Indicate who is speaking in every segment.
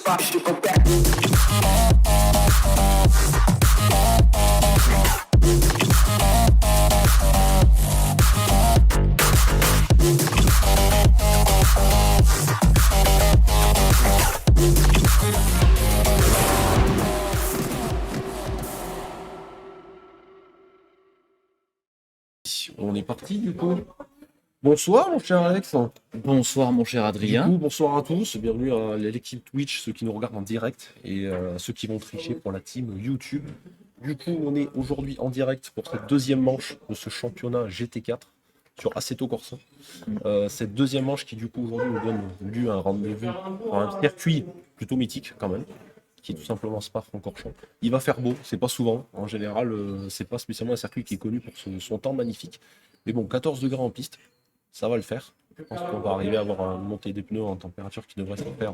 Speaker 1: On est parti du coup. Bonsoir mon cher Alex.
Speaker 2: Bonsoir mon cher Adrien.
Speaker 1: Du coup, bonsoir à tous, bienvenue à l'équipe Twitch, ceux qui nous regardent en direct et ceux qui vont tricher pour la team YouTube. Du coup, on est aujourd'hui en direct pour cette deuxième manche de ce championnat GT4 sur Assetto Corsa. Cette deuxième manche qui du coup aujourd'hui nous donne lieu à un rendez-vous pour un circuit plutôt mythique quand même, qui est tout simplement Spa-Francorchamps. Il va faire beau, c'est pas souvent, en général c'est pas spécialement un circuit qui est connu pour son temps magnifique. Mais bon, 14 degrés en piste, ça va le faire. Je pense qu'on va arriver à avoir une montée des pneus en température qui devrait se faire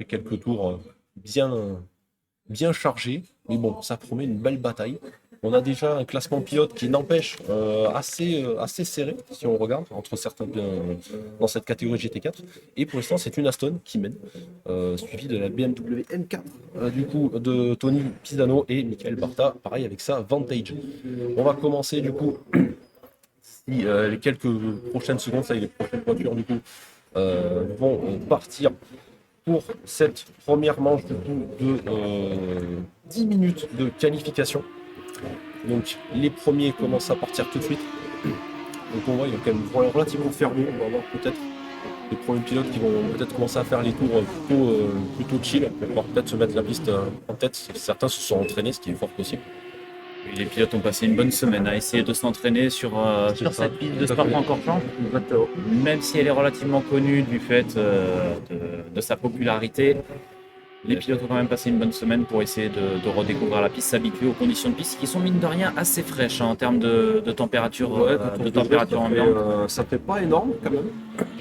Speaker 1: quelques tours bien chargés. Mais bon, ça promet une belle bataille. On a déjà un classement pilote qui n'empêche assez serré, si on regarde, entre certains dans cette catégorie GT4. Et pour l'instant, c'est une Aston qui mène, suivie de la BMW M4, du coup, de Tony Pisano et Michael Barta, pareil avec sa Vantage. On va commencer du coup, les quelques prochaines secondes, ça y est, les prochaines voitures du coup vont partir pour cette première manche du coup, de 10 minutes de qualification. Donc les premiers commencent à partir tout de suite. Donc on voit il va quand même relativement fermé. On va avoir peut-être les premiers pilotes qui vont peut-être commencer à faire les tours plutôt chill, pour pouvoir peut-être se mettre la piste en tête. Certains se sont entraînés, ce qui est fort possible.
Speaker 2: Les pilotes ont passé une bonne semaine à essayer de s'entraîner sur cette piste de Spa-Francorchamps, même si elle est relativement connue du fait de sa popularité. Les pilotes ont quand même passé une bonne semaine pour essayer de redécouvrir la piste, s'habituer aux conditions de piste qui sont mine de rien assez fraîches en termes de température, ambiante.
Speaker 1: Ça fait pas énorme quand même,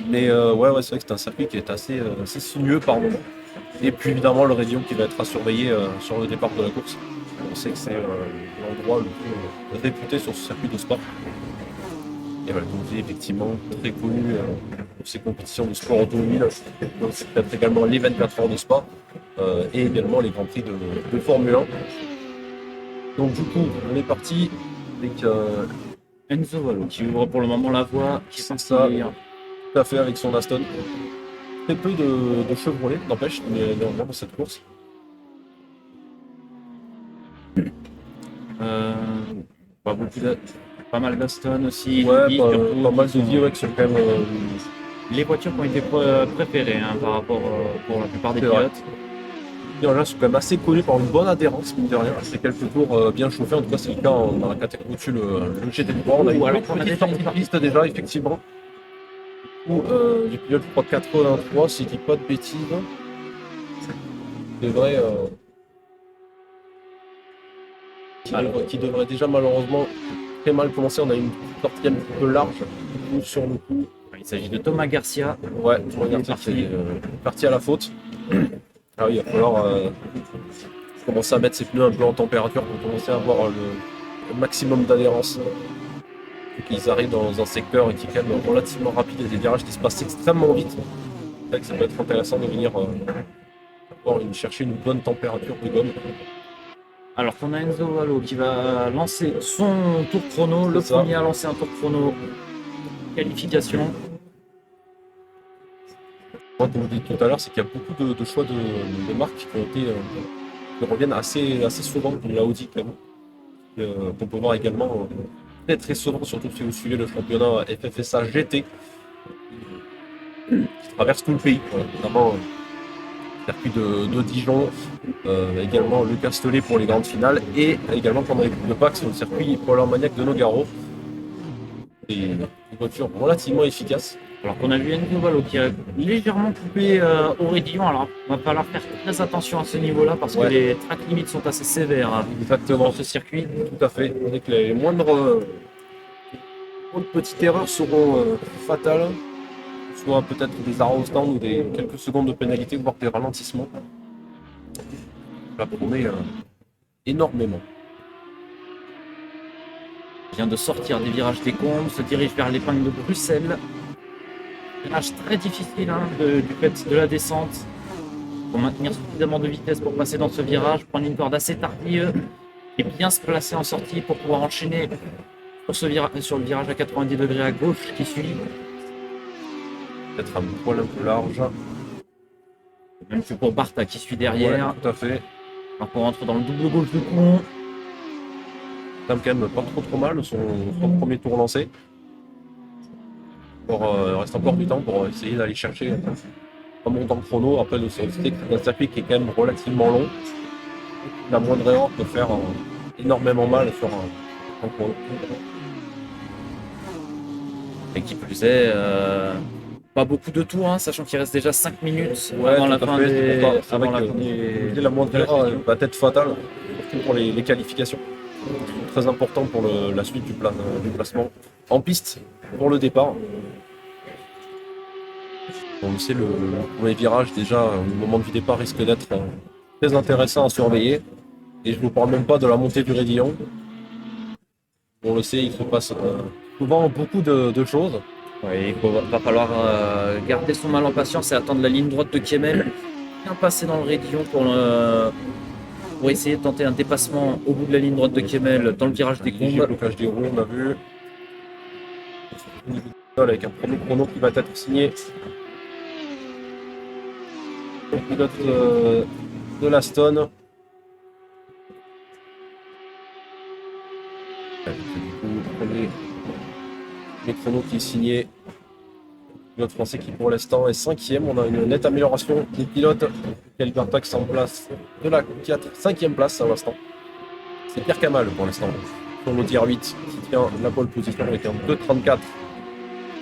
Speaker 1: mais ouais, c'est vrai que c'est un circuit qui est assez sinueux par moment. Et puis évidemment le radio qui va être à surveiller sur le départ de la course. On sait que c'est l'endroit le plus réputé sur ce circuit de Spa. Et voilà, donc c'est effectivement très connu pour ces compétitions de sport automobile. Donc c'est peut-être également les 24 heures de Spa et également les Grands Prix de Formule 1. Donc du coup, on est parti avec
Speaker 2: Enzo Valo qui ouvre pour le moment la voie, qui
Speaker 1: c'est ça, tout à fait avec son Aston. Très peu de Chevrolet, n'empêche, mais néanmoins dans cette course.
Speaker 2: Pas mal d'Aston aussi.
Speaker 1: Ouais, pas mal de vie qui sont quand même.
Speaker 2: Les voitures qui ont été préférées par rapport pour la plupart des pilotes.
Speaker 1: Les gens sont quand même assez connus par une bonne adhérence, mine de rien. C'est quelques tours bien chauffés, en tout cas c'est le cas dans la catégorie au-dessus, le GT3. On a eu une petite sortie de piste déjà, effectivement. Du pilote, je crois 83, si je dis pas de bêtises. Qui devrait déjà malheureusement très mal commencer. On a une sortie un petit peu large sur le coup.
Speaker 2: Il s'agit de Thomas Garcia.
Speaker 1: Ouais, Thomas Garcia qui est parti à la faute. Ah oui, il va falloir commencer à mettre ses pneus un peu en température pour commencer à avoir le maximum d'adhérence. Ils arrivent dans un secteur qui est quand même relativement rapide et des virages qui se passent extrêmement vite. C'est vrai que ça peut être intéressant de venir chercher une bonne température de gomme.
Speaker 2: Alors qu'on a Enzo Valo qui va lancer son tour chrono, premier à lancer un tour chrono qualification.
Speaker 1: Comme je vous dis tout à l'heure, c'est qu'il y a beaucoup de choix de marques qui reviennent assez souvent, comme la Audi quand même. Qu'on peut voir également très souvent, surtout si vous suivez le championnat FFSA GT qui traverse tout le pays, notamment le circuit de Dijon, également le Castellet pour les grandes finales et également pendant les coupes de Pâques sur le circuit Polar Maniac de Nogaro. Des voitures relativement efficaces.
Speaker 2: Alors qu'on a vu Enzo Valo qui a légèrement coupé au raidillon, alors il va falloir faire très attention à ce niveau-là parce que les track limites sont assez sévères
Speaker 1: exactement
Speaker 2: sur ce circuit.
Speaker 1: Tout à fait. On dit que les moindres petites erreurs seront fatales, soit peut-être des arrêts au stand ou quelques secondes de pénalité, voire des ralentissements. Ça promet énormément.
Speaker 2: Il vient de sortir des virages des Combes, se dirige vers l'épingle de Bruxelles. Virage très difficile du fait de la descente. faut maintenir suffisamment de vitesse pour passer dans ce virage, prendre une corde assez tardive et bien se placer en sortie pour pouvoir enchaîner sur le virage à 90 degrés à gauche qui suit.
Speaker 1: Peut-être un poil un peu large.
Speaker 2: Même chose pour Barta qui suit derrière.
Speaker 1: Ouais, tout à fait.
Speaker 2: Alors qu'on rentre dans le double gauche de con.
Speaker 1: Quand même pas trop mal son premier tour lancé. Il reste encore du temps pour essayer d'aller chercher un montant chrono. Après, c'est un circuit qui est quand même relativement long. La moindre erreur peut faire énormément mal sur un chrono.
Speaker 2: Et qui plus est, pas beaucoup de tours, hein, sachant qu'il reste déjà 5 minutes
Speaker 1: Ouais,
Speaker 2: avant la fin des...
Speaker 1: C'est vrai que la moindre erreur va être fatale, surtout pour les qualifications. C'est très important pour la suite du placement en piste pour le départ. On le sait, le premier virage, déjà, au moment du départ, risque d'être très intéressant à surveiller. Et je ne vous parle même pas de la montée du raidillon. On le sait, il se passe souvent beaucoup de choses.
Speaker 2: Ouais, va falloir garder son mal en patience et attendre la ligne droite de Kemmel, bien passer dans le raidillon pour essayer de tenter un dépassement au bout de la ligne droite de Kemmel dans le virage des
Speaker 1: Léger
Speaker 2: combes.
Speaker 1: blocage des roues, on a vu. Au niveau du sol, avec un premier chrono qui va être signé. Le pilote de l'Aston. Le chrono qui est signé. Le pilote français qui pour l'instant est 5e. On a une nette amélioration des pilotes. Kelbertax en place de la 5e place à l'instant. C'est Pierre Kamal pour l'instant. Sur le tier 8 qui tient la pole position avec un 2,34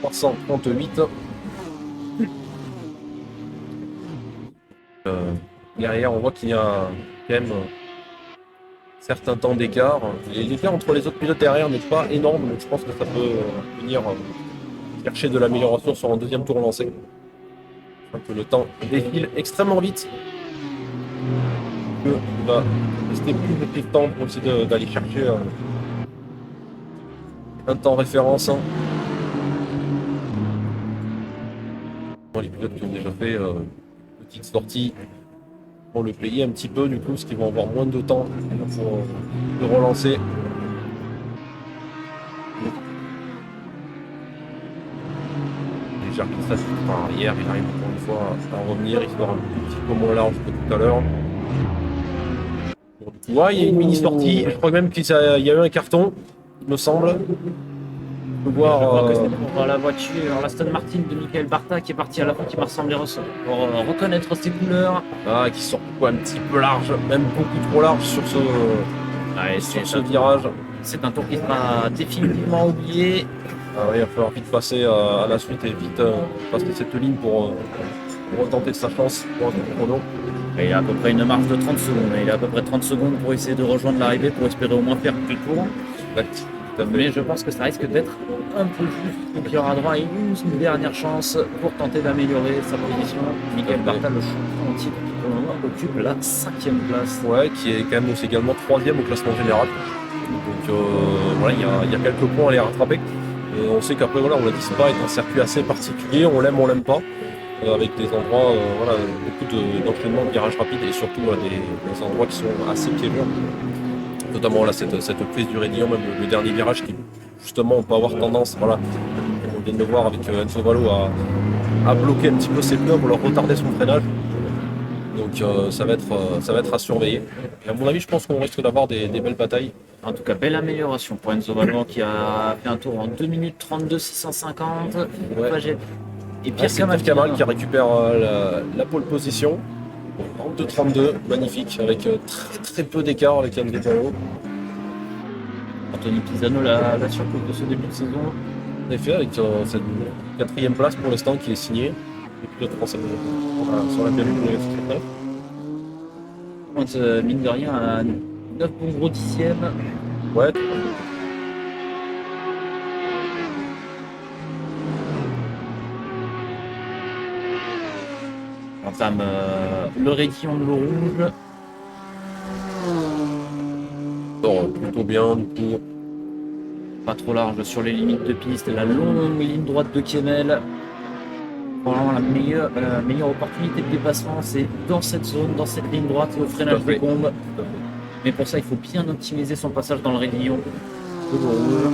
Speaker 1: 338. Derrière, on voit qu'il y a quand même certains temps d'écart. Et l'écart entre les autres pilotes derrière n'est pas énorme, donc je pense que ça peut venir chercher de l'amélioration sur un deuxième tour lancé. Que le temps défile extrêmement vite. Il va rester plus de temps pour essayer d'aller chercher un temps référence. Les pilotes qui ont déjà fait une petite sortie vont le payer un petit peu du coup, ce qui vont avoir moins de temps pour de relancer. Déjà ça par arrière, il arrive encore une fois à revenir, il sort un petit peu moins large que tout à l'heure. Ouais, il y a une mini sortie, je crois même qu'il y a eu un carton, il me semble.
Speaker 2: Je vois que c'est pour la voiture, l'Aston Martin de Michael Barta qui est parti à la fin, qui m'a ressemblé pour reconnaître ses couleurs.
Speaker 1: Ah, qui sort un petit peu large, même beaucoup trop large sur ce virage.
Speaker 2: C'est un tour qui sera définitivement oublié.
Speaker 1: Ah oui, il va falloir vite passer à la suite et vite passer cette ligne pour retenter sa chance pour un chrono.
Speaker 2: Il a à peu près une marge de 30 secondes. Il a à peu près 30 secondes pour essayer de rejoindre l'arrivée, pour espérer au moins faire deux tours.
Speaker 1: Exact.
Speaker 2: Mais je pense que ça risque d'être un peu juste et qu'il aura droit à une dernière chance pour tenter d'améliorer sa position. Michael Barta, le champion en titre, qui pour le moment occupe la 5e place.
Speaker 1: Ouais, qui est quand même aussi également 3e au classement général. Donc voilà, il y a quelques points à les rattraper. Et on sait qu'après, voilà, on l'a dit, Spa est un circuit assez particulier, on l'aime, on l'aime pas. Avec des endroits, voilà, beaucoup d'entraînement de virages rapides et surtout des endroits qui sont assez piégeurs. Notamment là, cette prise du raidillon, même le dernier virage qui justement on peut avoir tendance, voilà, on vient de le voir avec Enzo Valo à bloquer un petit peu ses pneus pour leur retarder son freinage. Donc ça va être à surveiller. Et à mon avis, je pense qu'on risque d'avoir des belles batailles.
Speaker 2: En tout cas, belle amélioration pour Enzo Valo qui a fait un tour en 2 minutes 32 650.
Speaker 1: Ouais.
Speaker 2: Et Pierre
Speaker 1: Kamal qui récupère la pole position. En 2,32, magnifique, avec très très peu d'écart avec André Valo.
Speaker 2: Anthony Pisano, la surprise de ce début de saison.
Speaker 1: En effet, avec cette 4e place pour l'instant qui est signée. Les pilotes français sur la périmètre de l'F39.
Speaker 2: Pointe mine de rien à 9 bons gros dixièmes.
Speaker 1: Ouais.
Speaker 2: Entame le raidillon de l'eau rouge.
Speaker 1: Sort plutôt bien du coup.
Speaker 2: Pas trop large sur les limites de piste. La longue ligne droite de Kemmel. Probablement la meilleure opportunité de dépassement, c'est dans cette zone, dans cette ligne droite, au freinage
Speaker 1: Tout à
Speaker 2: de
Speaker 1: fait.
Speaker 2: combe. Mais pour ça, il faut bien optimiser son passage dans le raidillon. Toujours rouge.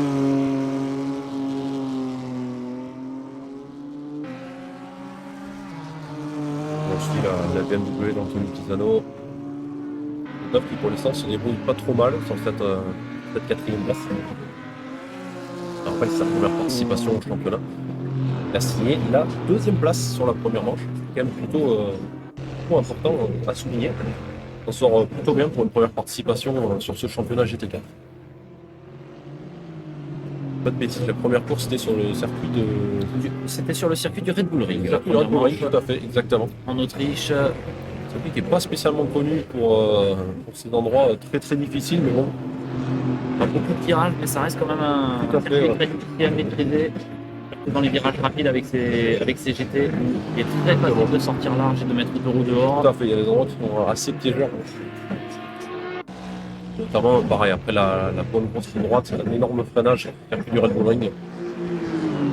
Speaker 1: On suit la BMW d'Anthony Pisano. Neuf qui pour l'instant se débrouille pas trop mal sur cette quatrième place. Je rappelle sa première participation au championnat. Il a signé la deuxième place sur la première manche. C'est quand même plutôt important à souligner. On sort plutôt bien pour une première participation sur ce championnat GT4. Pas de bêtises, la première course c'était sur le circuit de.
Speaker 2: C'était sur le circuit du Red Bull Ring. la
Speaker 1: Circuit de Red Bull
Speaker 2: première
Speaker 1: Ring,
Speaker 2: manche,
Speaker 1: tout à fait, exactement.
Speaker 2: en Autriche.
Speaker 1: Circuit qui n'est pas spécialement connu pour ces endroits très très difficiles, mais bon.
Speaker 2: Pas beaucoup de virages, mais ça reste quand même un
Speaker 1: Tout à fait,
Speaker 2: circuit
Speaker 1: ouais.
Speaker 2: très difficile à maîtriser. Surtout dans les virages rapides avec ses GT, il est très facile de sortir large et de mettre deux roues dehors.
Speaker 1: Tout à fait, il y a des endroits qui sont assez piégeurs. Notamment, pareil, après la bonne course ligne droite, c'est un énorme freinage, circuit du Red Bull Ring.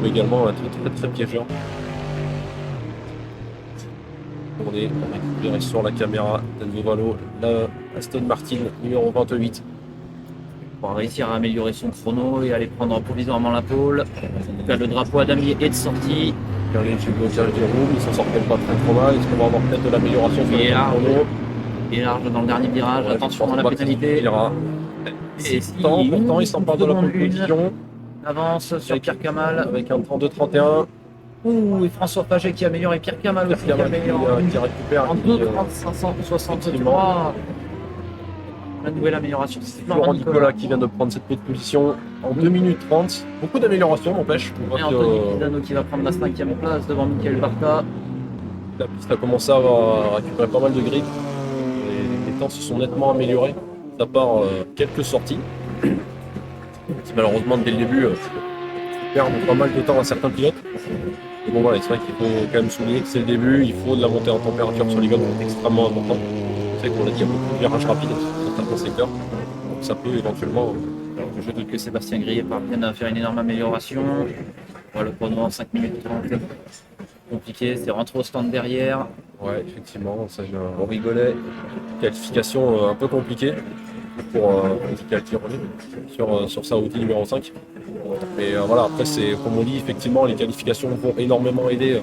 Speaker 1: Mais également très très très piégeur. On récupéré sur la caméra d'Enzo Valo, la Aston Martin numéro 28.
Speaker 2: Pour réussir à améliorer son chrono et aller prendre provisoirement la pole. En tout cas, le drapeau à damier est de sortie.
Speaker 1: Dans les blocages des roues, ils s'en sortent pas très trop mal. Est-ce qu'on va avoir peut-être de l'amélioration sur
Speaker 2: Il est
Speaker 1: le
Speaker 2: large.
Speaker 1: chrono?
Speaker 2: Il est large dans le dernier virage.
Speaker 1: Ouais,
Speaker 2: Attention
Speaker 1: je
Speaker 2: à
Speaker 1: pense
Speaker 2: la
Speaker 1: pas que
Speaker 2: pénalité.
Speaker 1: il ira.
Speaker 2: Et
Speaker 1: Pourtant, il s'empare de la
Speaker 2: seconde
Speaker 1: pole
Speaker 2: une.
Speaker 1: position
Speaker 2: Avance sur Pierre Kamal.
Speaker 1: avec un 32-31.
Speaker 2: Ouh, et François Paget qui améliore et Pierre Kamal aussi qui améliore.
Speaker 1: Qui récupère.
Speaker 2: En 2:30.563. La nouvelle amélioration. C'est
Speaker 1: Florent Nicolas qui vient de prendre cette position en 2 minutes 30. Beaucoup d'améliorations, n'empêche. On voit
Speaker 2: Et
Speaker 1: que
Speaker 2: Anthony Pisano qui va prendre la 5e place devant Michael Barta.
Speaker 1: la piste a commencé à récupérer pas mal de grippe. Les temps se sont nettement améliorés. À part quelques sorties. Qui malheureusement dès le début perdent pas mal de temps à certains pilotes. Et bon voilà, c'est vrai qu'il faut quand même souligner que c'est le début, il faut de la montée en température sur les gones, c'est extrêmement important. Vous savez qu'on a dit, il y a beaucoup de virages rapides dans certains secteurs. Donc ça peut éventuellement.
Speaker 2: Je doute que Sébastien Grillet parvienne à faire une énorme amélioration. Voilà, le chrono en 5 minutes 30. Compliqué, c'est rentrer au stand derrière.
Speaker 1: Ouais, effectivement, ça, on rigolait. Qualification un peu compliquée pour sur sa Audi numéro 5. Mais voilà, après, c'est comme on dit, effectivement, les qualifications vont énormément aider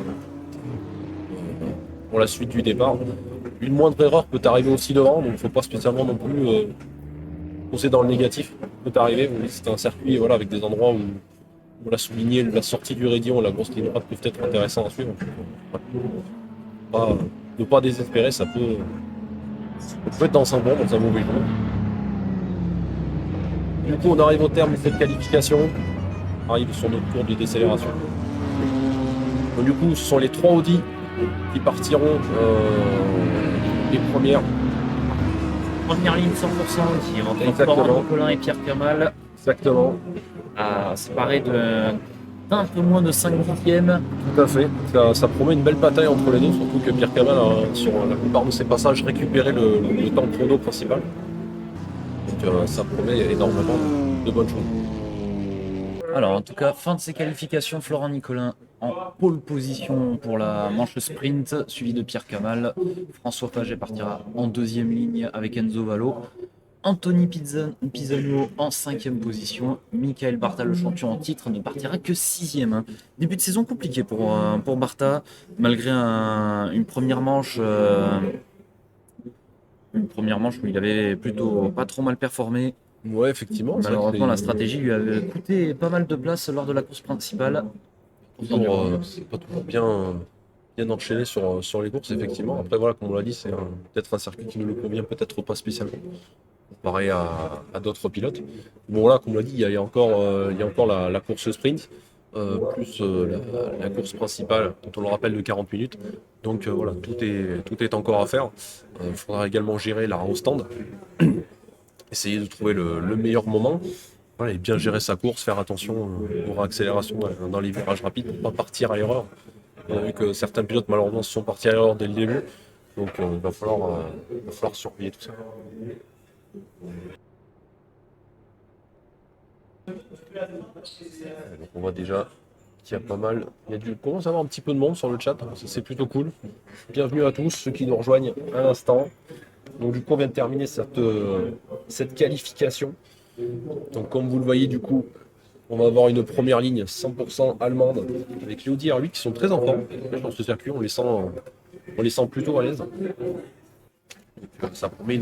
Speaker 1: pour la suite du départ. Une moindre erreur peut arriver aussi devant, donc il ne faut pas spécialement non plus pousser dans le négatif. Peut arriver, c'est un circuit voilà, avec des endroits où on l'a souligné, la sortie du raidillon, la grosse ligne droite peuvent être intéressants à suivre. Ne pas désespérer, ça peut être dans un bon, dans un mauvais jour. Du coup, on arrive au terme de cette qualification. On arrive sur notre tour de décélération. Donc, du coup, ce sont les 3 Audi qui partiront les premières.
Speaker 2: Première ligne 100% qui entre
Speaker 1: Exactement.
Speaker 2: Florent Nicolin et Pierre Kamal.
Speaker 1: Exactement.
Speaker 2: Séparés d'un peu moins de 5 dixièmes.
Speaker 1: Tout à fait. Ça promet une belle bataille entre les deux, surtout que Pierre Kamal a, sur la plupart de ses passages, récupéré le temps chrono principal. Donc ça promet énormément de bonnes choses.
Speaker 2: Alors en tout cas, fin de ces qualifications, Florent Nicolin en pole position pour la manche sprint, suivi de Pierre Kamal. François Paget partira en 2e ligne avec Enzo Valo. Anthony Pisano en 5e position. Michael Barta, le champion en titre, ne partira que 6e. Début de saison compliqué pour Barta, malgré une première manche. Une première manche où il avait plutôt pas trop mal performé.
Speaker 1: Ouais, effectivement.
Speaker 2: Malheureusement, la stratégie lui avait coûté pas mal de place lors de la course principale.
Speaker 1: C'est pas toujours bien enchaîné sur les courses, effectivement. Après, voilà, comme on l'a dit, c'est peut-être un circuit qui ne le convient peut-être pas spécialement, comparé à d'autres pilotes. Bon, voilà, comme on l'a dit, il y a encore la course sprint, plus la course principale, dont on le rappelle, de 40 minutes. Donc voilà, tout est encore à faire. Il faudra également gérer la au stand, essayer de trouver le meilleur moment. Voilà, et bien gérer sa course, faire attention aux réaccélérations dans les virages rapides pour ne pas partir à l'erreur. On a vu que certains pilotes malheureusement se sont partis à l'erreur dès le début, donc il va falloir surveiller tout ça. Donc on voit déjà Il y a pas mal. Commence à avoir un petit peu de monde sur le chat, c'est plutôt cool. Bienvenue à tous ceux qui nous rejoignent à l'instant. Donc du coup on vient de terminer cette qualification. Donc comme vous le voyez du coup, on va avoir une première ligne 100% allemande avec les Audi R8 qui sont très en forme. Dans ce circuit, on les sent plutôt à l'aise. Ça promet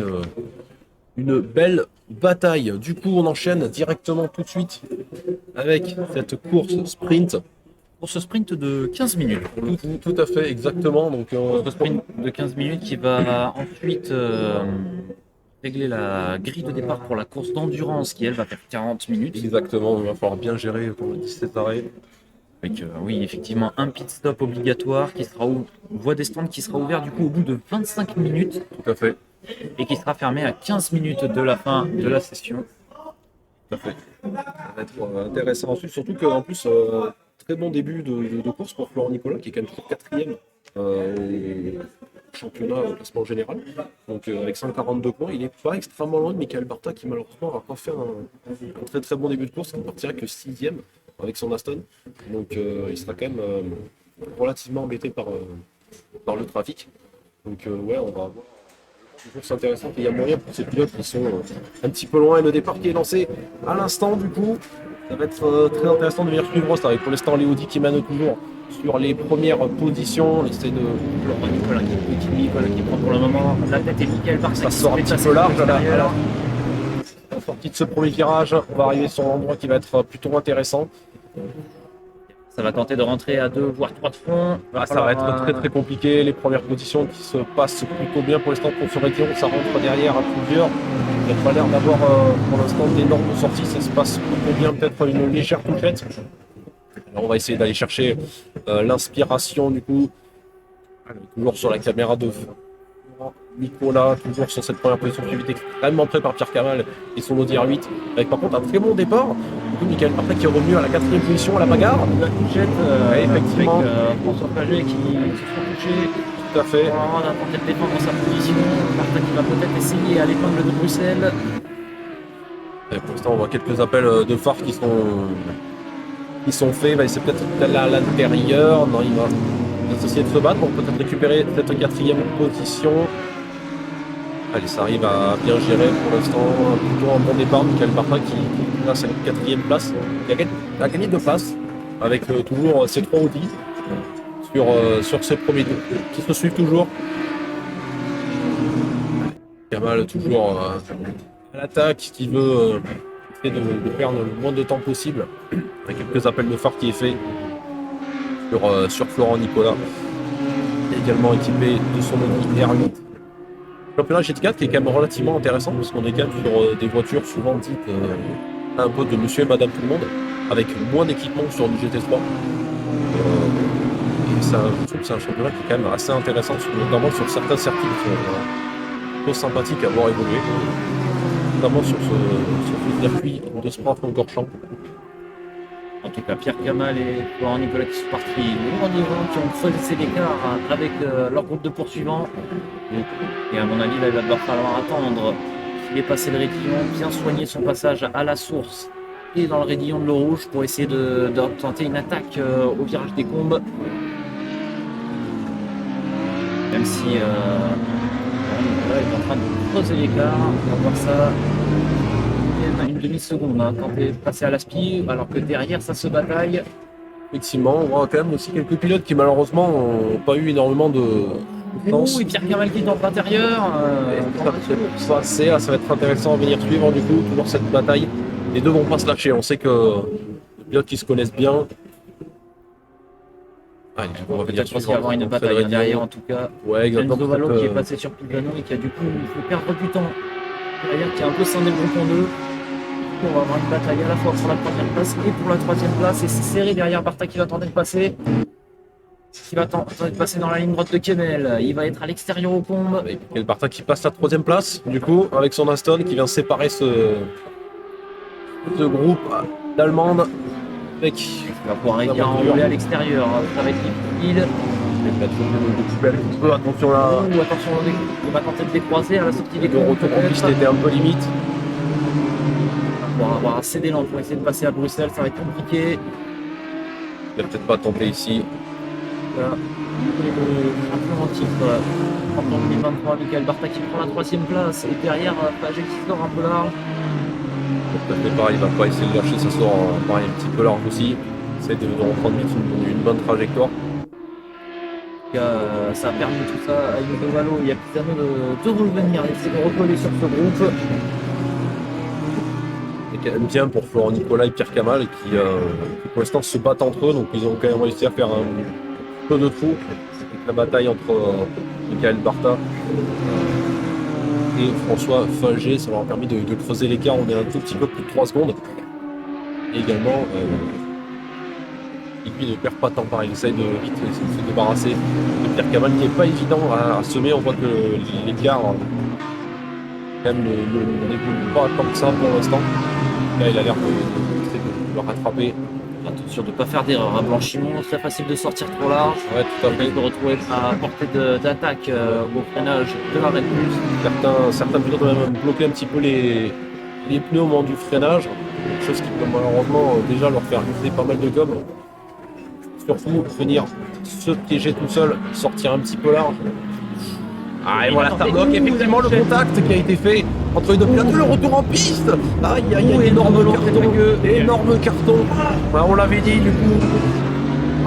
Speaker 1: une belle bataille. Du coup, on enchaîne directement tout de suite avec cette course sprint.
Speaker 2: Pour ce sprint de 15 minutes.
Speaker 1: Tout à fait, exactement. Donc,
Speaker 2: Ce sprint de 15 minutes qui va ensuite régler la grille de départ pour la course d'endurance qui, elle, va faire 40 minutes.
Speaker 1: Exactement, il va falloir bien gérer pour le 17 arrêts.
Speaker 2: Avec, oui, effectivement, un pit stop obligatoire qui sera voie des stands qui sera ouvert du coup au bout de 25 minutes.
Speaker 1: Tout à fait.
Speaker 2: Et qui sera fermé à 15 minutes de la fin de la session.
Speaker 1: Tout à fait. Ça va être intéressant ensuite, surtout qu'en plus, très bon début de course pour Florent Nicolas, qui est quand même toujours quatrième au championnat au classement général. Donc avec 142 points, il n'est pas extrêmement loin de Michael Barta, qui malheureusement n'a pas fait un très très bon début de course, qui ne partira que 6e avec son Aston. Donc il sera quand même relativement embêté par le trafic. Donc ouais, on va avoir une course intéressante. Et il y a moyen pour ces pilotes qui sont un petit peu loin, et le départ qui est lancé à l'instant du coup. Ça va être très intéressant de venir suivre ça. Avec pour l'instant les Audi qui mènent toujours sur les premières positions. On essaie de
Speaker 2: Florent Nicolas qui prend pour le moment la tête et Michael Barta
Speaker 1: ça
Speaker 2: qui
Speaker 1: sort un
Speaker 2: se fait
Speaker 1: petit peu large à
Speaker 2: passer
Speaker 1: la sortie de ce premier virage. On va arriver sur un endroit qui va être plutôt intéressant.
Speaker 2: Ça va tenter de rentrer à 2 voire 3 de front.
Speaker 1: Ça va être très très compliqué. Les premières positions qui se passent plutôt bien pour l'instant pour ce Rédion. Ça rentre derrière à plusieurs. Il n'y a pas l'air d'avoir pour l'instant d'énormes sorties. Ça se passe plutôt bien, peut-être une légère touchette. Alors on va essayer d'aller chercher l'inspiration du coup. Toujours sur la caméra de Nicolas, toujours sur cette première position suivie extrêmement près par Pierre Kamal et son Audi R8. Avec par contre un très bon départ. Du coup, Michael Barta qui est revenu à la 4e position à la bagarre.
Speaker 2: La touchette
Speaker 1: effectivement.
Speaker 2: avec François Paget qui se sont touchés.
Speaker 1: Tout à fait.
Speaker 2: Pour le moment, on a tenté de défendre sa position. Barta qui va peut-être essayer à l'épingle de Bruxelles.
Speaker 1: Et pour l'instant, on voit quelques appels de phare qui sont faits. Il va essayer peut-être d'aller à l'intérieur. Non, il va essayer de se battre pour peut-être récupérer cette 4e position. Allez, ça arrive à bien gérer pour l'instant. Plutôt un bon départ. Michael Barta qui a sa 4e place. Il a gagné 2 places avec toujours ses 3 Audi sur ses premiers deux qui se suivent toujours. Kamal toujours à l'attaque qui veut essayer de perdre le moins de temps possible. Avec quelques appels de phare qui est fait sur Florent Nicolas, également équipé de son Audi R8. Championnat GT4 qui est quand même relativement intéressant parce qu'on est quand même sur des voitures souvent dites un peu de monsieur et madame tout le monde, avec moins d'équipement sur du GT3. Et ça, je trouve que c'est un championnat qui est quand même assez intéressant, notamment sur certains circuits qui sont plutôt sympathiques à voir évoluer, notamment sur ce circuit de Spa-Francorchamps.
Speaker 2: En tout cas, Pierre Kamal et Florent Nicolas qui sont partis loin devant, qui ont creusé l'écart avec leur groupe de poursuivants. Et à mon avis, là, il va devoir falloir attendre qu'il ait passé le raidillon, bien soigner son passage à la source et dans le raidillon de l'eau rouge pour essayer de tenter une attaque au virage des Combes. Même si Florent Nicolas est en train de creuser l'écart, on va voir ça. Une demi-seconde quand tu es passé à l'aspi, alors que derrière ça se bataille.
Speaker 1: Effectivement, on voit quand même aussi quelques pilotes qui malheureusement n'ont pas eu énormément de chance.
Speaker 2: Et Pierre Kamal qui est dans l'intérieur.
Speaker 1: Ça va être intéressant à venir suivre du coup, toujours cette bataille. Les deux vont pas se lâcher, on sait que les pilotes qui se connaissent bien. Allez, on va venir
Speaker 2: peut-être avoir une bataille derrière en tout cas.
Speaker 1: Ouais, exactement.
Speaker 2: Enzo Vallo qui est passé sur Pigano et qui a du coup fait perdre du temps. Derrière qui est un peu scindé le groupe en deux. On va avoir une bataille à la fois pour la première place et pour la 3e place. Et c'est serré derrière Barta qui va tenter de passer. Qui va tenter de passer dans la ligne droite de Kemmel. Il va être à l'extérieur aux Combes.
Speaker 1: Et le Barta qui passe la 3e place, du coup, avec son Aston qui vient séparer ce groupe d'Allemandes.
Speaker 2: Il va pouvoir réussir à enrouler à l'extérieur. Ça va être difficile.
Speaker 1: Attention là.
Speaker 2: Attention, il va tenter de décroiser à la sortie des
Speaker 1: Le retour en piste était un peu limite.
Speaker 2: On va avoir assez d'élan pour essayer de passer à Bruxelles, ça va être compliqué.
Speaker 1: Il va peut-être pas tenter ici.
Speaker 2: Voilà. Le champion en titre, en 2023, Michael Barta qui prend la 3e place. Et derrière, Pagé qui sort un peu large.
Speaker 1: Peut-être pareil, il va pas essayer de lâcher, ça sort pareil, un petit peu large aussi. Il essaie de reprendre vite une bonne trajectoire.
Speaker 2: Ça a permis tout ça à Hugo Valo et à Pisano de revenir, d'essayer de recoller sur ce groupe.
Speaker 1: Et quand même bien pour Florent Nicolas et Pierre Kamal qui pour l'instant se battent entre eux, donc ils ont quand même réussi à faire un peu de trou. Avec la bataille entre Michael Barta et François Fagé, ça leur a permis de creuser l'écart, on est un tout petit peu plus de 3 secondes. Et également, lui ne perd pas de temps pareil, il essaye de vite se débarrasser de Pierre Kamal, qui n'est pas évident à semer, on voit que l'écart quand même n'évolue pas tant que ça pour l'instant. Là il a l'air de le rattraper.
Speaker 2: Attention de ne pas faire d'erreur à Blanchimont, très facile de sortir trop large.
Speaker 1: Ouais, tout à fait.
Speaker 2: De retrouver à portée d'attaque au freinage de la Red Bull.
Speaker 1: Certains pilotes ont même bloqué un petit peu les pneus au moment du freinage, chose qui peut malheureusement déjà leur faire user pas mal de gomme. Surtout venir se piéger tout seul, sortir un petit peu large. Ah et voilà, ça bloque effectivement le contact qui a été fait entre les deux pilotes. Le retour en piste. Aïe aïe aïe, énorme carton. Bah, on l'avait dit du coup.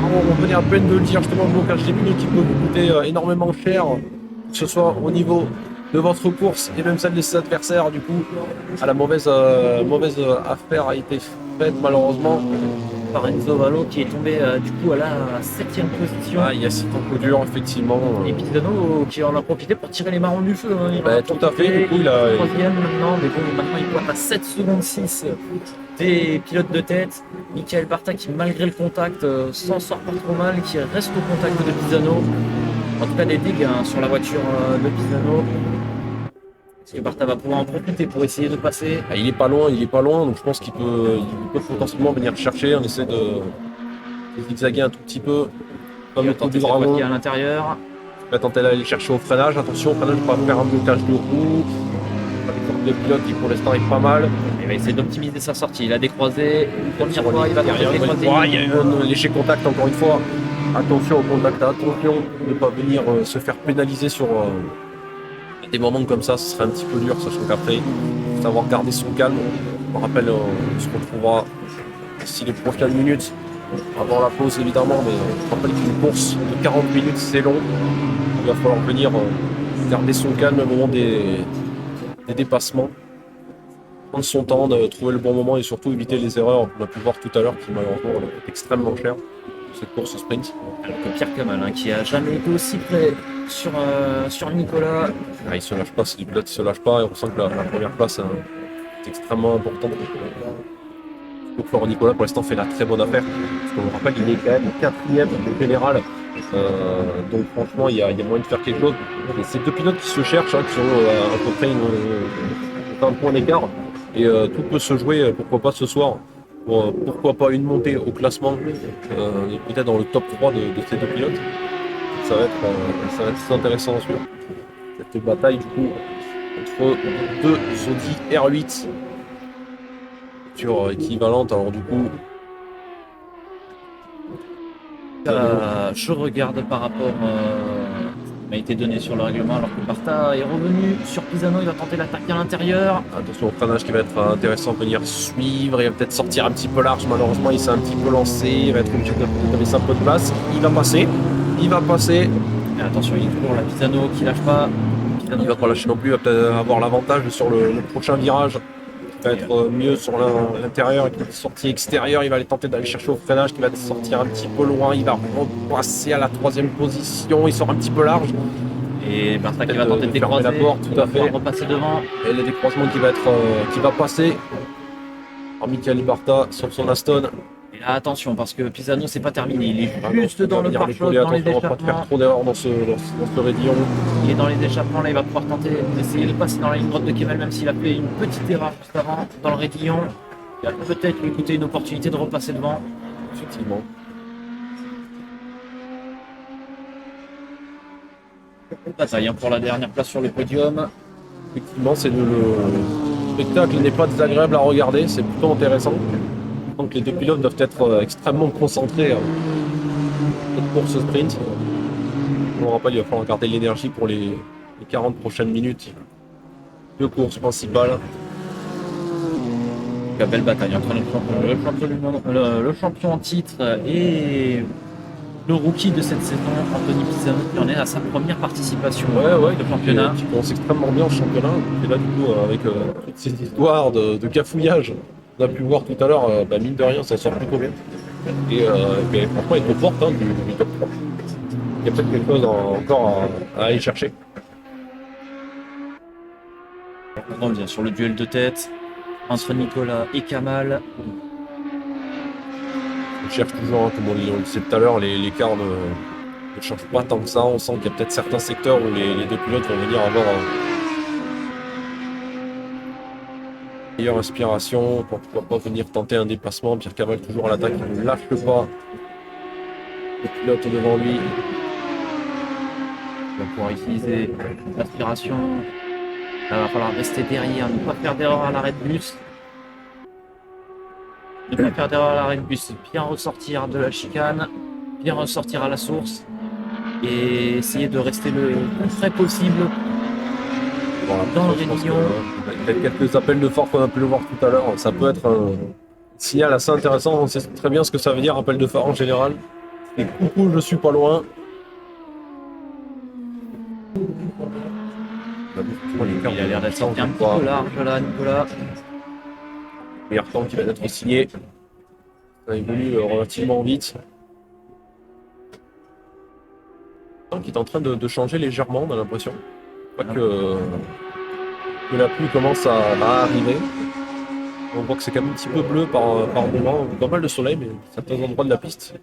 Speaker 1: On venait à peine de le dire justement, le blocage des pneus qui peut vous coûter énormément cher, que ce soit au niveau de votre course et même celle de ses adversaires. Du coup, la mauvaise affaire a été faite malheureusement
Speaker 2: par Enzo Valo qui est tombé du coup à la 7e position.
Speaker 1: Ah, il y a 6 temps dur effectivement.
Speaker 2: Et Pisano qui en a profité pour tirer les marrons du feu. Hein.
Speaker 1: Tout à fait, du coup il a...
Speaker 2: 3e maintenant, mais bon, maintenant il pointe à 7 secondes 6 des pilotes de tête. Michael Barta qui malgré le contact s'en sort pas trop mal, qui reste au contact de Pisano. En tout cas des dégâts sur la voiture de Pisano. Est-ce que Barta va pouvoir en profiter pour essayer de passer?
Speaker 1: Ah, il est pas loin, donc je pense qu'il peut potentiellement venir le chercher. On essaie de zigzaguer un tout petit peu.
Speaker 2: Comme le temps du dragon qui est à l'intérieur.
Speaker 1: Il va tenter d'aller le chercher au freinage. Attention, au freinage, il va faire un blocage de roue. Le pilote qui pour l'instant est pas mal.
Speaker 2: Il va essayer d'optimiser sa sortie. Il a décroisé. Première fois, il va tenter de décroiser.
Speaker 1: Il y a eu un léger contact encore une fois. Attention au contact, attention de ne pas venir se faire pénaliser sur des moments comme ça, ce serait un petit peu dur, sachant qu'après, il faut savoir garder son calme. Je me rappelle, on se retrouvera d'ici les prochaines minutes, avant la pause évidemment, mais je rappelle qu'une course de 40 minutes c'est long. Il va falloir venir garder son calme au moment des dépassements, prendre son temps, de trouver le bon moment et surtout éviter les erreurs qu'on a pu voir tout à l'heure qui malheureusement est extrêmement cher cette course sprint.
Speaker 2: Alors que Pierre Kamal, qui a jamais été aussi près sur Nicolas.
Speaker 1: Ah, il se lâche pas, c'est du pilote, il se lâche pas et on sent que la première place est extrêmement importante. Donc Florent Nicolas pour l'instant fait la très bonne affaire, parce qu'on le rappelle, il est quand même 4e au général. Donc franchement il y a moyen de faire quelque chose. Et c'est deux pilotes qui se cherchent, qui ont à peu près un point d'écart. Et tout peut se jouer, pourquoi pas ce soir. Pourquoi pas une montée au classement, peut-être dans le top 3 de ces deux pilotes. Ça va être très intéressant à suivre. Cette bataille du coup entre deux Audi R8 voiture équivalente. Alors du coup
Speaker 2: je regarde par rapport m'a été donné sur le règlement alors que Barta est revenu sur Pisano, il va tenter l'attaque à l'intérieur.
Speaker 1: Attention au freinage qui va être intéressant, venir suivre, il va peut-être sortir un petit peu large, malheureusement il s'est un petit peu lancé, il va être obligé de laisser un peu de place, il va passer.
Speaker 2: Et attention, il est toujours là, Pisano qui lâche pas.
Speaker 1: Pisano il va pas lâcher non plus, il va peut-être avoir l'avantage sur le prochain virage. Il va être mieux sur l'intérieur, il va sortir extérieur, il va aller tenter d'aller chercher au freinage, qui va sortir un petit peu loin, il va repasser à la 3e position, il sort un petit peu large.
Speaker 2: Et Barta qui va tenter de décroiser
Speaker 1: la porte, tout à fait.
Speaker 2: Repasser devant.
Speaker 1: Et le décroisement qui va passer par Michael Barta sur son Aston.
Speaker 2: Et là, attention, parce que Pisano c'est pas terminé, il est juste dans le pare-choc, dans les
Speaker 1: échappements. On va pas faire trop d'erreurs dans ce raidillon.
Speaker 2: Il est dans les échappements, là il va pouvoir tenter d'essayer de passer dans la ligne droite de Kemal, même s'il a fait une petite erreur juste avant dans le raidillon. Il va peut-être lui coûter une opportunité de repasser devant.
Speaker 1: Effectivement.
Speaker 2: Bataille pour la dernière place sur le podium.
Speaker 1: Effectivement, le spectacle n'est pas désagréable à regarder, c'est plutôt intéressant. Donc les deux pilotes doivent être extrêmement concentrés pour ce sprint. Je me rappelle, il va falloir garder l'énergie pour les 40 prochaines minutes de course principale.
Speaker 2: La belle bataille entre le champion en titre et le rookie de cette saison, Anthony Pisano, qui en est à sa première participation au championnat.
Speaker 1: Qui commence extrêmement bien au championnat. Et là, du coup, avec toutes ces histoires de cafouillage, on a pu voir tout à l'heure, mine de rien, ça sort plutôt bien. Et franchement, il est trop fort du top 3. Il y a peut-être quelque chose encore à aller chercher.
Speaker 2: On revient sur le duel de tête entre Nicolas et Kamal.
Speaker 1: On cherche toujours, comme on le disait tout à l'heure, l'écart ne change pas tant que ça. On sent qu'il y a peut-être certains secteurs où les deux pilotes vont venir avoir une meilleure inspiration pour pourquoi pas venir tenter un dépassement. Pierre Kamal toujours à l'attaque, il ne lâche pas le pilote devant lui.
Speaker 2: Il va pouvoir utiliser l'aspiration. Il va falloir rester derrière, ne pas faire d'erreur à l'arrêt de bus. Ne pas faire d'erreur à l'arrêt de bus, bien ressortir de la chicane, bien ressortir à la source et essayer de rester le plus près possible dans le réunion.
Speaker 1: Il y a quelques appels de phare qu'on a pu le voir tout à l'heure. Ça peut être un signal assez intéressant. On sait très bien ce que ça veut dire, appel de phare en général. Et coucou, je suis pas loin.
Speaker 2: Il a l'air d'être sorti un petit peu large là, Nicolas.
Speaker 1: Meilleur temps qui va être signé. Ça évolue relativement vite. Qui est en train de changer légèrement, on a l'impression. Que la pluie commence à arriver. On voit que c'est quand même un petit peu bleu par moment. Pas mal de soleil, mais à certains endroits de la piste.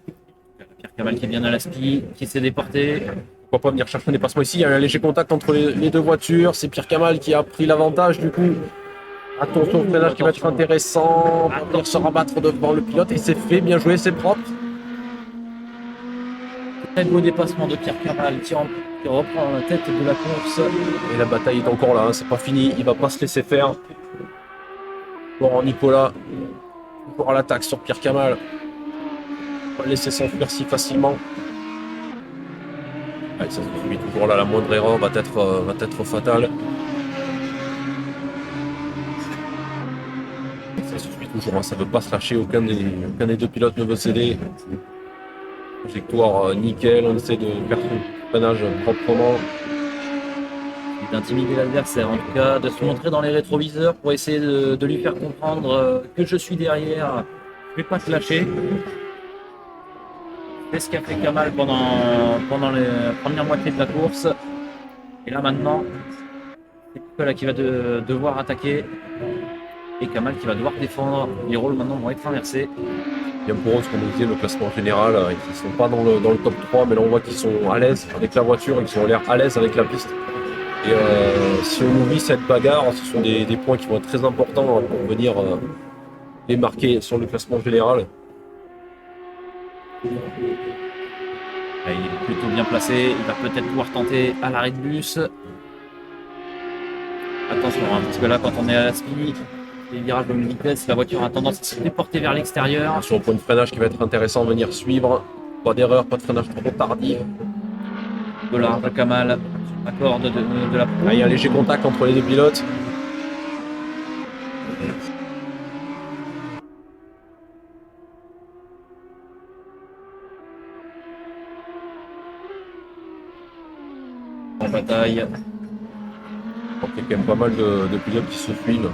Speaker 2: Pierre Kamal qui est bien à la spi, qui s'est déporté.
Speaker 1: Pourquoi pas venir chercher un dépassement ici? Il y a un léger contact entre les deux voitures. C'est Pierre Kamal qui a pris l'avantage du coup. Attention au freinage qui va être intéressant. On va venir se rabattre devant le pilote et c'est fait, bien joué, c'est propre.
Speaker 2: Très beau dépassement de Pierre Kamal qui reprend la tête de la course.
Speaker 1: Et la bataille est encore là, hein, c'est pas fini, il va pas se laisser faire. Bon, Nicolas, toujours à l'attaque sur Pierre Kamal. Pas laisser s'enfuir si facilement. Allez, ça se suit toujours là, la moindre erreur va être fatale. Ça se suit toujours, hein, ça veut pas se lâcher, aucun des deux pilotes ne veut céder. Trajectoire nickel, on essaie de faire son freinage proprement.
Speaker 2: D'intimider l'adversaire, en tout cas, de se montrer dans les rétroviseurs pour essayer de lui faire comprendre que je suis derrière, je vais pas te lâcher. C'est ce qu'a fait Kamal pendant la première moitié de la course. Et là maintenant, c'est Nicolas qui va devoir attaquer et Kamal qui va devoir défendre. Les rôles maintenant vont être inversés.
Speaker 1: Bien pour eux, ce qu'on nous disait, le classement général, ils ne sont pas dans le top 3, mais là on voit qu'ils sont à l'aise avec la voiture et qu'ils ont l'air à l'aise avec la piste. Et si on oublie cette bagarre, ce sont des points qui vont être très importants pour venir les marquer sur le classement général.
Speaker 2: Là, il est plutôt bien placé, il va peut-être pouvoir tenter à l'arrêt de bus. Attention, hein, parce que là quand on est à la speed, les virages de vitesse, la voiture a tendance à se déporter vers l'extérieur.
Speaker 1: Sur le point de freinage qui va être intéressant, venir suivre. Pas d'erreur, pas de freinage trop tardif.
Speaker 2: De large de Kamal, accord de la
Speaker 1: Là, il y a un léger contact entre les deux pilotes.
Speaker 2: en bataille.
Speaker 1: Donc, il y a quand même pas mal de pilotes qui se suivent.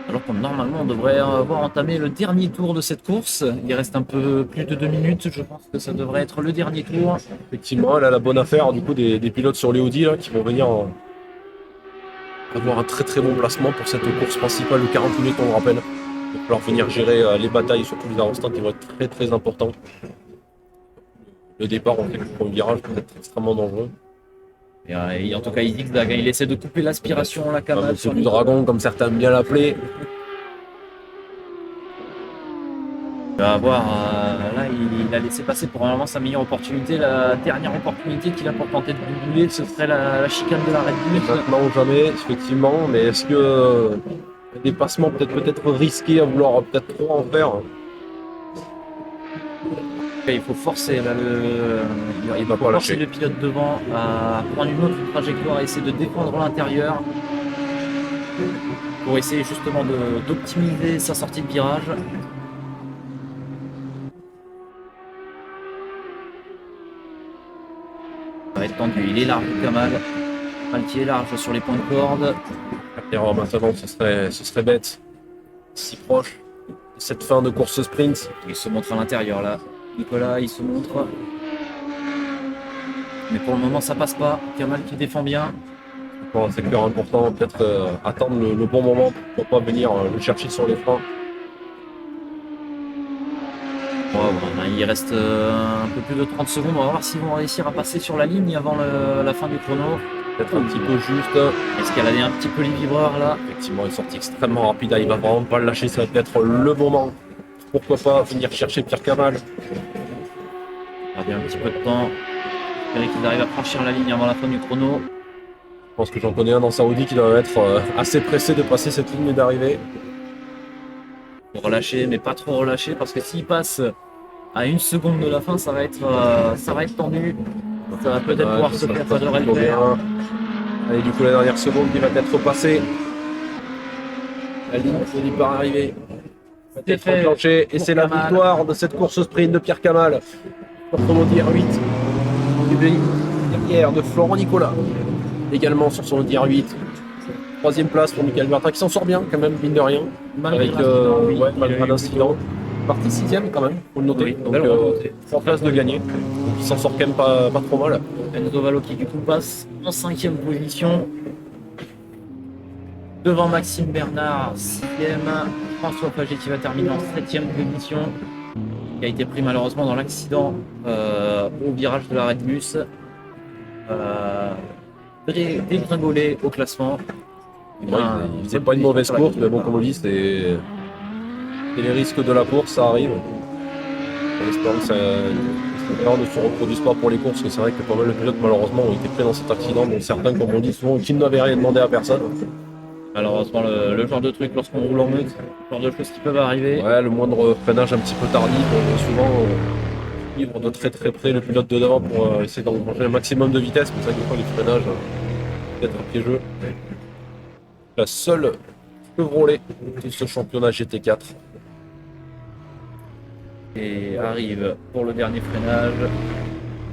Speaker 2: Alors que normalement on devrait avoir entamé le dernier tour de cette course. Il reste un peu plus de 2 minutes, je pense que ça devrait être le dernier tour.
Speaker 1: Effectivement, elle a la bonne affaire du coup des pilotes sur les Audi là, qui vont venir avoir un très très bon placement pour cette course principale de 40 minutes, on le rappelle. Il va falloir venir gérer les batailles, surtout les instants qui vont être très très importants. Le départ, on sait que le premier virage peut être extrêmement dangereux.
Speaker 2: Et en tout cas, il zigzag, il essaie de couper l'aspiration, la Kamal.
Speaker 1: Sur du dragon, comme certains aiment bien l'appeler.
Speaker 2: Il va avoir, là, il a laissé passer probablement sa meilleure opportunité. La dernière opportunité qu'il a pour tenter de doubler, ce serait la chicane de la Red Bull.
Speaker 1: Maintenant ou jamais, effectivement. Mais est-ce que un dépassement peut-être risqué à vouloir peut-être trop en faire?
Speaker 2: Il faut forcer là,
Speaker 1: Il
Speaker 2: il
Speaker 1: va
Speaker 2: faut
Speaker 1: pas
Speaker 2: forcer
Speaker 1: lâcher.
Speaker 2: le pilote devant à prendre une autre trajectoire, essayer de défendre l'intérieur pour essayer justement d'optimiser sa sortie de virage. Ça va être tendu, il est large Kamal. Kamal qui est large sur les points de corde.
Speaker 1: Erreur maintenant, ce serait bête. Si proche de cette fin de course sprint.
Speaker 2: Il se montre à l'intérieur là. Nicolas, il se montre. Mais pour le moment, ça passe pas. Kamal qui défend bien.
Speaker 1: Pour un secteur important, peut-être attendre le bon moment pour pas venir le chercher sur les freins.
Speaker 2: Bon, voilà, il reste un peu plus de 30 secondes. On va voir s'ils vont réussir à passer sur la ligne avant la fin du chrono.
Speaker 1: Peut-être un petit peu juste.
Speaker 2: Escalader un petit peu les vibreurs là.
Speaker 1: Effectivement, une sortie extrêmement rapide. Il va vraiment pas le lâcher. Ça va peut-être le moment. Pourquoi pas venir chercher Pierre Kamal.
Speaker 2: Il y a un petit peu de temps. J'espère qu'il arrive à franchir la ligne avant la fin du chrono.
Speaker 1: Je pense que j'en connais un dans Saoudi qui doit être assez pressé de passer cette ligne d'arrivée.
Speaker 2: Pour relâcher, mais pas trop relâcher parce que s'il passe à 1 seconde de la fin, ça va être tendu. Ça va peut-être pouvoir se faire, ça devrait le faire.
Speaker 1: Allez, du coup, la dernière seconde qui va être passée. La ligne finit par arriver.
Speaker 2: C'est fait
Speaker 1: Enclenché, et
Speaker 2: pour
Speaker 1: c'est la
Speaker 2: Kamal.
Speaker 1: victoire de cette course sprint de Pierre Kamal. Pour son Audi R8. Derrière de Florent Nicolas. Également sur son Audi R8. Troisième place pour Michael Bertin qui s'en sort bien quand même, mine de rien.
Speaker 2: Malgré
Speaker 1: Avec
Speaker 2: l'incident, oui,
Speaker 1: malgré l'incident. Parti sixième quand même, faut le noter.
Speaker 2: Oui,
Speaker 1: Donc
Speaker 2: belle remontée.
Speaker 1: 3 places de gagner. Donc il s'en sort quand même pas trop mal.
Speaker 2: Enzo Valo qui du coup passe en 5e position. Devant Maxime Bernard, 6e. François Paget qui va terminer en 7e position. Qui a été pris malheureusement dans l'accident au virage de la Red Bus. Dégringolé au classement.
Speaker 1: Il faisait pas une mauvaise course, mais bon, comme on dit, c'est les risques de la course, ça arrive. En espérant que ça ne se reproduise pas pour les courses, parce que c'est vrai que pas mal de pilotes malheureusement ont été pris dans cet accident, dont certains, comme on dit souvent, qui n'avaient rien demandé à personne.
Speaker 2: Malheureusement, le genre de truc lorsqu'on roule en meute, le genre de choses qui peuvent arriver.
Speaker 1: Ouais, le moindre freinage un petit peu tardif, on va souvent suivre de très très près le pilote de devant pour essayer d'engranger un maximum de vitesse, mais c'est vrai que des fois les freinages peuvent être piégeux. La seule Chevrolet de ce championnat GT4.
Speaker 2: Et arrive pour le dernier freinage,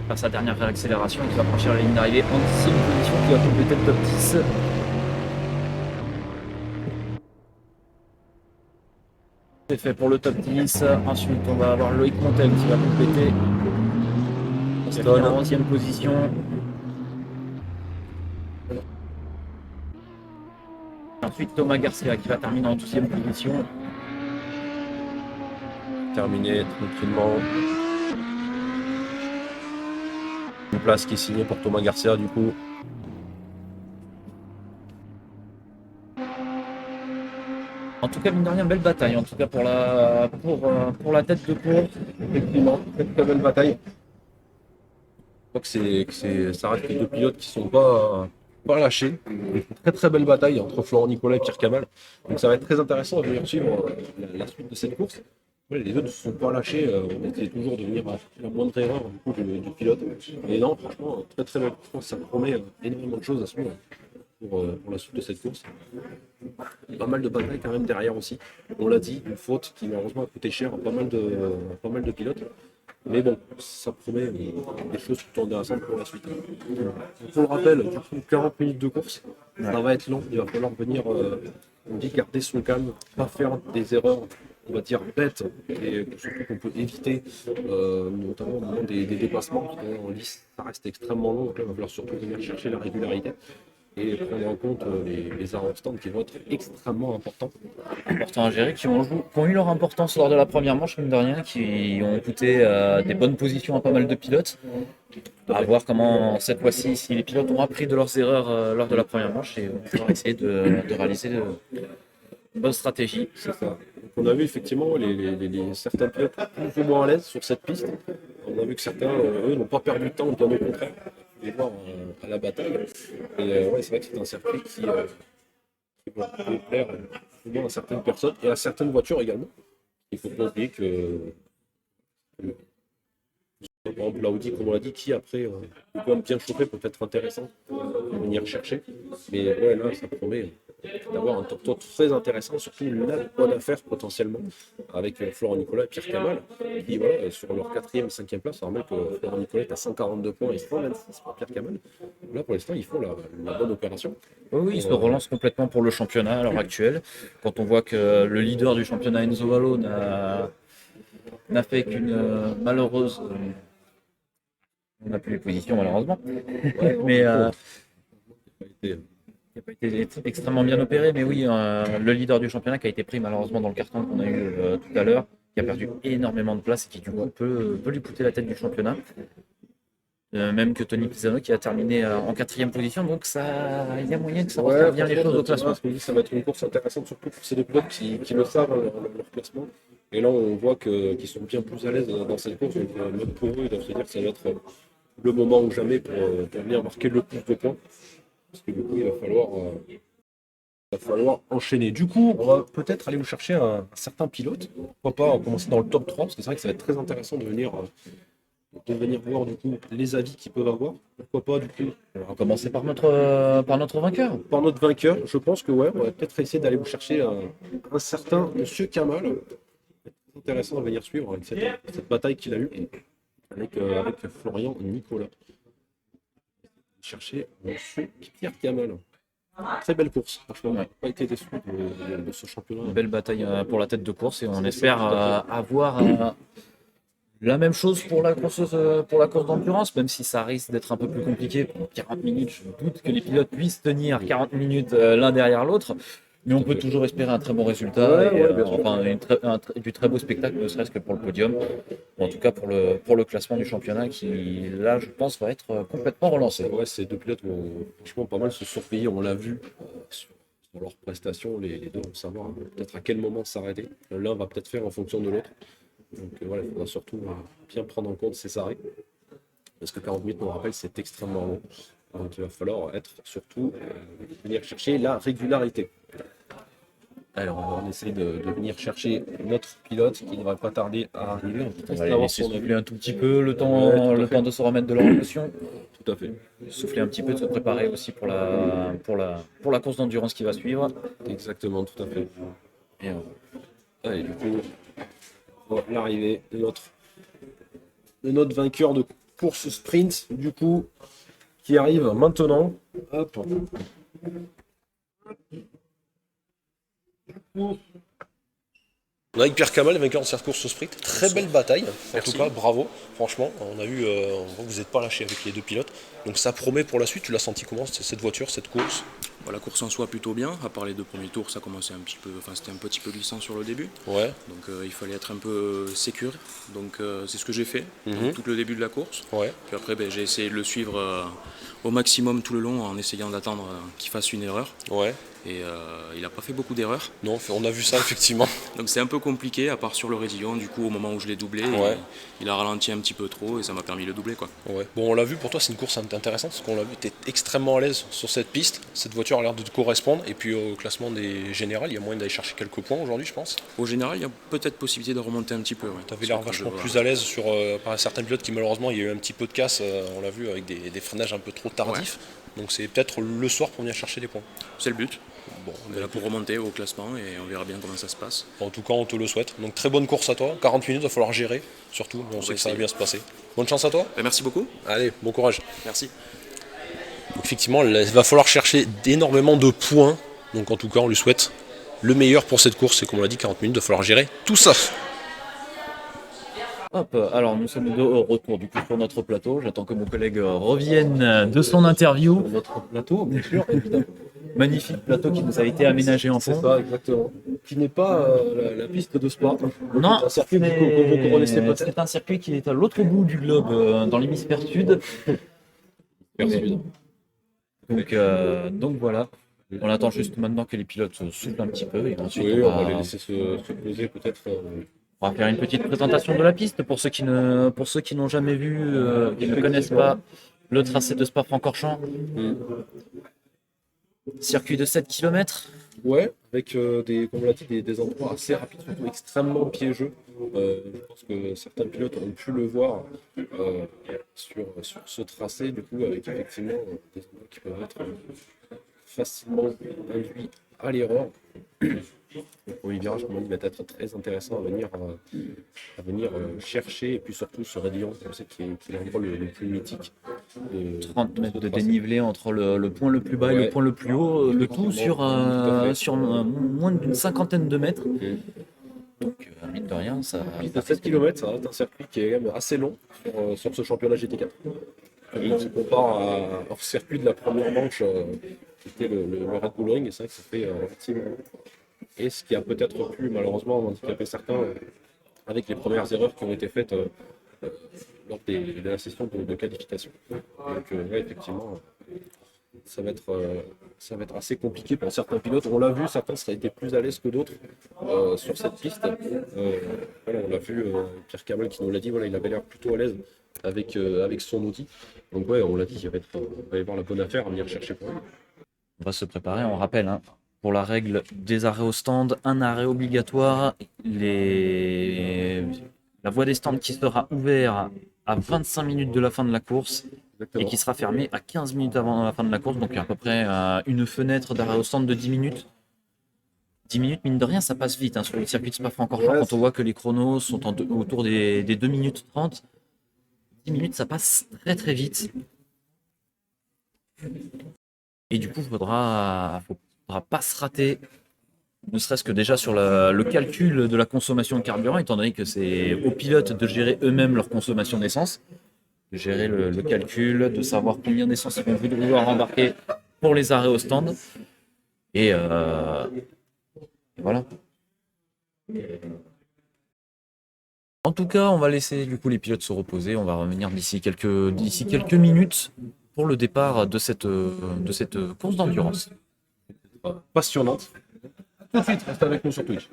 Speaker 2: faire sa dernière réaccélération, qui va franchir la ligne d'arrivée en 10e position, qui va compléter le top 10. C'est fait pour le top 10. Ensuite, on va avoir Loïc Montel qui va compléter. Il est en 11e position. Ensuite, Thomas Garcia qui va terminer en 12e position.
Speaker 1: Terminé tranquillement. Une place qui est signée pour Thomas Garcia du coup.
Speaker 2: En tout cas, mine de rien, belle bataille. En tout cas, pour la tête de course.
Speaker 1: Effectivement, très belle bataille. Je crois que ça reste les deux pilotes qui sont pas lâchés. Une très belle bataille entre Florent Nicolas et Pierre Kamal. Donc ça va être très intéressant de venir suivre la suite de cette course. Ouais, les deux ne se sont pas lâchés, on essayait toujours de venir à la moindre erreur du coup du pilote. Et non, franchement, très belle course, ça promet énormément de choses à suivre pour la suite de cette course. Pas mal de batailles quand même derrière aussi. On l'a dit, une faute qui malheureusement a coûté cher à pas mal de pilotes. Mais bon, ça promet des choses plutôt intéressantes pour la suite. On le rappelle, du coup, 40 minutes de course, ça va être long. Il va falloir venir on dit garder son calme, pas faire des erreurs, on va dire bêtes, et surtout qu'on peut éviter, notamment au moment des dépassements. En lice, ça reste extrêmement long, donc là, il va falloir surtout venir chercher la régularité et prendre en compte les arrêts stand qui vont être extrêmement importants.
Speaker 2: Importants à gérer, qui ont eu leur importance lors de la première manche, mine de rien, qui ont coûté des bonnes positions à pas mal de pilotes. À voir comment, cette fois-ci, si les pilotes ont appris de leurs erreurs lors de la première manche et on va essayer de réaliser de bonnes stratégies.
Speaker 1: C'est ça. Donc, on a vu effectivement certains pilotes plus ou moins à l'aise sur cette piste. On a vu que certains, eux, n'ont pas perdu de temps, bien au contraire. On les voir à la bataille. Et ouais, c'est vrai que c'est un circuit qui va plaire souvent à certaines personnes et à certaines voitures également. Il ne faut pas oublier que Par exemple, là, Audi, comme on l'a dit, qui après, peut quand même bien chauffer, peut être intéressant de venir chercher. Mais ouais, là, ça promet d'avoir un top 3 très intéressant, surtout là, de quoi d'affaires potentiellement, avec Florent Nicolas et Pierre Camal, qui, voilà, sur leur 4e et 5e place, on rappelle que Florent Nicolas est à 142 points et 126 pour Pierre Camal. Là, pour l'instant, ils font la bonne opération.
Speaker 2: Oui, il se relance complètement pour le championnat à l'heure actuelle. Quand on voit que le leader du championnat, Enzo Valo, n'a fait qu'une malheureuse. On n'a plus les positions malheureusement.
Speaker 1: Ouais,
Speaker 2: Mais
Speaker 1: et-
Speaker 2: il n'a pas été extrêmement bien opéré. Mais oui, le leader du championnat qui a été pris malheureusement dans le carton qu'on a eu tout à l'heure, qui a perdu énormément de place et qui du coup peut lui coûter la tête du championnat. Même que Tony Pisano qui a terminé en 4e position, donc il y a moyen que ça refaire bien les choses au classement.
Speaker 1: Ça va être une course intéressante, surtout pour ces deux pilotes qui le savent, leur classement. Et là, on voit qu'ils sont bien plus à l'aise dans cette course. Donc, même pour eux, ils doivent se dire que ça va être le moment ou jamais pour venir marquer le plus de points. Parce que du coup, il va falloir enchaîner. Du coup, on va peut-être aller vous chercher un certain pilote. Pourquoi pas commencer dans le top 3, parce que c'est vrai que ça va être très intéressant de venir voir du coup les avis qu'ils peuvent avoir. Pourquoi pas du coup
Speaker 2: On va commencer par notre vainqueur.
Speaker 1: par notre vainqueur. Je pense que ouais, on va peut-être essayer d'aller vous chercher un certain Monsieur Kamal. C'est intéressant de venir suivre avec cette bataille qu'il a eue avec Florian Nicolas. Chercher Monsieur Pierre Kamal. Très belle course, franchement.
Speaker 2: Ouais.
Speaker 1: Pas été déçu de ce championnat.
Speaker 2: Une belle bataille pour la tête de course et on
Speaker 1: C'est
Speaker 2: espère
Speaker 1: ça, tout à
Speaker 2: avoir la même chose pour la course d'endurance, même si ça risque d'être un peu plus compliqué. Pour 40 minutes, je doute que les pilotes puissent tenir 40 minutes l'un derrière l'autre. Mais on peut toujours espérer un très bon résultat et
Speaker 1: bien sûr.
Speaker 2: enfin du très beau spectacle, ne serait-ce que pour le podium, ou en tout cas pour le classement du championnat qui, là, je pense, va être complètement relancé.
Speaker 1: Ouais, ces deux pilotes vont franchement pas mal se surpayer, on l'a vu sur leurs prestations, les deux vont savoir peut-être à quel moment s'arrêter. L'un va peut-être faire en fonction de l'autre. Donc voilà, il faudra surtout bien prendre en compte ces arrêts. Parce que 40 minutes, on le rappelle, c'est extrêmement long. Donc il va falloir être surtout venir chercher la régularité. Alors on essaye de venir chercher notre pilote qui ne devrait pas tarder à arriver.
Speaker 2: On va les
Speaker 1: avoir
Speaker 2: laisser
Speaker 1: son avis.
Speaker 2: souffler un tout petit peu,
Speaker 1: Ouais, tout à fait.
Speaker 2: de se remettre de leur émotion,
Speaker 1: Tout à fait.
Speaker 2: souffler un petit peu, de se préparer aussi pour la course d'endurance qui va suivre.
Speaker 1: Exactement, tout à fait.
Speaker 2: Et,
Speaker 1: Allez, du coup, voilà l'arrivée de notre vainqueur de course sprint, du coup, qui arrive maintenant. Hop.
Speaker 3: On a avec Pierre Kamal, vainqueur de cette course sprint. Très belle bataille. En tout cas, bravo. Franchement, on a vu, on voit que vous n'êtes pas lâché avec les deux pilotes. Donc ça promet pour la suite. Tu l'as senti comment cette voiture, cette course?
Speaker 4: Bon, la course en soi plutôt bien, à part les deux premiers tours, ça commençait un petit peu, enfin c'était un petit peu glissant sur le début.
Speaker 3: Ouais.
Speaker 4: Donc il fallait être un peu sécure. Donc c'est ce que j'ai fait
Speaker 3: Mhm.
Speaker 4: tout le début de la course.
Speaker 3: Ouais.
Speaker 4: Puis après j'ai essayé de le suivre au maximum tout le long en essayant d'attendre qu'il fasse une erreur.
Speaker 3: Ouais.
Speaker 4: Et il n'a pas fait beaucoup d'erreurs.
Speaker 3: Non, on a vu ça effectivement.
Speaker 4: Donc c'est un peu compliqué, à part sur le rédillon, du coup au moment où je l'ai doublé,
Speaker 3: Ouais.
Speaker 4: il a ralenti un petit peu trop et ça m'a permis de le doubler quoi.
Speaker 3: Ouais. Bon, on l'a vu, pour toi, c'est une course intéressante parce qu'on l'a vu, tu es extrêmement à l'aise sur cette piste. Cette voiture a l'air de te correspondre. Et puis au classement des générales, il y a moyen d'aller chercher quelques points aujourd'hui, je pense.
Speaker 4: Au général, il y a peut-être possibilité de remonter un petit peu. Ouais.
Speaker 3: Tu avais l'air
Speaker 4: Sauf que
Speaker 3: vachement
Speaker 4: je-
Speaker 3: plus à l'aise sur par certains pilotes qui, malheureusement, il y a eu un petit peu de casse, on l'a vu, avec des freinages un peu trop tardifs. Donc c'est peut-être le soir pour venir chercher des points.
Speaker 4: C'est le but.
Speaker 3: Bon,
Speaker 4: On est là pour remonter au classement et on verra bien comment ça se passe.
Speaker 3: en tout cas, on te le souhaite. Donc très bonne course à toi. 40 minutes, il va falloir gérer, surtout. Mais on sait que ça va bien se passer. Bonne chance à toi.
Speaker 4: Merci beaucoup.
Speaker 3: Allez, bon courage.
Speaker 4: Merci.
Speaker 3: Effectivement, il va falloir chercher énormément de points. Donc en tout cas, on lui souhaite le meilleur pour cette course. Et comme on l'a dit, 40 minutes, il va falloir gérer tout ça.
Speaker 2: hop, alors nous sommes de retour du coup sur notre plateau. J'attends que mon collègue revienne de son interview.
Speaker 1: Sur notre plateau, bien sûr, évidemment.
Speaker 2: Magnifique plateau qui nous a été aménagé en
Speaker 1: C'est
Speaker 2: fond.
Speaker 1: ça, exactement. Qui n'est pas la piste de Spa.
Speaker 2: Non,
Speaker 1: Un circuit que vous connaissez peut-être.
Speaker 2: c'est un circuit qui est à l'autre bout du globe, dans l'hémisphère sud.
Speaker 1: Sud.
Speaker 2: Donc voilà. On attend juste maintenant que les pilotes se soufflent un petit peu et ensuite
Speaker 1: Oui,
Speaker 2: on
Speaker 1: on va les
Speaker 2: va,
Speaker 1: laisser se poser peut-être.
Speaker 2: on va faire une petite présentation de la piste pour ceux qui n'ont jamais vu, qui ne connaissent pas le tracé de Spa-Francorchamps. Circuit de 7 km.
Speaker 1: Ouais, avec comme on l'a dit, des endroits assez rapides, surtout extrêmement piégeux. Je pense que certains pilotes ont pu le voir sur ce tracé, du coup, avec effectivement des endroits qui peuvent être facilement induits à l'erreur. Pour les virages, comme on dit, va être très intéressant à venir chercher, et puis surtout ce rayon, comme ça, qui est l'endroit le plus mythique.
Speaker 2: 30 mètres de dénivelé entre le point le plus bas et le point le plus haut, le tout sur, moins d'une cinquantaine de mètres. Donc, mine de rien, ça.
Speaker 1: Piste de 7 km, ça reste un circuit qui est quand même assez long sur ce championnat GT4. Et on compare au circuit de la première manche, qui était le Red Bull Ring, et c'est vrai que ça fait relativement long. Et ce qui a peut-être pu malheureusement handicaper certains avec les premières erreurs qui ont été faites lors de la session de qualification. Donc, ouais, effectivement, ça va être assez compliqué pour certains pilotes. On l'a vu, certains seraient été plus à l'aise que d'autres sur cette piste. Voilà, on l'a vu, Pierre Camel qui nous l'a dit, voilà, il avait l'air plutôt à l'aise avec son outil. Donc ouais, on l'a dit, il va y avoir la bonne affaire à venir chercher pour lui.
Speaker 2: On va se préparer, on rappelle, hein, pour la règle des arrêts au stand, un arrêt obligatoire, la voie des stands qui sera ouverte à 25 minutes de la fin de la course.
Speaker 1: Exactement.
Speaker 2: Et qui sera fermée à 15 minutes avant la fin de la course, donc il y a à peu près une fenêtre d'arrêt au stand de 10 minutes. 10 minutes, mine de rien, ça passe vite, hein, sur le circuit de Spa-Francorchamps, quand on voit que les chronos sont autour des 2 minutes 30. 10 minutes, ça passe très très vite. Et du coup, il faudra pas se rater, ne serait-ce que déjà sur le calcul de la consommation de carburant, étant donné que c'est aux pilotes de gérer eux-mêmes leur consommation d'essence, de gérer le calcul, de savoir combien d'essence ils vont vouloir embarquer pour les arrêts au stand. Et voilà. En tout cas, on va laisser du coup les pilotes se reposer. On va revenir d'ici quelques minutes pour le départ de cette course d'endurance.
Speaker 1: Passionnante. Tout de suite, reste avec nous sur Twitch.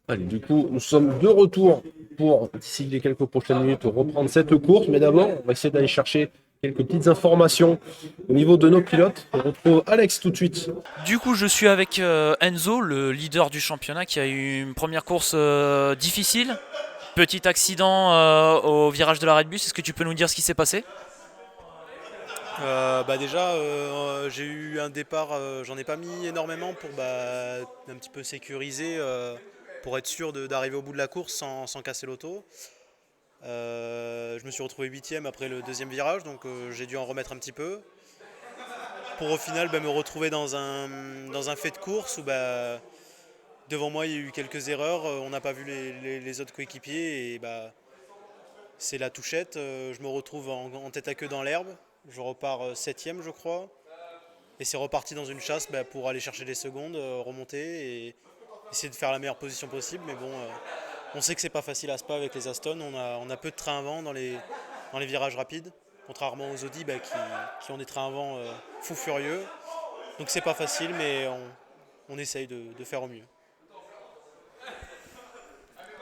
Speaker 1: Allez, du coup, nous sommes de retour pour, d'ici les quelques prochaines minutes, reprendre cette course. Mais d'abord, on va essayer d'aller chercher quelques petites informations au niveau de nos pilotes. On retrouve Alex tout de suite.
Speaker 5: Du coup, je suis avec Enzo, le leader du championnat, qui a eu une première course difficile. Petit accident au virage de la Red Bus. Est-ce que tu peux nous dire ce qui s'est passé ?
Speaker 6: Déjà, j'ai eu un départ, j'en ai pas mis énormément pour un petit peu sécuriser, pour être sûr d'arriver au bout de la course sans casser l'auto. Je me suis retrouvé 8ème après le deuxième virage, donc j'ai dû en remettre un petit peu. Pour au final me retrouver dans un fait de course où devant moi il y a eu quelques erreurs, on n'a pas vu les autres coéquipiers et c'est la touchette. Je me retrouve en tête à queue dans l'herbe. Je repars 7ème je crois. Et c'est reparti dans une chasse pour aller chercher des secondes, remonter et essayer de faire la meilleure position possible. Mais bon, on sait que c'est pas facile à Spa avec les Aston. On a peu de trains à vent dans les virages rapides. Contrairement aux Audi qui ont des trains à vent fous furieux. Donc c'est pas facile mais on essaye de faire au mieux.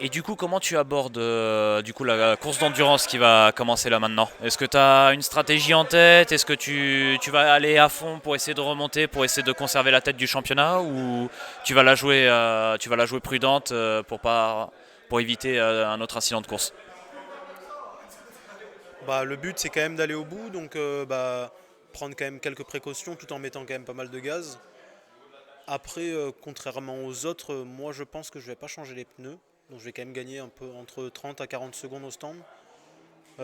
Speaker 5: Et du coup, comment tu abordes la course d'endurance qui va commencer là maintenant ? Est-ce que tu as une stratégie en tête ? Est-ce que tu vas aller à fond pour essayer de remonter, pour essayer de conserver la tête du championnat ? Ou tu vas la jouer prudente pour éviter un autre incident de course ?
Speaker 6: Le but c'est quand même d'aller au bout, donc prendre quand même quelques précautions tout en mettant quand même pas mal de gaz. Après, contrairement aux autres, moi je pense que je vais pas changer les pneus. Donc je vais quand même gagner un peu entre 30 à 40 secondes au stand.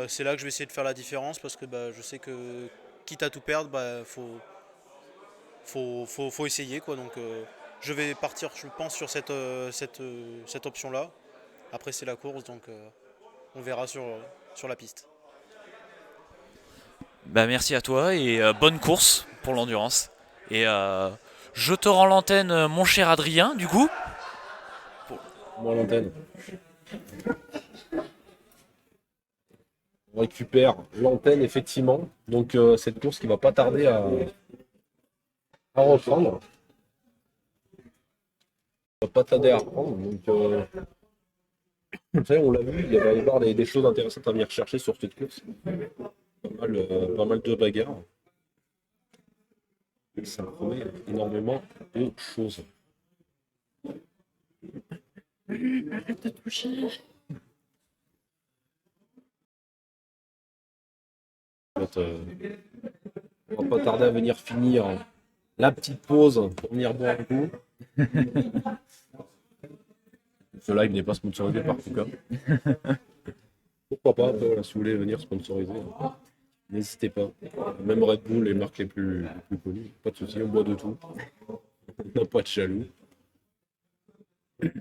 Speaker 6: C'est là que je vais essayer de faire la différence parce que je sais que quitte à tout perdre, faut essayer quoi. Donc je vais partir, je pense, sur cette option-là. Après c'est la course, donc on verra sur la piste.
Speaker 5: Bah, merci à toi et bonne course pour l'endurance. Et je te rends l'antenne, mon cher Adrien, du coup.
Speaker 1: Moi l'antenne. On récupère l'antenne effectivement. Donc cette course qui va pas tarder à reprendre. Va pas tarder à reprendre. Donc vous savez, on l'a vu, il va y avoir des choses intéressantes à venir chercher sur cette course. Pas mal de bagarres. Et ça promet énormément de choses.
Speaker 5: Arrête de toucher.
Speaker 1: On va pas tarder à venir finir la petite pause pour venir boire un coup. Ce live n'est pas sponsorisé par Kuka. Pourquoi pas, après, voilà, si vous voulez venir sponsoriser, n'hésitez pas. Même Red Bull, les marques les plus connues, pas de soucis, on boit de tout. On n'a pas de jaloux.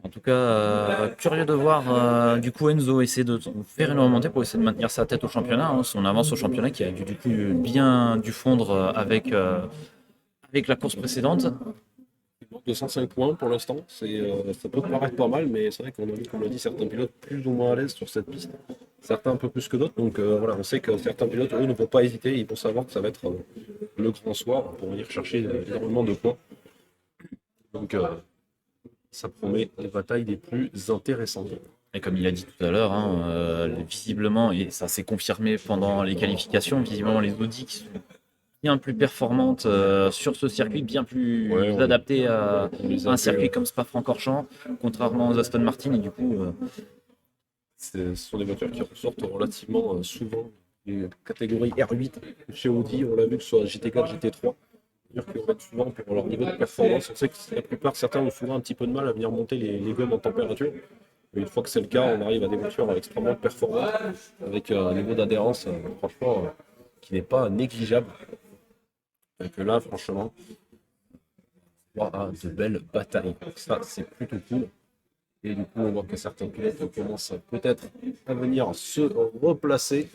Speaker 2: En tout cas, curieux de voir du coup Enzo essayer de faire une remontée pour essayer de maintenir sa tête au championnat. Hein. Son avance au championnat qui a du coup bien dû fondre avec la course précédente.
Speaker 1: Il manque de 105 points pour l'instant, ça peut paraître pas mal, mais c'est vrai qu'on a vu, comme l'a dit, certains pilotes plus ou moins à l'aise sur cette piste, certains un peu plus que d'autres. Donc voilà, on sait que certains pilotes, eux, ne vont pas hésiter, ils vont savoir que ça va être le grand soir pour venir chercher énormément de points. Donc ça promet les batailles les plus intéressantes.
Speaker 2: Et comme il a dit tout à l'heure, hein, visiblement, et ça s'est confirmé pendant les qualifications, visiblement les Audi qui sont bien plus performantes sur ce circuit, bien plus adaptées à un circuit comme Spa-Francorchamps, contrairement aux Aston Martin. Et du coup,
Speaker 1: ce sont des voitures qui ressortent relativement souvent des catégories R8 chez Audi. On l'a vu que ce soit GT4, GT3. C'est-à-dire qu'ils remettent souvent pour leur niveau de performance. On sait que la plupart, certains ont souvent un petit peu de mal à venir monter les gommes en température. Mais une fois que c'est le cas, on arrive à des voitures extrêmement performantes, avec un niveau d'adhérence, franchement, qui n'est pas négligeable. Donc là, franchement, on a de belles batailles. Ça, c'est plutôt cool. Et du coup, on voit que certains pilotes commencent peut-être à venir se replacer.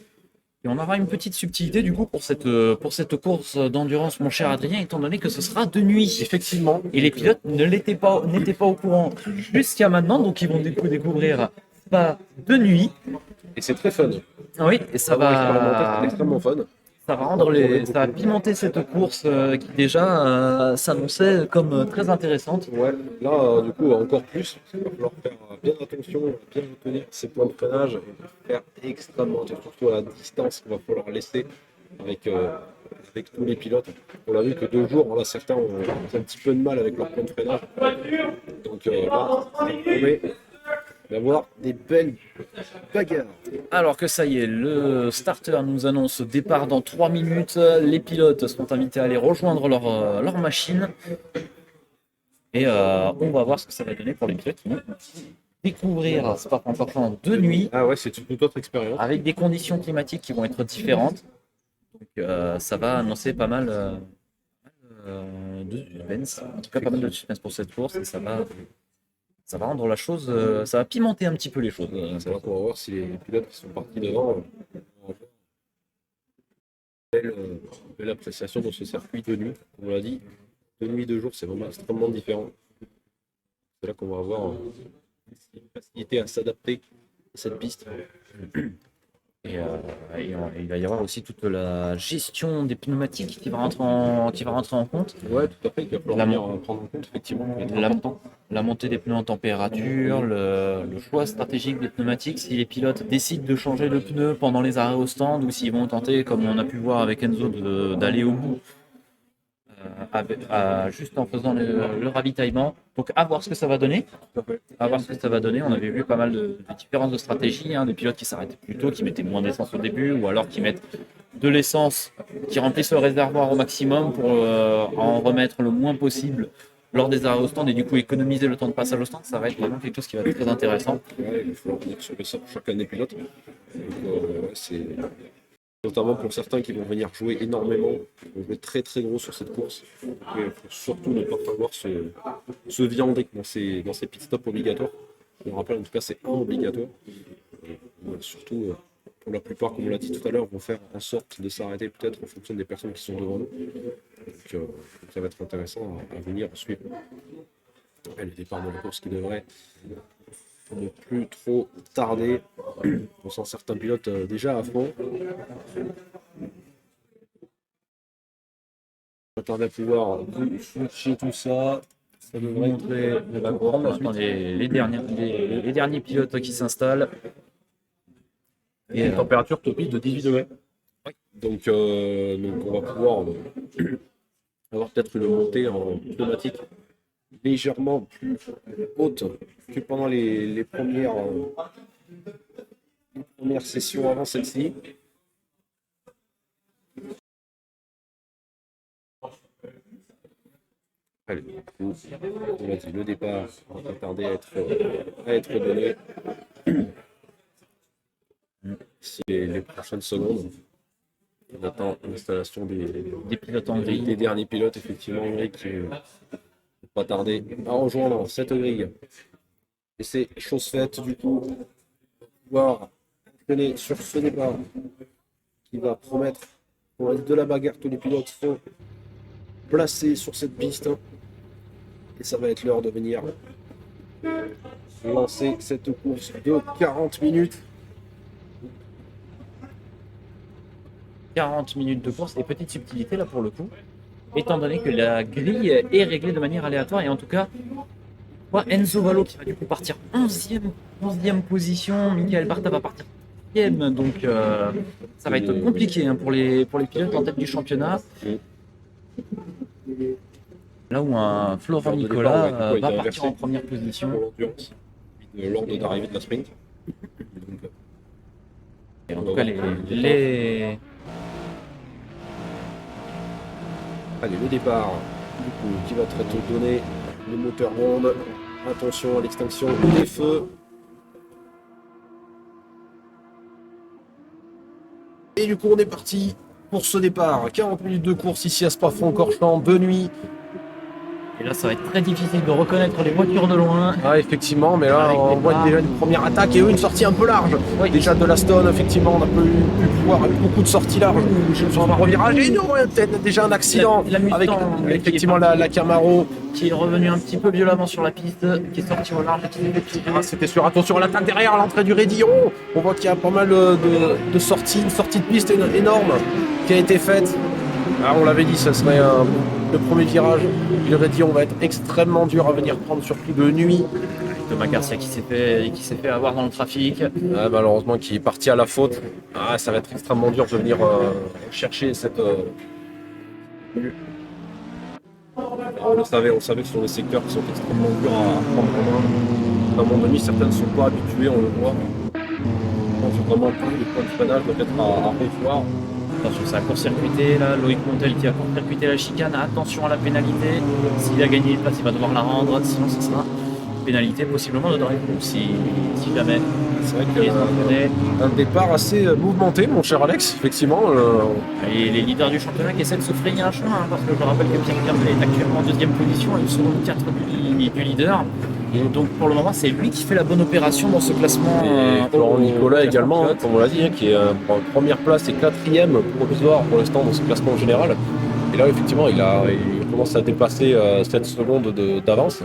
Speaker 2: et on aura une petite subtilité du coup pour cette course d'endurance, mon cher Adrien, étant donné que ce sera de nuit.
Speaker 1: Effectivement.
Speaker 2: Et les pilotes n'étaient pas au courant jusqu'à maintenant, donc ils vont découvrir pas de nuit.
Speaker 1: Et c'est très fun.
Speaker 2: Oui, et ça va.
Speaker 1: C'est extrêmement fun.
Speaker 2: Ça va ça va pimenter cette course qui déjà s'annonçait comme très intéressante.
Speaker 1: Ouais, là, du coup, encore plus. Il va falloir faire bien attention, bien retenir ses points de freinage et faire extrêmement attention, surtout à la distance qu'il va falloir laisser avec tous les pilotes. On l'a vu que 2 jours, voilà, certains ont un petit peu de mal avec leur point de freinage. Donc là, ça promet d'avoir des belles bagarres.
Speaker 2: Alors que ça y est, le starter nous annonce départ dans 3 minutes. Les pilotes sont invités à aller rejoindre leur machine. Et on va voir ce que ça va donner pour les pilotes qui vont découvrir Spa-Francorchamps de nuit.
Speaker 1: Ah ouais, c'est une toute autre expérience.
Speaker 2: Avec des conditions climatiques qui vont être différentes. Donc ça va annoncer pas mal de suspense. En tout cas, pas mal de suspense pour cette course. Et ça va rendre la chose, ça va pimenter un petit peu les choses.
Speaker 1: C'est vrai qu'on va voir si les pilotes qui sont partis devant ont une belle appréciation dans ce circuit de nuit. Comme on l'a dit, de nuit, de jour, c'est vraiment extrêmement différent. C'est là qu'on va avoir une facilité à s'adapter à cette piste.
Speaker 2: Et il va y avoir aussi toute la gestion des pneumatiques qui va rentrer en compte.
Speaker 1: Ouais, tout à fait, il va falloir venir prendre en compte, effectivement,
Speaker 2: La montée des pneus en température, le choix stratégique des pneumatiques, si les pilotes décident de changer de pneu pendant les arrêts au stand ou s'ils vont tenter, comme on a pu voir avec Enzo, d'aller au bout juste en faisant le ravitaillement. Donc à voir ce que ça va donner. On avait vu pas mal de différences de stratégie, hein, des pilotes qui s'arrêtaient plus tôt, qui mettaient moins d'essence au début, ou alors qui mettent de l'essence, qui remplissent le réservoir au maximum pour en remettre le moins possible lors des arrêts au stand et du coup économiser le temps de passage au stand. Ça va être vraiment quelque chose qui va être très intéressant.
Speaker 1: Ouais, il faut revenir sur ça pour chacun des pilotes. Donc, c'est notamment pour certains qui vont venir jouer énormément, qui vont jouer très très gros sur cette course. Donc, il faut surtout ne pas falloir se viander dans ces pit stops obligatoires. Je me rappelle, en tout cas, c'est un obligatoire. Surtout pour la plupart, comme on l'a dit tout à l'heure, vont faire en sorte de s'arrêter peut-être en fonction des personnes qui sont devant nous. Donc, ça va être intéressant à venir suivre. Et le départ de la course qui devrait ne plus trop tarder. On sent certains pilotes déjà à fond. On va tarder à pouvoir switcher tout ça. Ça devrait montrer la course.
Speaker 2: Attendez, les derniers pilotes qui s'installent.
Speaker 1: Et une température topique de 18 degrés. Donc on va pouvoir avoir peut-être une montée en pneumatique légèrement plus haute que pendant les premières sessions avant celle-ci. Allez, on l'a dit, le départ va pas tarder à être donné. Ici, les prochaines secondes, on attend l'installation
Speaker 2: Des pilotes en grille.
Speaker 1: des derniers pilotes, effectivement, en grille, qui ne vont pas tarder à rejoindre cette grille. Et c'est chose faite, du coup, pouvoir enchaîner sur ce départ qui va promettre de la bagarre. Tous les pilotes sont placés sur cette piste. Et ça va être l'heure de venir lancer cette course de 40 minutes.
Speaker 2: 40 minutes de course et petite subtilité là pour le coup, étant donné que la grille est réglée de manière aléatoire et en tout cas, Enzo Valo qui va du coup partir 11e position, Michael Barta va partir 10e, donc ça va être compliqué hein, pour les pilotes en tête du championnat. Là où un Florent Nicolas va partir en première position.
Speaker 1: Pour l'endurance, l'ordre d'arrivée de la sprint.
Speaker 2: Et en tout cas, les...
Speaker 1: Allez, le départ du coup, qui va être donné. Le moteur ronde. Attention à l'extinction des feux. Et du coup, on est parti pour ce départ. 40 minutes de course ici à Spa-Francorchamps, de nuit.
Speaker 2: Et là, ça va être très difficile de reconnaître les voitures de loin.
Speaker 1: Ah, effectivement, mais là,
Speaker 2: Avec
Speaker 1: on
Speaker 2: les
Speaker 1: voit
Speaker 2: barres.
Speaker 1: déjà une première attaque et une sortie un peu large.
Speaker 2: Oui.
Speaker 1: Déjà de la Stone, effectivement, on a pu voir beaucoup de sorties larges. Sur un revirage, et non, il y a peut-être déjà un accident
Speaker 2: La Mustang,
Speaker 1: avec
Speaker 2: qui est
Speaker 1: effectivement
Speaker 2: partie.
Speaker 1: la Camaro.
Speaker 2: Qui est revenu un petit peu violemment sur la piste, qui est sorti au large, qui s'est fait piéger.
Speaker 1: Ah, c'était sûr, attention à l'attaque derrière, à l'entrée du Raidillon. On voit qu'il y a pas mal de sorties, une sortie de piste énorme qui a été faite. Alors, on l'avait dit, ça serait le premier virage. Le Raidillon va être extrêmement dur à venir prendre, surtout de nuit.
Speaker 2: Thomas Garcia qui s'est fait avoir dans le trafic.
Speaker 1: Ah, malheureusement, qui est parti à la faute. Ah, ça va être extrêmement dur de venir chercher cette. On savait que ce sont des secteurs qui sont extrêmement durs à prendre en main. Notamment de nuit, certaines ne sont pas habituées, on le voit. Je pense vraiment que les points de freinage doivent être à revoir.
Speaker 2: Attention, c'est à court-circuité là, Loïc Montel qui a court-circuité la chicane. Attention à la pénalité. S'il a gagné une place, il va devoir la rendre. Sinon, ce sera pénalité possiblement de Drive si jamais.
Speaker 1: C'est vrai
Speaker 2: il est entraîné.
Speaker 1: Un départ assez mouvementé, mon cher Alex, effectivement.
Speaker 2: Et les leaders du championnat qui essaient de se frayer un chemin, hein, parce que je rappelle que Pierre Clermont est actuellement en deuxième position et une seconde 4 du leader. Et donc pour le moment, c'est lui qui fait la bonne opération dans ce classement.
Speaker 1: Et Florent Nicolas également,
Speaker 2: pilote.
Speaker 1: comme on l'a dit, qui est en première place et quatrième provisoire pour l'instant dans ce classement général. Et là, effectivement, il commence à dépasser 7 secondes d'avance.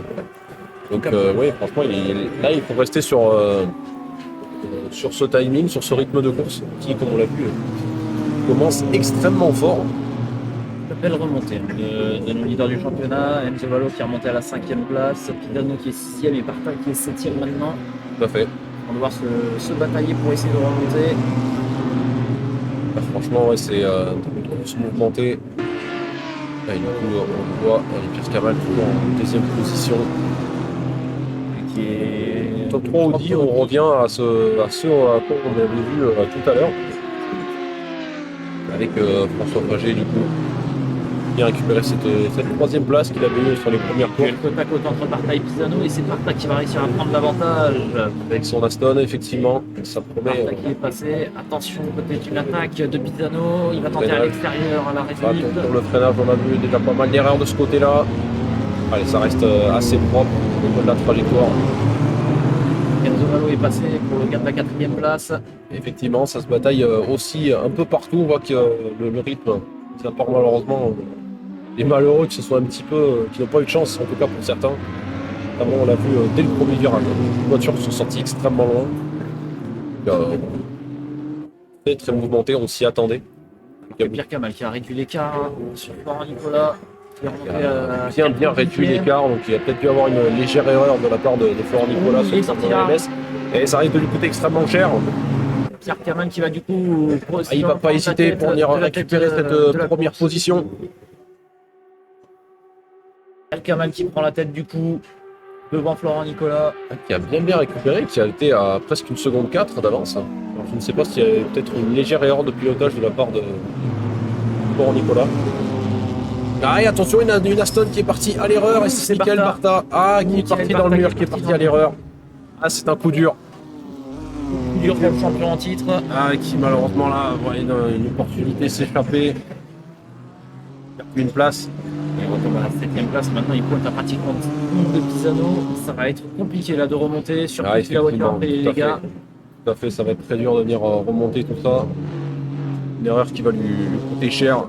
Speaker 1: Donc oui, franchement, là, il faut rester sur ce timing, sur ce rythme de course qui, comme on l'a vu, commence extrêmement fort.
Speaker 2: Belle remontée de nos leaders du championnat. Enzo Valo qui est remonté à la 5e place, Pisano qui est 6e et Barta qui est 7e maintenant.
Speaker 1: Tout à fait.
Speaker 2: On va devoir se batailler pour essayer de remonter.
Speaker 1: Là, franchement, ouais, c'est une course mouvementée. Là, et du coup, on voit Pierre Camal toujours en deuxième position.
Speaker 2: Qui est
Speaker 1: Top 3 Audi, on revient à ce à quoi on avait vu tout à l'heure. Avec François Paget, du coup, qui a récupéré cette troisième place qu'il avait eue sur les premières
Speaker 2: Il y a
Speaker 1: courses.
Speaker 2: le côte à côte entre Barta et Pisano et c'est Barta qui va réussir à prendre l'avantage.
Speaker 1: Avec son Aston, effectivement, ça promet.
Speaker 2: Barta qui est passé. Attention, peut-être une attaque de Pisano. Il va tenter à
Speaker 1: Freinage.
Speaker 2: l'extérieur à la république.
Speaker 1: Sur le freinage, on a vu déjà pas mal d'erreurs de ce côté-là. Allez, ça reste assez propre au niveau de la trajectoire.
Speaker 2: Enzo Valo est
Speaker 5: passer pour le gain de la 4e place.
Speaker 1: Effectivement, ça se bataille aussi un peu partout. On voit que le rythme, ça part malheureusement les malheureux que ce soit un petit peu, qui n'ont pas eu de chance, en tout cas pour certains. Notamment, on l'a vu dès le premier virage. Les voitures sont sorties extrêmement loin. Très très mouvementé, on s'y attendait.
Speaker 5: Il y a Pierre Kamal qui a réduit l'écart sur Florent Nicolas. Qui est remonté à
Speaker 1: Bien réduit l'écart, donc il a peut-être dû avoir une légère erreur de la part de Florent Nicolas
Speaker 5: Il est
Speaker 1: sur
Speaker 5: sorti
Speaker 1: le
Speaker 5: là.
Speaker 1: MS. Et ça risque de lui coûter extrêmement cher.
Speaker 5: Pierre Kamal qui va du coup.
Speaker 1: Il va pas hésiter pour venir récupérer cette première position.
Speaker 5: Pierre Kamal qui prend la tête du coup devant Florent Nicolas.
Speaker 1: Qui a bien récupéré, qui a été à presque 1 seconde 4 d'avance. Alors, je ne sais pas s'il y a peut-être une légère erreur de pilotage de la part de Florent Nicolas. Ah, et attention, une Aston qui est partie à l'erreur et c'est Michael Barta. Ah, qui est parti dans le mur, qui est parti à l'erreur. Ah, c'est un coup dur.
Speaker 5: Coup dur pour le champion en titre.
Speaker 1: Ah, qui malheureusement là, voit une opportunité s'échapper. Il a plus une place.
Speaker 5: Il retombe à la 7e place. Maintenant, il pointe à pratiquement 10 secondes de Pisano. Ça va être compliqué là de remonter, surtout si la voiture a pris les dégâts.
Speaker 1: Tout à fait, ça va être très dur de venir remonter tout ça. Une erreur qui va lui coûter cher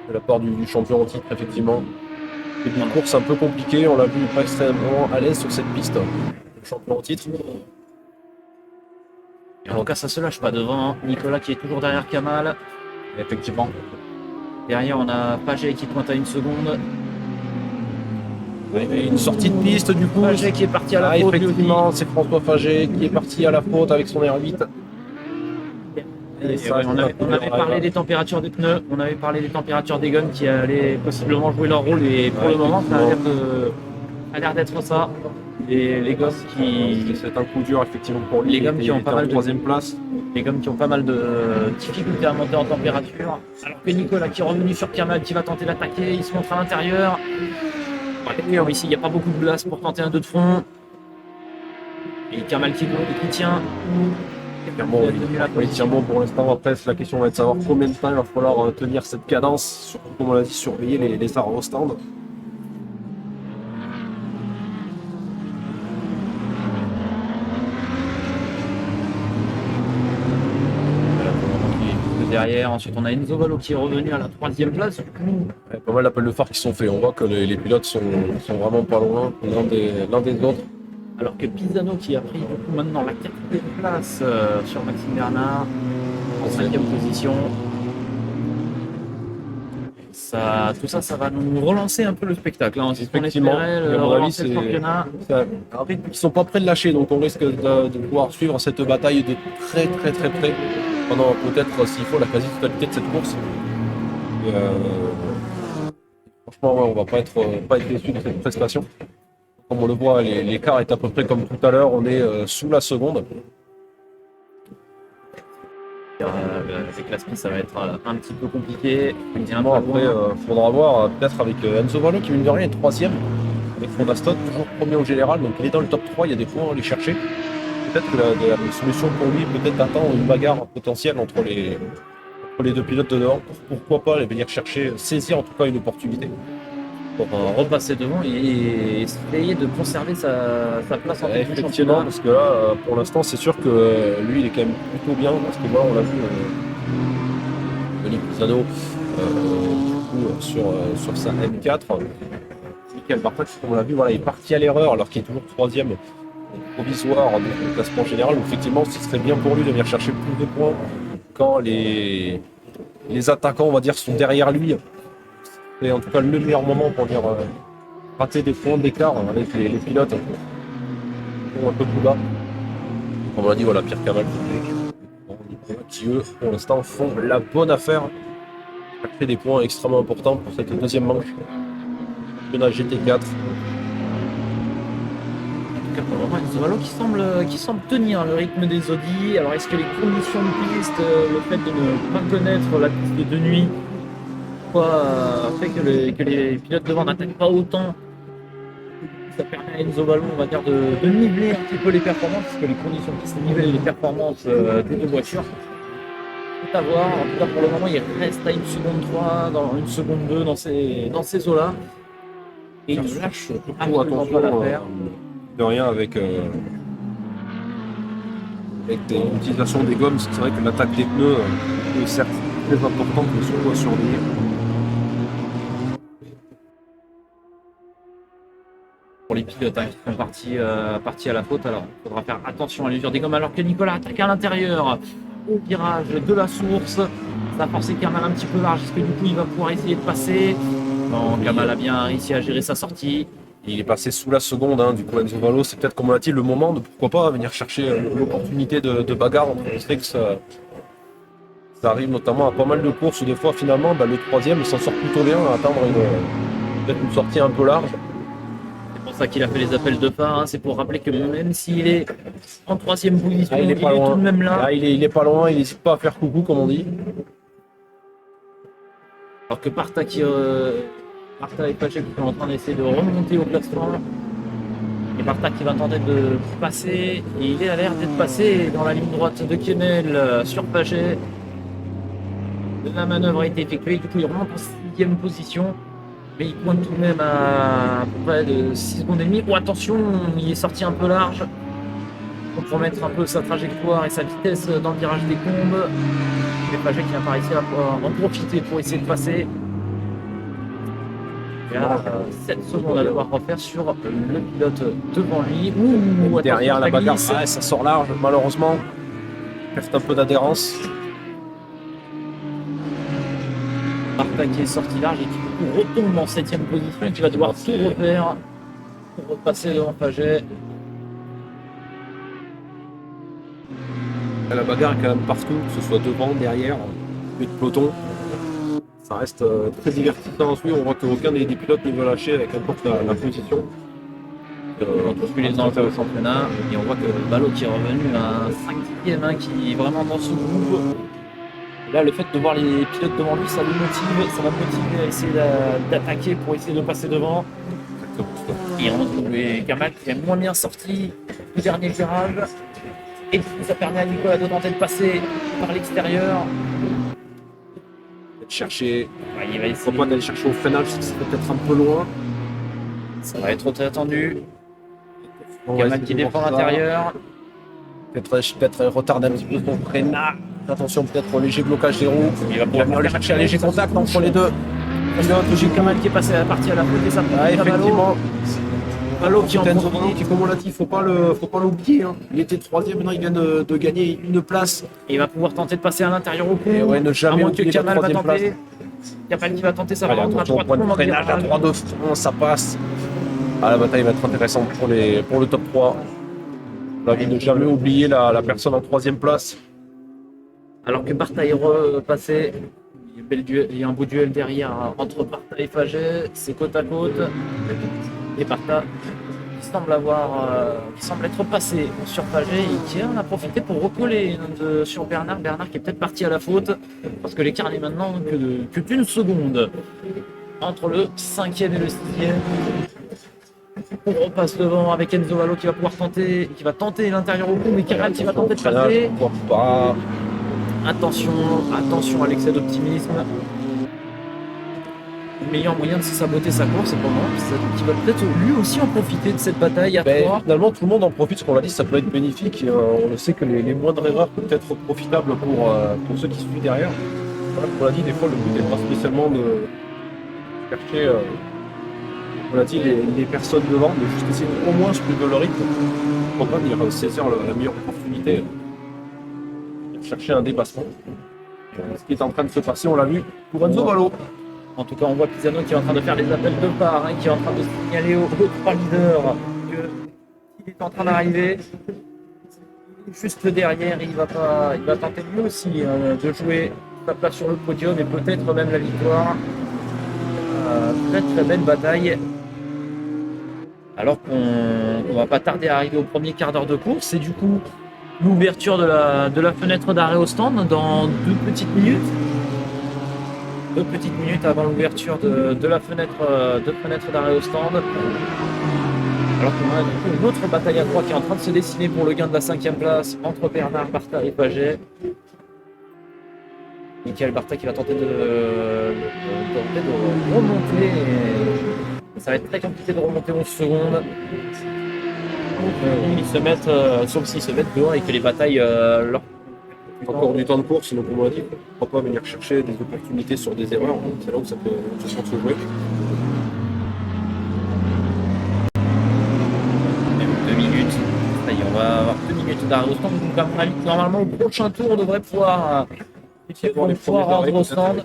Speaker 1: de la part du champion en titre, effectivement. C'est une course un peu compliquée, on l'a vu pas extrêmement à l'aise sur cette piste. Le champion en titre.
Speaker 5: En tout cas, ça se lâche pas devant Nicolas qui est toujours derrière Kamal.
Speaker 1: Effectivement.
Speaker 5: Derrière, on a Paget qui pointe à 1 seconde.
Speaker 1: Et une sortie de piste du coup.
Speaker 5: Paget qui est parti à la faute.
Speaker 1: Effectivement, c'est François Faget qui est parti à la faute avec son R8.
Speaker 5: Et ouais, on avait parlé des températures des pneus, on avait parlé des températures des gomme qui allaient possiblement jouer leur rôle et pour le moment ça a l'air d'être ça. Et les gommes qui.
Speaker 1: C'est un coup dur effectivement pour lui.
Speaker 5: Les gommes qui ont pas mal de
Speaker 1: 3e place.
Speaker 5: Les gommes qui ont pas mal de difficultés à monter en température. Alors que Nicolas qui est revenu sur Kamal qui va tenter d'attaquer, il se montre à l'intérieur. Ici il n'y a pas beaucoup de place pour tenter un 2 de front. Et Kamal qui tient.
Speaker 1: Bon, il tient bon pour l'instant. Après, la question va être de savoir combien de temps il va falloir tenir cette cadence, surtout comme on l'a dit, surveiller les arrêts au stand.
Speaker 5: Derrière, ensuite on a Enzo Valo qui est revenu à la 3e place. Du coup,
Speaker 1: pas mal d'appels de phare qui sont faits. On voit que les pilotes sont vraiment pas loin l'un des autres.
Speaker 5: Alors que Pisano qui a pris du coup maintenant la 4e place sur Maxime Bernard en 5e position. Tout ça, ça va nous relancer un peu le spectacle. Hein. C'est ce qu'on espérait, relancer le championnat.
Speaker 1: Un rythme qui sont pas près de lâcher, donc on risque de pouvoir suivre cette bataille de très près pendant peut-être, s'il faut, la quasi-totalité de cette course. Et, franchement, ouais, on va pas être déçu de cette prestation. Comme on le voit, l'écart est à peu près comme tout à l'heure, on est sous la seconde.
Speaker 5: Avec la speed, ça va être un petit peu compliqué.
Speaker 1: Effectivement, après, il faudra voir peut-être avec Enzo Valo qui, mine de rien, est 3e. Avec Fonda Stott, toujours premier au général, donc il est dans le top 3, il y a des points à aller chercher. Peut-être que la solution pour lui, peut-être d'attendre une bagarre potentielle entre les deux pilotes de devant. Pourquoi pas venir chercher, saisir en tout cas une opportunité.
Speaker 5: Pour repasser devant et essayer de conserver sa place en tête du championnat.
Speaker 1: Parce que là, pour l'instant, c'est sûr que lui, il est quand même plutôt bien. Parce que là, on l'a vu, Denis Pisano, sur sa M4. Michael Barta, comme on l'a vu, voilà, il est parti à l'erreur alors qu'il est toujours 3e provisoire du classement général. Donc, effectivement, ce serait bien pour lui de venir chercher plus de points quand les attaquants, on va dire, sont derrière lui. C'est en tout cas le meilleur moment pour venir rater des points d'écart avec les pilotes qui sont un peu plus bas. Comme on l'a dit, voilà, Pierre Kamal qui eux, pour l'instant, font la bonne affaire. Fait des points extrêmement importants pour cette deuxième manche. Championnat GT4.
Speaker 5: Pour le moment, Enzo Valo qui semble tenir le rythme des Audi. Alors, est-ce que les conditions de piste, le fait de ne pas connaître la piste de nuit, fait que les pilotes devant n'attaquent pas autant, ça permet à Enzo Valo, on va dire, de niveler un petit peu les performances, parce que les conditions de piste nivellent les performances des deux voitures. Tout à voir. En tout cas, pour le moment, il reste à 1 seconde 3, dans 1 seconde 2 dans ces eaux-là. Et il lâche
Speaker 1: Surtout attention, de rien avec avec l'utilisation des gommes, c'est vrai que l'attaque des pneus est certes très importante, mais surtout à surveiller.
Speaker 2: Pour les pilotes qui sont partis à la faute, alors il faudra faire attention à l'usure des gommes alors que Nicolas attaque à l'intérieur au virage de la source. Ça a forcé Kamal un petit peu large, est-ce que du coup il va pouvoir essayer de passer? Non, Kamal a bien réussi à gérer sa sortie.
Speaker 1: Il est passé sous la seconde, hein, du coup Enzo Valo, c'est peut-être, comme on l'a dit, le moment de pourquoi pas venir chercher l'opportunité de bagarre entre les tricks. Ça arrive notamment à pas mal de courses où des fois finalement le troisième il s'en sort plutôt bien à attendre peut-être une sortie un peu large.
Speaker 2: C'est pour ça qu'il a fait les appels de phare, hein. C'est pour rappeler que même s'il est en troisième position, il est
Speaker 1: pas loin.
Speaker 2: tout de même là.
Speaker 1: Ah, il est pas loin, il n'hésite pas à faire coucou comme on dit.
Speaker 2: Alors que Parta et Paget qui sont en train d'essayer de remonter au classement. Et Parta qui va tenter de passer. Et il est à l'air d'être passé dans la ligne droite de Kemmel sur Paget. La manœuvre a été effectuée, du coup il remonte en 6e position. Mais il pointe tout de même à peu près de 6 secondes et demie. Oh attention, il est sorti un peu large. Pour mettre un peu sa trajectoire et sa vitesse dans le virage des combes. Mais Paget qui n'a pas réussi à en profiter pour essayer de passer. Il y a 7 secondes à devoir refaire sur le pilote devant lui. Ouh,
Speaker 1: Derrière la bagarre,
Speaker 2: glisse.
Speaker 1: ça sort large malheureusement. Perd un peu d'adhérence.
Speaker 2: Parta qui est sorti large et qui du coup retombe en 7e position et qui va devoir tout refaire pour repasser devant Paget.
Speaker 1: La bagarre est quand même partout, que ce soit devant, derrière, et de peloton. Ça reste très divertissant à suivre. On voit qu'aucun des pilotes ne veut lâcher, avec importe la position.
Speaker 2: On trouve plus les dans le championnat et on voit que Valo qui est revenu à un 5e qui est vraiment dans ce groupe. Et là, le fait de voir les pilotes devant lui, ça le motive, ça va le motiver à essayer d'attaquer pour essayer de passer devant. Et on trouve Kamal qui est moins bien sorti du dernier virage. Et du coup, ça permet à Nicolas de tenter de passer par l'extérieur.
Speaker 1: Chercher,
Speaker 2: Ouais, il va
Speaker 1: faut
Speaker 2: essayer.
Speaker 1: pas d'aller chercher au freinage, c'est peut-être un peu loin.
Speaker 2: Ça va être très attendu.
Speaker 1: On va
Speaker 2: Kamal
Speaker 1: essayer
Speaker 2: qui
Speaker 1: de
Speaker 2: défend
Speaker 1: voir
Speaker 2: à
Speaker 1: ça.
Speaker 2: l'intérieur.
Speaker 1: Peut-être retarder un petit peu son freinage. Attention, peut-être au léger blocage des roues.
Speaker 2: Il va
Speaker 1: Il va venir aller chercher un léger contact entre les deux.
Speaker 2: J'ai Kamal qui est passé à la partie à la faute et ça
Speaker 1: Ah, effectivement.
Speaker 2: Valo qui en
Speaker 1: Enzo Valo
Speaker 2: profite.
Speaker 1: qui, comme on l'a dit, faut pas l'oublier. Hein. Il était 3e, maintenant il vient de gagner une place.
Speaker 2: Il va pouvoir tenter de passer à l'intérieur au coup.
Speaker 1: Et ouais, ne
Speaker 2: À
Speaker 1: jamais
Speaker 2: moins que
Speaker 1: oublier la
Speaker 2: Kamal va
Speaker 1: 3e place.
Speaker 2: tenter. Kamal qui va tenter sa
Speaker 1: Allez,
Speaker 2: rentre à
Speaker 1: attention au
Speaker 2: droite
Speaker 1: point de
Speaker 2: dans le
Speaker 1: freinage, à
Speaker 2: virage.
Speaker 1: droite de frein, ça passe. Ah, la bataille va être intéressante pour le top 3. Là, ne jamais oublier la personne en 3e place.
Speaker 2: Alors que Parta est repassé. Il y a un beau duel derrière entre Parta et Paget. C'est côte à côte. Et Parta qui semble être passé sur Paget et qui en a profité pour recoller sur Bernard. Bernard qui est peut-être parti à la faute parce que l'écart n'est maintenant que d'une seconde entre le 5e et le 6e. On repasse devant avec Enzo Valo qui va tenter l'intérieur au coup, mais Kamal qui va tenter de passer.
Speaker 1: Pourquoi pas.
Speaker 2: Attention à l'excès d'optimisme. Le meilleur moyen de se saboter sa course, c'est pour moi, qui va peut-être lui aussi en profiter de cette bataille à 3.
Speaker 1: Finalement, tout le monde en profite, ce qu'on l'a dit, ça peut être bénéfique. On le sait que les moindres erreurs peuvent être profitables pour ceux qui suivent derrière. Voilà, on l'a dit, des fois, le but n'est pas spécialement de chercher on l'a dit, les personnes devant, mais juste essayer au moins suivre le rythme pour pas venir saisir la meilleure opportunité. Chercher un dépassement. Ce qui est en train de se passer, on l'a vu pour Enzo Valo.
Speaker 2: En tout cas, on voit Pisano qui est en train de faire les appels de part, qui est en train de signaler aux 3 leaders qu'il est en train d'arriver. Juste derrière, il va tenter lui aussi de jouer sa place sur le podium et peut-être même la victoire. Très belle bataille. Alors qu'on va pas tarder à arriver au premier quart d'heure de course. C'est du coup l'ouverture de la fenêtre d'arrêt au stand dans 2 petites minutes. 2 petites minutes avant l'ouverture de la fenêtre d'arrêt au stand. Alors qu'on a du coup une autre bataille à 3 qui est en train de se dessiner pour le gain de la 5e place entre Bernard, Parta et Paget. Michael Barta qui va tenter de remonter. Ça va être très compliqué de remonter 11 secondes. sauf s'ils se mettent dehors et que les batailles leur.
Speaker 1: Encore du temps de course, donc on m'a dit pourquoi pas venir chercher des opportunités sur des erreurs. C'est là où ça peut se jouer.
Speaker 2: Même 2 minutes. Ça y est, on va avoir 2 minutes d'arrêt au stand. Donc, à mon avis, normalement, au prochain tour, on devrait pouvoir rentrer au stand.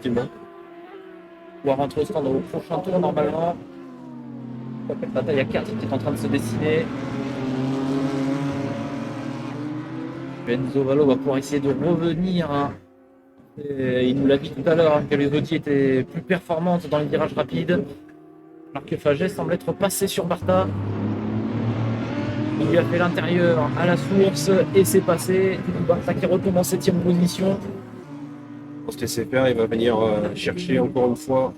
Speaker 2: Pouvoir rentrer au stand au prochain tour, normalement. La bataille à 4 qui est en train de se dessiner. Enzo Valo va pouvoir essayer de revenir. Et il nous l'a dit tout à l'heure que les Audi étaient plus performantes dans les virages rapides. Alors que Faget semble être passé sur Barta. Il lui a fait l'intérieur à la source et c'est passé. Barta qui retombe en 7ème position.
Speaker 1: Pour se laisser faire, il va venir chercher encore une fois.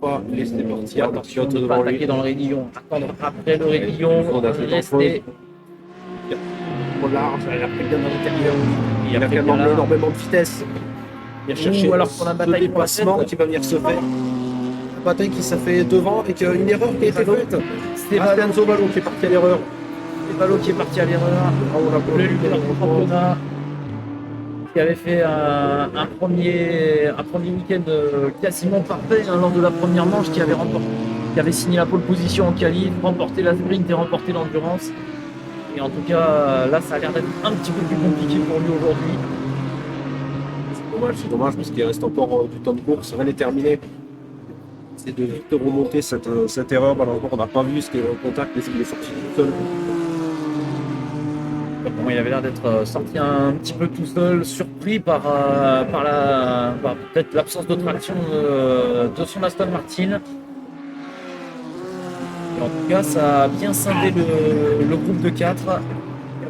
Speaker 1: Pas laisser partir.
Speaker 2: Attention de ne pas attaquer dans le raidillon. Attendre après le raidillon. Rester
Speaker 1: trop large, il a pris bien à l'intérieur.
Speaker 2: Il a
Speaker 1: quand même emmené énormément de vitesse. Il a cherché
Speaker 2: alors qu'on a bataille pour la tête.
Speaker 1: qui va venir se faire. La bataille qui s'est fait devant et qu'une erreur qui a été faite. C'est Enzo Valo qui est parti à l'erreur.
Speaker 2: C'est Valo qui est parti à l'erreur. Le leader du championnat qui avait fait un premier week-end quasiment parfait lors de la première manche, qui avait signé la pole position en qualif, remporté la sprint et remporté l'endurance. Et en tout cas, là, ça a l'air d'être un petit peu plus compliqué pour lui aujourd'hui.
Speaker 1: C'est dommage parce qu'il reste encore du temps de course, rien n'est terminé. C'est de vite remonter cette erreur. Malheureusement, on n'a pas vu ce qu'il y a eu en contact, mais il est sorti tout seul.
Speaker 2: Il avait l'air d'être sorti un petit peu tout seul, surpris par peut-être l'absence de traction de son Aston Martin. En tout cas, ça a bien scindé le groupe de 4.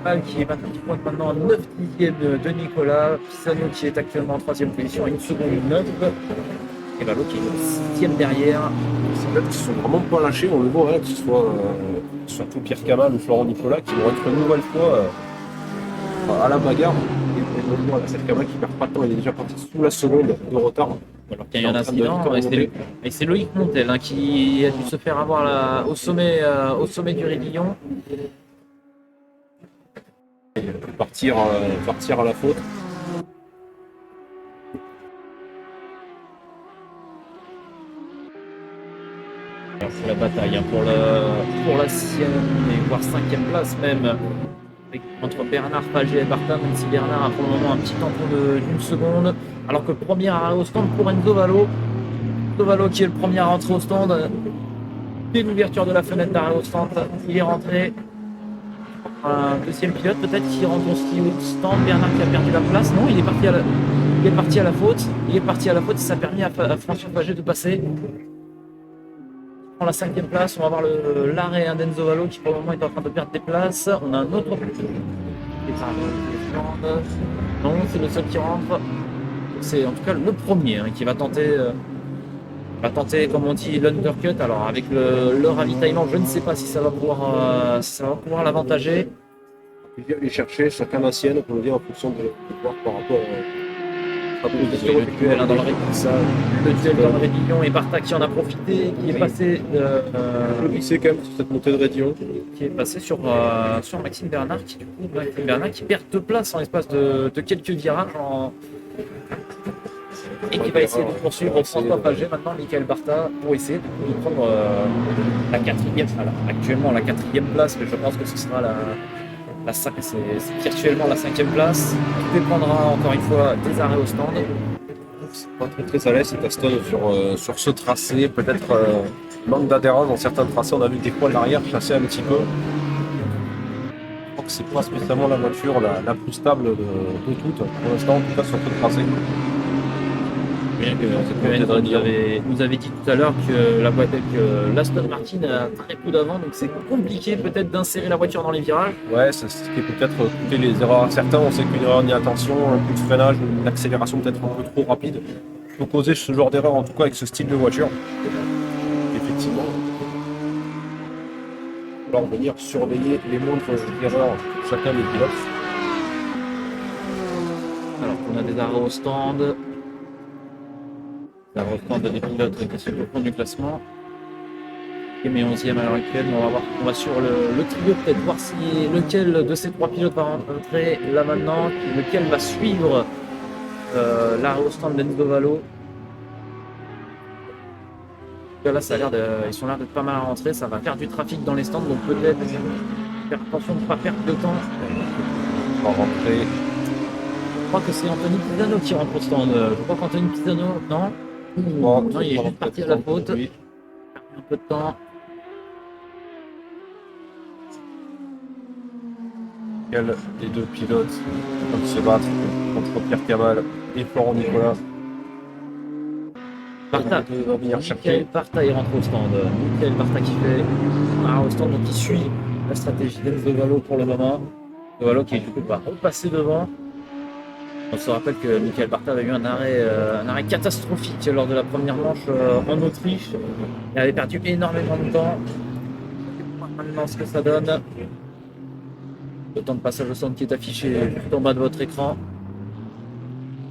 Speaker 2: Kamal qui pointe maintenant à 9 dixièmes de Nicolas. Pisano qui est actuellement en 3ème position à 1 seconde 9. Et Valo qui est 6ème derrière.
Speaker 1: C'est même qu'ils sont vraiment pas lâchés. On le voit, que ce soit surtout Pierre Kamal ou Florent Nicolas qui vont être une nouvelle fois à la bagarre. Et on voit là, c'est Kamal qui perd pas de temps. Il est déjà parti sous la seconde de retard.
Speaker 2: Alors qu'il y a eu un incident, et c'est Loïc Montel qui a dû se faire avoir au sommet du raidillon.
Speaker 1: Partir à la faute.
Speaker 2: C'est la bataille pour la 6ème et voire 5ème place même. Entre Bernard Faget et Barta, même si Bernard a pour le moment un petit tampon d'une seconde, alors que le premier arrêt au stand pour Enzo Valo. Enzo Valo qui est le premier à rentrer au stand. Dès l'ouverture de la fenêtre d'arrêt au stand, il est rentré. Un deuxième pilote peut-être qui rentre aussi au stand. Bernard qui a perdu la place. Non, il est parti à la faute. Il est parti à la faute et ça a permis à François Faget de passer. La 5ème place, on va voir l'arrêt d'Enzo Valo qui pour le moment est en train de perdre des places. On a un autre non, c'est le seul qui rentre. C'est en tout cas le premier qui va tenter comme on dit l'undercut. Alors avec le ravitaillement, je ne sais pas si ça va pouvoir l'avantager.
Speaker 1: Il vient aller chercher chacun la sienne, on peut le dire en fonction de voir par rapport
Speaker 2: le duel dans le raidillon et Barta qui en a profité, qui est passé
Speaker 1: le glisser quand même sur cette montée de raidillon.
Speaker 2: Qui est passé sur Maxime Bernard qui perd 2 places en l'espace de quelques virages et qui va essayer de poursuivre François Faget maintenant, Michael Barta, pour essayer de prendre la 4ème, actuellement la 4ème place, mais je pense que ce sera c'est virtuellement la 5ème place. Tout dépendra encore une fois des arrêts au stand.
Speaker 1: C'est pas très à l'aise cet Aston sur ce tracé, peut-être manque d'adhérence dans certains tracés. On a vu des fois l'arrière chasser un petit peu. Je crois que c'est pas spécialement la voiture la plus stable de toutes pour l'instant, en tout cas sur ce tracé.
Speaker 2: Vous avez dit tout à l'heure que l'Aston Martin a très peu d'avant, donc c'est compliqué peut-être d'insérer la voiture dans les virages.
Speaker 1: Ouais, c'est ce qui peut peut-être coûter les erreurs à certains. On sait qu'une erreur d'inattention, un coup de freinage, une accélération peut-être un peu trop rapide peut causer ce genre d'erreur, en tout cas avec ce style de voiture. Effectivement, il va falloir venir surveiller les moindres erreurs de chacun des pilotes.
Speaker 2: Alors qu'on a des arrêts au stand. La reprendre des pilotes qui sont au fond du classement. mais 11e à l'heure actuelle. On va voir, on va sur le trio peut-être voir si lequel de ces 3 pilotes va rentrer là maintenant, lequel va suivre l'arrêt au stand d'Enzo Valo. Là, ça a l'air ils sont l'air d'être pas mal à rentrer, ça va faire du trafic dans les stands, donc peut-être faire attention de ne pas perdre de temps.
Speaker 1: On va rentrer.
Speaker 2: Je crois que c'est Anthony Pisano qui rentre au stand. Je crois qu'Anthony Pisano, non,
Speaker 1: Bon,
Speaker 2: non, il est juste parti à la faute.
Speaker 1: Oui.
Speaker 2: Un peu de temps.
Speaker 1: Quels des deux pilotes vont se battre contre Pierre Kamal et Florent Nicolas.
Speaker 2: Barta,
Speaker 1: Les deux vont venir
Speaker 2: Michael
Speaker 1: chercher.
Speaker 2: Barta, il rentre au stand. Michael Barta qui fait au stand, donc il suit la stratégie d'Enzo Valo pour le moment. Enzo Valo qui du coup va repasser devant. On se rappelle que Michael Barta avait eu un arrêt catastrophique lors de la première manche en Autriche. Il avait perdu énormément de temps. Maintenant, ce que ça donne. Le temps de passage au stand qui est affiché tout en bas de votre écran.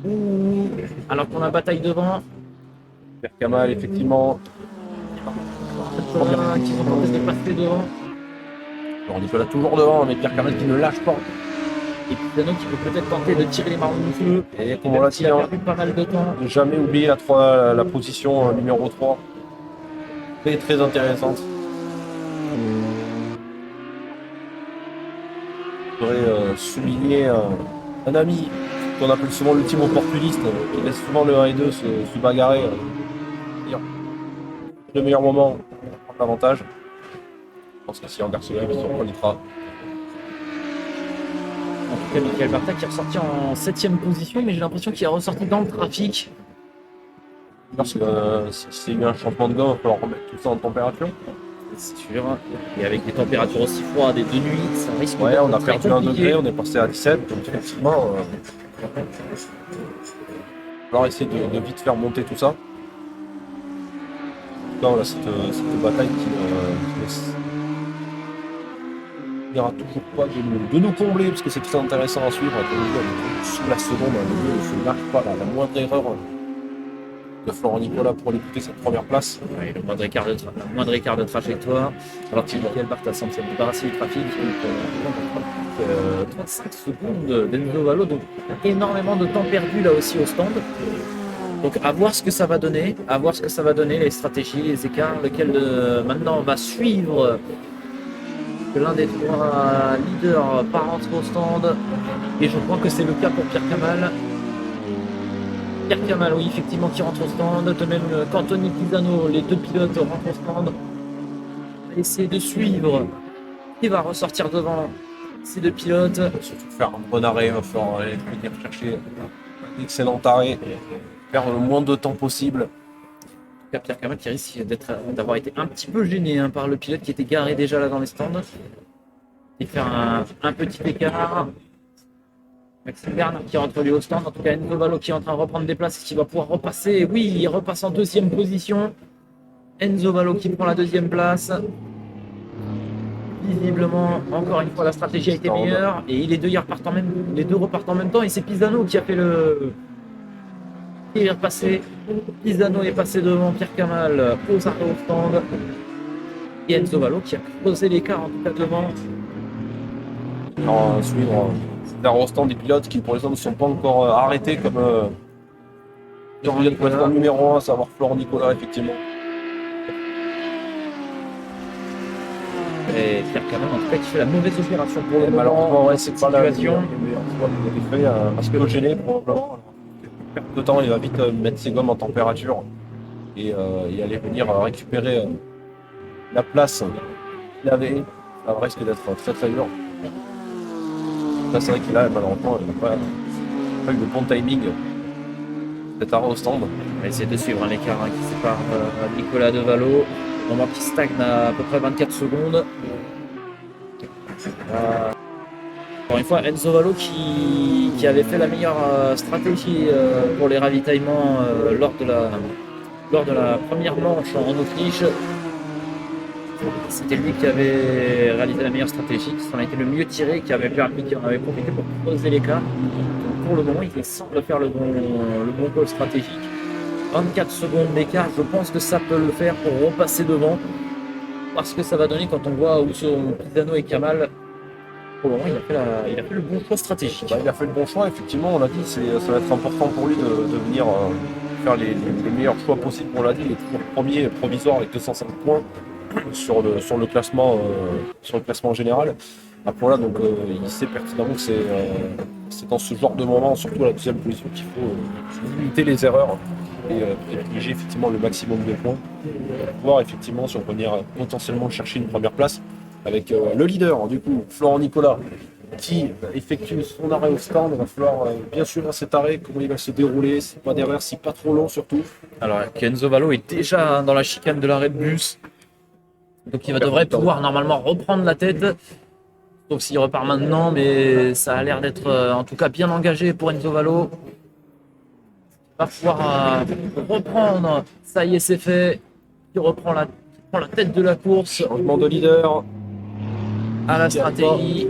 Speaker 2: Ouh. Alors qu'on a bataille devant.
Speaker 1: Pierre Kamal, effectivement.
Speaker 2: Qui sont tentés de passer devant.
Speaker 1: Florent Nicolas toujours devant, mais Pierre Kamal qui ne lâche pas.
Speaker 2: Et Pisano qui peut peut-être tenter de tirer les marrons du feu.
Speaker 1: Et comme on l'a dit,
Speaker 2: Il a perdu pas mal de temps.
Speaker 1: ne jamais oublier la position numéro 3. Très très intéressante. Je voudrais souligner un ami qu'on appelle souvent l'ultime opportuniste, qui laisse souvent le 1 et 2 se bagarrer. Le meilleur moment pour prendre l'avantage. Je pense que si Anders se lève, il se reconnaîtra.
Speaker 2: En tout cas, Michael Barta qui est ressorti en 7ème position, mais j'ai l'impression qu'il est ressorti dans le trafic.
Speaker 1: Parce que si c'est eu un changement de gomme, il va falloir remettre tout ça en température.
Speaker 2: C'est sûr. Et avec des températures aussi froides et de nuit, ça risque
Speaker 1: Ouais,
Speaker 2: d'être
Speaker 1: on a
Speaker 2: très
Speaker 1: perdu 1
Speaker 2: compliqué.
Speaker 1: degré, on est passé à 17, donc effectivement, il va falloir essayer de vite faire monter tout ça. Là, on a cette bataille qui n'ira toujours pas de nous combler, parce que c'est très intéressant à suivre. Comme je dis, on est sous la seconde, je ne marque pas la moindre erreur de Florent Nicolas pour l'écouter cette première place.
Speaker 2: Ouais, le moindre écart de trajectoire. Alors que Michael Barta semble s'être débarrassé du trafic. 35 secondes d'Enzo Valo, donc énormément de temps perdu là aussi au stand. Donc à voir ce que ça va donner, les stratégies, les écarts, lequel maintenant va suivre que l'un des 3 leaders part rentrer au stand. Et je crois que c'est le cas pour Pierre Kamal. Pierre Kamal, oui, effectivement, qui rentre au stand. De même qu'Anthony Pisano, les 2 pilotes rentrent au stand. On va essayer de suivre qui va ressortir devant ces 2 pilotes.
Speaker 1: Surtout faire un bon arrêt, il va falloir aller venir chercher un excellent arrêt, faire le moins de temps possible.
Speaker 2: Pierre Kamal qui risque d'avoir été un petit peu gêné par le pilote qui était garé déjà là dans les stands. Et faire un petit écart. Maxime Bernard qui rentre lui au stand. En tout cas, Enzo Valo qui est en train de reprendre des places et qui va pouvoir repasser. Oui, il repasse en 2e position. Enzo Valo qui prend la 2e place. Visiblement, encore une fois, la stratégie a été meilleure. Et les deux repartent en même temps. Et c'est Pisano qui a fait qui est repassé. Pisano est passé devant Pierre Kamal aux arrêts au stand. Et Enzo Valo qui a creusé l'écart en tout cas devant.
Speaker 1: Alors, suivre derrière au stand des pilotes qui pour l'instant ne sont pas encore arrêtés comme le numéro 1, à savoir Florent Nicolas, effectivement.
Speaker 2: Et Pierre Kamal en tout cas qui fait la mauvaise opération pour le moment.
Speaker 1: Malheureusement, ouais, c'est pas la
Speaker 2: situation.
Speaker 1: Il est fait parce que gêné probablement. Perte de temps, il va vite mettre ses gommes en température et aller venir récupérer la place qu'il avait. Ça risque d'être très très dur. Là, c'est vrai qu'il a malheureusement il n'a pas eu le bon timing d'être arrêt au stand.
Speaker 2: On va essayer de suivre l'écart qui sépare Nicolas de Valo. Au moment qui stagne à peu près 24 secondes. Encore une fois, Enzo Valo qui avait fait la meilleure stratégie pour les ravitaillements lors de la première manche en Autriche. C'était lui qui avait réalisé la meilleure stratégie, qui s'en a été le mieux tiré, qui avait profité pour creuser l'écart. Donc pour le moment, il semble faire le bon call stratégique. 24 secondes d'écart, je pense que ça peut le faire pour repasser devant. voir ce que ça va donner quand on voit où sont Pisano et Kamal. Pour le moment, il a fait le bon choix stratégique.
Speaker 1: Bah, il a fait le bon choix, effectivement, on l'a dit, ça va être important pour lui de venir faire les meilleurs choix possibles. On l'a dit, il est toujours premier provisoire avec 205 points sur le classement général. Après là, donc il sait pertinemment que c'est dans ce genre de moment, surtout à la deuxième position, qu'il faut limiter les erreurs et privilégier effectivement le maximum de points pour pouvoir effectivement si on peut venir potentiellement chercher une première place avec le leader du coup, Florent Nicolas, qui effectue son arrêt au stand. Il va falloir bien suivre cet arrêt, comment il va se dérouler, c'est pas d'erreur, c'est pas trop long surtout.
Speaker 2: Alors Kenzo Valo est déjà dans la chicane de l'arrêt de bus. Donc il devrait pouvoir normalement reprendre la tête. Donc s'il repart maintenant, mais ça a l'air d'être en tout cas bien engagé pour Enzo Valo. Il va pouvoir reprendre. Ça y est, c'est fait. Il prend la tête de la course.
Speaker 1: Changement de leader.
Speaker 2: À la stratégie.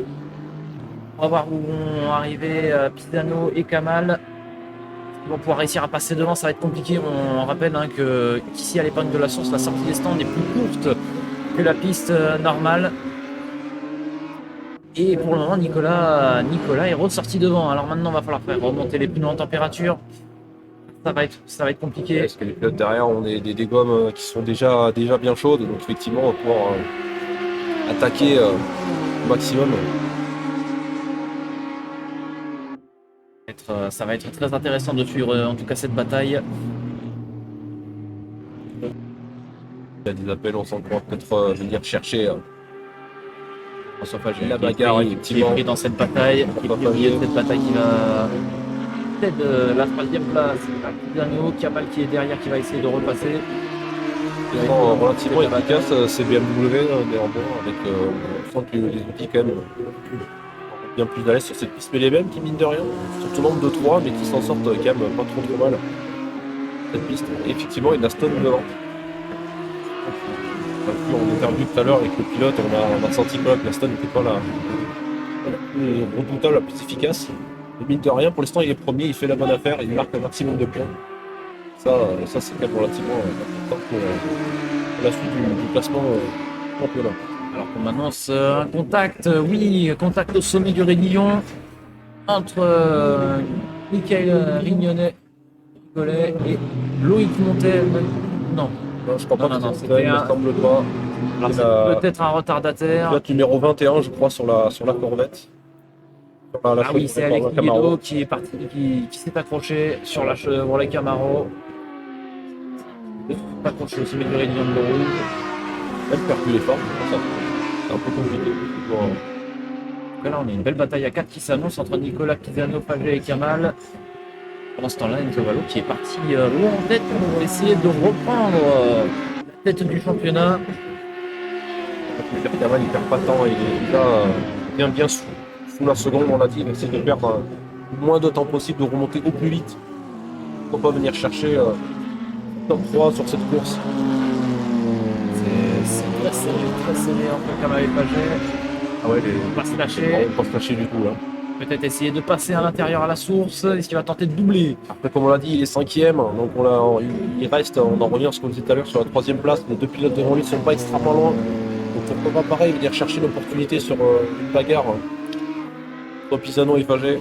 Speaker 2: On va voir où vont arriver Pisano et Kamal. Ils vont pouvoir réussir à passer devant, ça va être compliqué. On rappelle qu'ici à l'épingle de la source, la sortie des stands est plus courte que la piste normale. Et pour le moment, Nicolas est ressorti devant. Alors maintenant, il va falloir faire remonter les pneus en température. Ça va être compliqué.
Speaker 1: Parce que les pilotes derrière ont des gommes qui sont déjà bien chaudes. Donc effectivement, on va pouvoir attaquer au maximum.
Speaker 2: Ça va être très intéressant de suivre en tout cas cette bataille.
Speaker 1: Il y a des appels, on sent qu'on va peut-être venir chercher
Speaker 2: François Faget,
Speaker 1: la bagarre,
Speaker 2: qui est
Speaker 1: effectivement.
Speaker 2: pris dans cette bataille, qui est au milieu de cette bataille qui va peut-être la troisième place. Pisano, Kamal qui est derrière, qui va essayer de repasser.
Speaker 1: Relativement efficace, c'est BMW néanmoins, avec on sent que les outils quand même bien plus à l'aise sur cette piste, mais les mêmes qui mine de rien, surtout nombre de 3, mais qui s'en sortent quand même pas trop mal cette piste. Et effectivement, il y a Stone devant. En interview tout à l'heure avec le pilote, on a senti que la Stone n'était pas la plus redoutable, la plus efficace. Mais mine de rien, pour l'instant, il est premier, il fait la bonne affaire, il marque un maximum de points. Ça c'est quand même relativement important pour la suite du classement championnat.
Speaker 2: Alors qu'on m'annonce un contact, contact au sommet du raidillon entre Michael Rignonnet et Loïc Montel. Non,
Speaker 1: Je crois pas
Speaker 2: non,
Speaker 1: que
Speaker 2: c'était
Speaker 1: il me semble pas.
Speaker 2: alors c'est peut-être un retardataire.
Speaker 1: Pilote numéro 21, je crois, sur la Corvette.
Speaker 2: Ah oui, c'est Alex Guido qui est parti, qui s'est accroché sur la Chevrolet Camaro. Accroché au sommet du raidillon de rouge.
Speaker 1: Elle perd plus les formes, c'est un peu compliqué.
Speaker 2: Là, on a une belle bataille à 4 qui s'annonce entre Nicolas Pisano, Faget et Kamal. Pendant ce temps-là, Enzo Valo qui est parti loin en tête pour essayer de reprendre la tête du championnat.
Speaker 1: Kamal, il perd pas de temps, il est bien sous la seconde, on l'a dit, il essaie de perdre le moins de temps possible, de remonter au plus vite pour pas venir chercher top 3 sur cette course.
Speaker 2: C'est très serré entre Kamal et Faget.
Speaker 1: Ah ouais,
Speaker 2: On va pas se lâcher.
Speaker 1: on va pas se lâcher du tout là.
Speaker 2: Peut-être essayer de passer à l'intérieur à la source. Est-ce qu'il va tenter de doubler?
Speaker 1: Après, comme on l'a dit, il est cinquième, donc il reste, on en revient à ce qu'on disait tout à l'heure sur la troisième place. Les deux pilotes devant lui ne sont pas extrêmement loin. Donc pourquoi pas pareil, venir chercher l'opportunité sur une bagarre entre Pisano et Faget.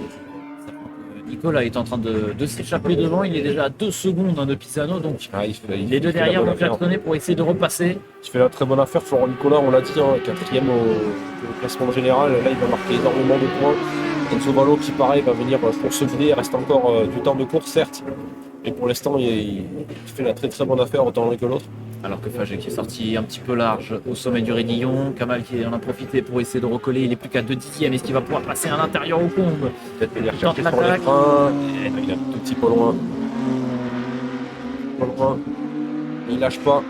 Speaker 2: Nicolas est en train de s'échapper devant. Il est déjà à 2 secondes de Pisano. Donc les deux
Speaker 1: il fait la
Speaker 2: derrière
Speaker 1: bonne
Speaker 2: vont
Speaker 1: affaire.
Speaker 2: klaxonner pour essayer de repasser.
Speaker 1: Il fait la très bonne affaire. Florent Nicolas, on l'a dit, quatrième au classement général. Là, il va marquer énormément de points. Enzo Valo, qui pareil, va venir pour se vider. Il reste encore du temps de course, certes. Mais pour l'instant, il fait la très très bonne affaire, autant l'un que l'autre.
Speaker 2: Alors que Faget qui est sorti un petit peu large au sommet du raidillon. Kamal qui en a profité pour essayer de recoller. Il est plus qu'à 2 dixièmes. Est-ce qu'il va pouvoir passer à l'intérieur au comble?
Speaker 1: Peut-être venir
Speaker 2: Tente
Speaker 1: chercher sur les
Speaker 2: l'attaque.
Speaker 1: freins. Il est un tout petit peu loin. Pas loin. Il lâche pas.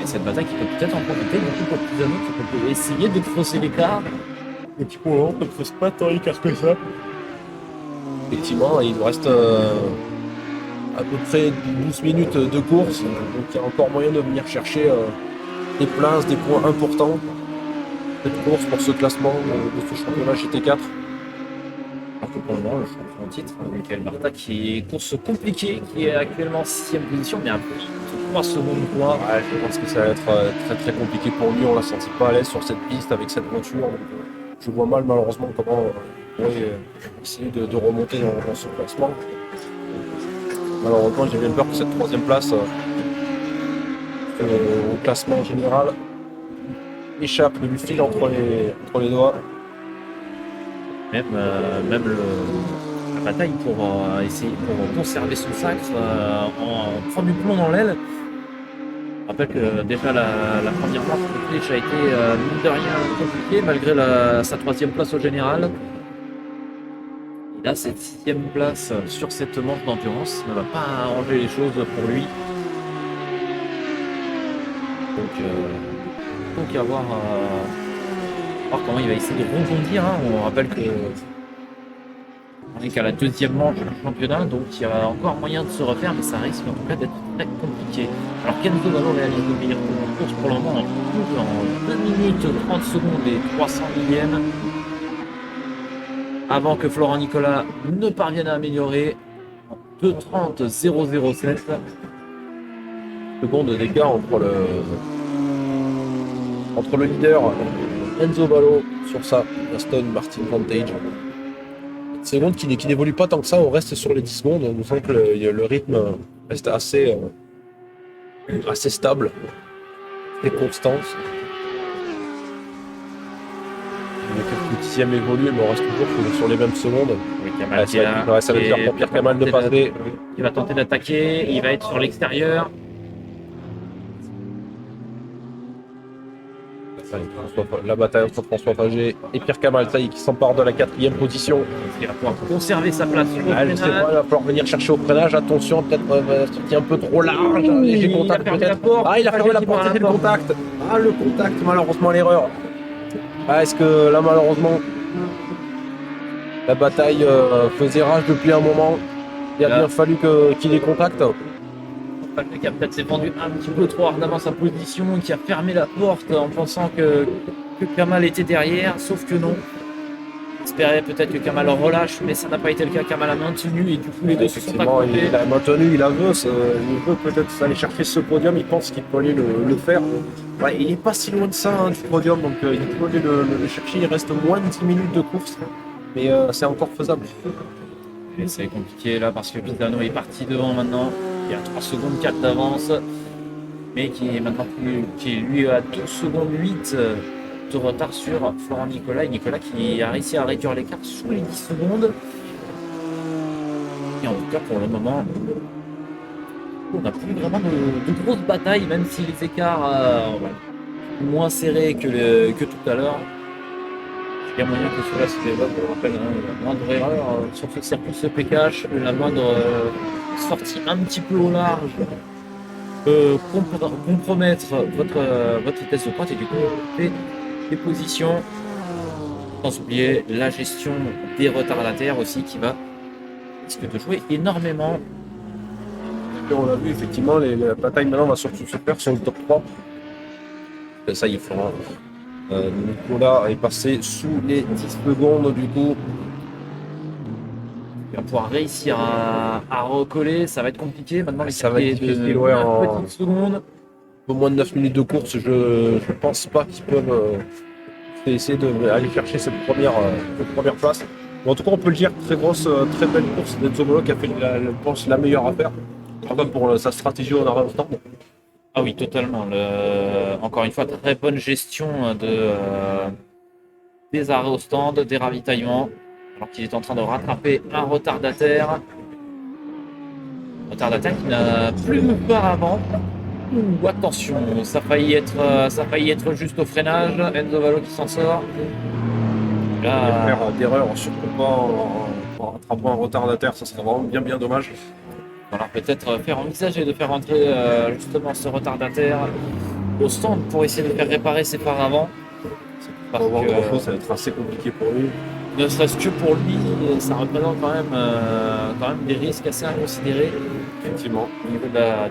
Speaker 2: Et cette bataille qui peut peut-être en profiter du coup pour Pisano qui peut essayer de creuser l'écart.
Speaker 1: Et puis pour le moment, on ne creuse pas tant l'écart que ça. Effectivement, il nous reste à peu près 12 minutes de course. Donc il y a encore moyen de venir chercher des places, des points importants. Cette course pour ce classement de ce championnat GT4.
Speaker 2: Alors que pour le moment, le champion en titre, Michael Barta, qui est course compliquée, qui est actuellement en 6ème position, mais un peu 3 secondes quoi.
Speaker 1: Ouais, je pense que ça va être très très compliqué pour lui. On l'a senti pas à l'aise sur cette piste avec cette voiture. Donc, je vois mal malheureusement comment il pourrait essayer de remonter dans ce classement. Malheureusement, j'ai bien peur que cette troisième place au classement général échappe, lui file entre les doigts.
Speaker 2: Même la bataille pour essayer pour conserver son sacre, en prend du plomb dans l'aile. Je rappelle que déjà la première manche de Clich a été mine de rien compliquée malgré sa troisième place au général. Et là, cette sixième place sur cette manche d'endurance ne va pas arranger les choses pour lui. Donc à voir comment il va essayer de rebondir. Hein. On rappelle que on est qu'à la deuxième manche du championnat, donc il y a encore moyen de se refaire, mais ça risque en tout cas d'être très compliqué. Alors Kenzo Valo réalise le meilleur temps de course pour le moment en 2 minutes 30 secondes et 300 millièmes. Avant que Florent Nicolas ne parvienne à améliorer en 2:30 007.
Speaker 1: Secondes d'écart entre le leader Enzo Valo sur sa Aston Martin Vantage. Seconde qui n'évolue pas tant que ça, on reste sur les 10 secondes, on sent que le rythme reste assez stable, très constant. Quelques dixièmes évoluent, mais on reste toujours sur les mêmes secondes.
Speaker 2: Oui, Kamal
Speaker 1: Ça va être dur pour Pierre Kamal de passer.
Speaker 2: Il va tenter d'attaquer, il va être sur l'extérieur.
Speaker 1: La bataille entre François Faget et Pierre Kamal, ça y est, qui s'empare de la 4e position.
Speaker 2: Il va pouvoir conserver sa place sur le
Speaker 1: Ah, je sais
Speaker 2: freinage.
Speaker 1: pas, il va falloir venir chercher au freinage. Attention, peut-être sorti un peu trop large. Léger
Speaker 2: Il a
Speaker 1: contact
Speaker 2: fermé la
Speaker 1: peut-être.
Speaker 2: porte.
Speaker 1: Ah, il a fermé la
Speaker 2: Faget qui
Speaker 1: porte,
Speaker 2: barre
Speaker 1: c'était
Speaker 2: la
Speaker 1: le
Speaker 2: porte.
Speaker 1: contact. Ah, le contact, malheureusement, l'erreur. Ah, est-ce que là, malheureusement, la bataille faisait rage depuis un moment. Il a
Speaker 2: Là.
Speaker 1: bien fallu qu'il ait contact.
Speaker 2: Faget qui a peut-être s'est vendu un petit peu trop ardemment sa position, qui a fermé la porte en pensant que Kamal était derrière, sauf que non. Il espérait peut-être que Kamal relâche, mais ça n'a pas été le cas. Kamal a maintenu et du coup les deux se sont
Speaker 1: Effectivement,
Speaker 2: accrochés.
Speaker 1: il a maintenu, il veut peut-être aller chercher ce podium, il pense qu'il peut aller le faire. Ouais, il n'est pas si loin de ça hein, du podium, donc il peut aller le chercher, il reste moins de 10 minutes de course, mais c'est encore faisable.
Speaker 2: Et c'est compliqué là parce que Pisano est parti devant maintenant. Il y a 3 secondes 4 d'avance, mais qui est maintenant qui est lui à 2 secondes 8 de retard sur Florent Nicolas. Et Nicolas qui a réussi à réduire l'écart sous les 10 secondes. Et en tout cas pour le moment, on n'a plus vraiment de grosses batailles, même si les écarts sont moins serrés que tout à l'heure. Il y a moyen que cela se développe. On rappelle, la moindre erreur sur ce circuit se PKH, la moindre sortie un petit peu au large peut compromettre votre vitesse de pointe et du coup des positions. Sans oublier la gestion des retardataires aussi qui risque de jouer énormément.
Speaker 1: Et on l'a vu effectivement, la bataille maintenant va surtout se faire sur le top 3. Et ça y est, Florent. Nicolas est passé sous les 10 secondes du coup.
Speaker 2: Il va pouvoir réussir à recoller, ça va être compliqué. Maintenant, les
Speaker 1: Ça va être
Speaker 2: circuits de
Speaker 1: difficile, ouais,
Speaker 2: 9
Speaker 1: en-
Speaker 2: petites secondes.
Speaker 1: Au moins de 9 minutes de course, je pense pas qu'ils peuvent essayer d'aller chercher cette première place. Mais en tout cas, on peut le dire, très belle course d'Enzo Valo qui a fait je pense, la meilleure affaire. En tout cas, pour sa stratégie en arrêt au stand.
Speaker 2: Ah oui, totalement. Encore une fois, très bonne gestion des arrêts au stand, des ravitaillements, alors qu'il est en train de rattraper un retardataire. Retardataire qui n'a plus auparavant. Ouh, attention, ça a failli être juste au freinage. Enzo Valo qui s'en sort. Là,
Speaker 1: Faire d'erreur, surtout pas en rattrapant un retardataire, ça serait vraiment bien dommage.
Speaker 2: alors peut-être faire envisager de faire rentrer justement ce retardataire au stand pour essayer de faire réparer ses phares avant. Parce
Speaker 1: Pour voir
Speaker 2: que,
Speaker 1: grand-chose, ça va être assez compliqué pour lui.
Speaker 2: ne serait-ce que pour lui, ça représente quand même des risques assez inconsidérés
Speaker 1: Effectivement.
Speaker 2: au niveau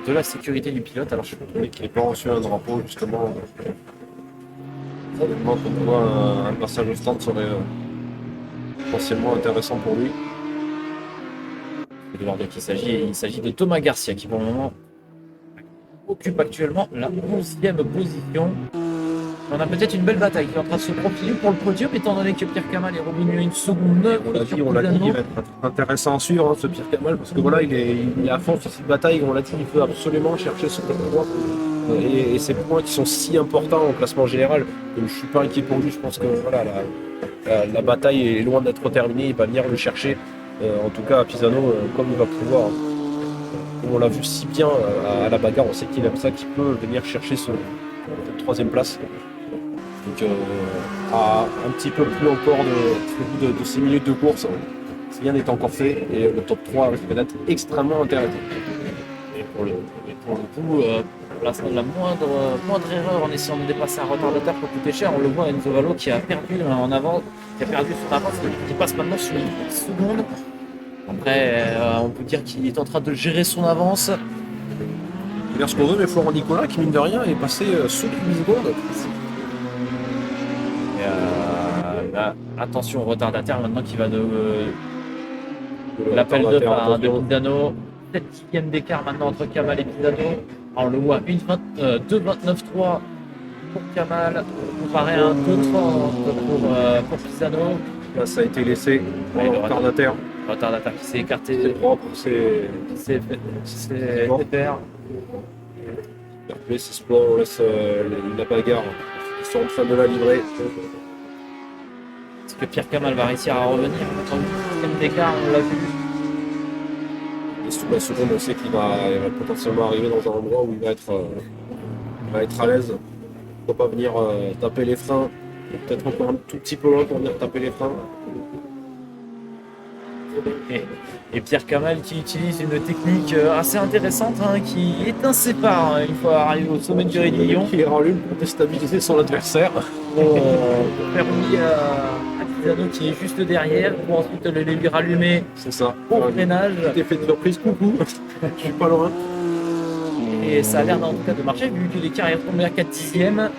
Speaker 2: de la sécurité du pilote. Alors je
Speaker 1: Et qu'il n'ait pas reçu un drapeau, justement. Honnêtement, qu'on voit un passage au stand serait potentiellement intéressant pour lui.
Speaker 2: vais voir de qui il s'agit. Il s'agit de Thomas Garcia qui pour le moment occupe actuellement la 11e position. On a peut-être une belle bataille qui est en train de se profiler pour le podium, étant donné que Pierre Kamal est revenu à une seconde 9
Speaker 1: On l'a
Speaker 2: sur
Speaker 1: dit, il
Speaker 2: Pisano.
Speaker 1: va être intéressant à suivre, hein, ce Pierre Kamal, parce que voilà, il est à fond sur cette bataille. On l'a dit, il veut absolument chercher son point. Et ces points qui sont si importants au classement général. Donc, je suis pas inquiet pour lui. Je pense que voilà, la bataille est loin d'être terminée. Il va venir le chercher. En tout cas, à Pisano, comme il va pouvoir. On l'a vu si bien à la bagarre. On sait qu'il aime ça, qu'il peut venir chercher cette 3e place. Donc, à un petit peu plus encore de 6 minutes de course, rien n'est encore fait et le top 3 risque d'être extrêmement intéressant.
Speaker 2: Et pour le coup, la moindre erreur en essayant de dépasser un retardateur peut coûter cher. On le voit, Enzo Valo qui a perdu en avant, qui a perdu son avance, qui passe maintenant sur une seconde. Après, on peut dire qu'il est en train de gérer son avance.
Speaker 1: On peut dire ce qu'on veut, mais Florent Nicolas, qui mine de rien, est passé sous les 8 secondes.
Speaker 2: Et, là, attention au retardataire maintenant qui va de l'appel de phare de Pisano. 7e d'écart maintenant entre Kamal et Pisano. On le voit 2,29,3 pour Kamal, comparé à un 2,30 pour Pisano.
Speaker 1: Là, ça a été laissé pour le retardataire.
Speaker 2: Le retardataire qui s'est écarté.
Speaker 1: C'est propre, c'est
Speaker 2: C'est
Speaker 1: bon.
Speaker 2: faire.
Speaker 1: fair-play, c'est sport, on laisse la bagarre. Ils sont en train de la livrer.
Speaker 2: Est-ce que Pierre Kamal va réussir à revenir? 7e d'écart, on l'a vu.
Speaker 1: Et sous la seconde, on sait qu'il va potentiellement arriver dans un endroit où il va être à l'aise. Il ne faut pas venir taper les freins. Peut-être encore un tout petit peu loin pour venir taper les freins.
Speaker 2: Et Pierre Kamal qui utilise une technique assez intéressante, hein, qui éteint ses phares une fois arrivé au sommet du Rédillon.
Speaker 1: Qui rallume pour déstabiliser son adversaire.
Speaker 2: Pour faire oublier à Pisano qui est juste derrière, pour ensuite le lui rallumer
Speaker 1: C'est ça.
Speaker 2: au freinage.
Speaker 1: Petit effet de surprise, coucou. Je suis pas loin.
Speaker 2: Et ça a l'air en tout cas de marcher, vu que l'écart est retombé à 4 dixièmes.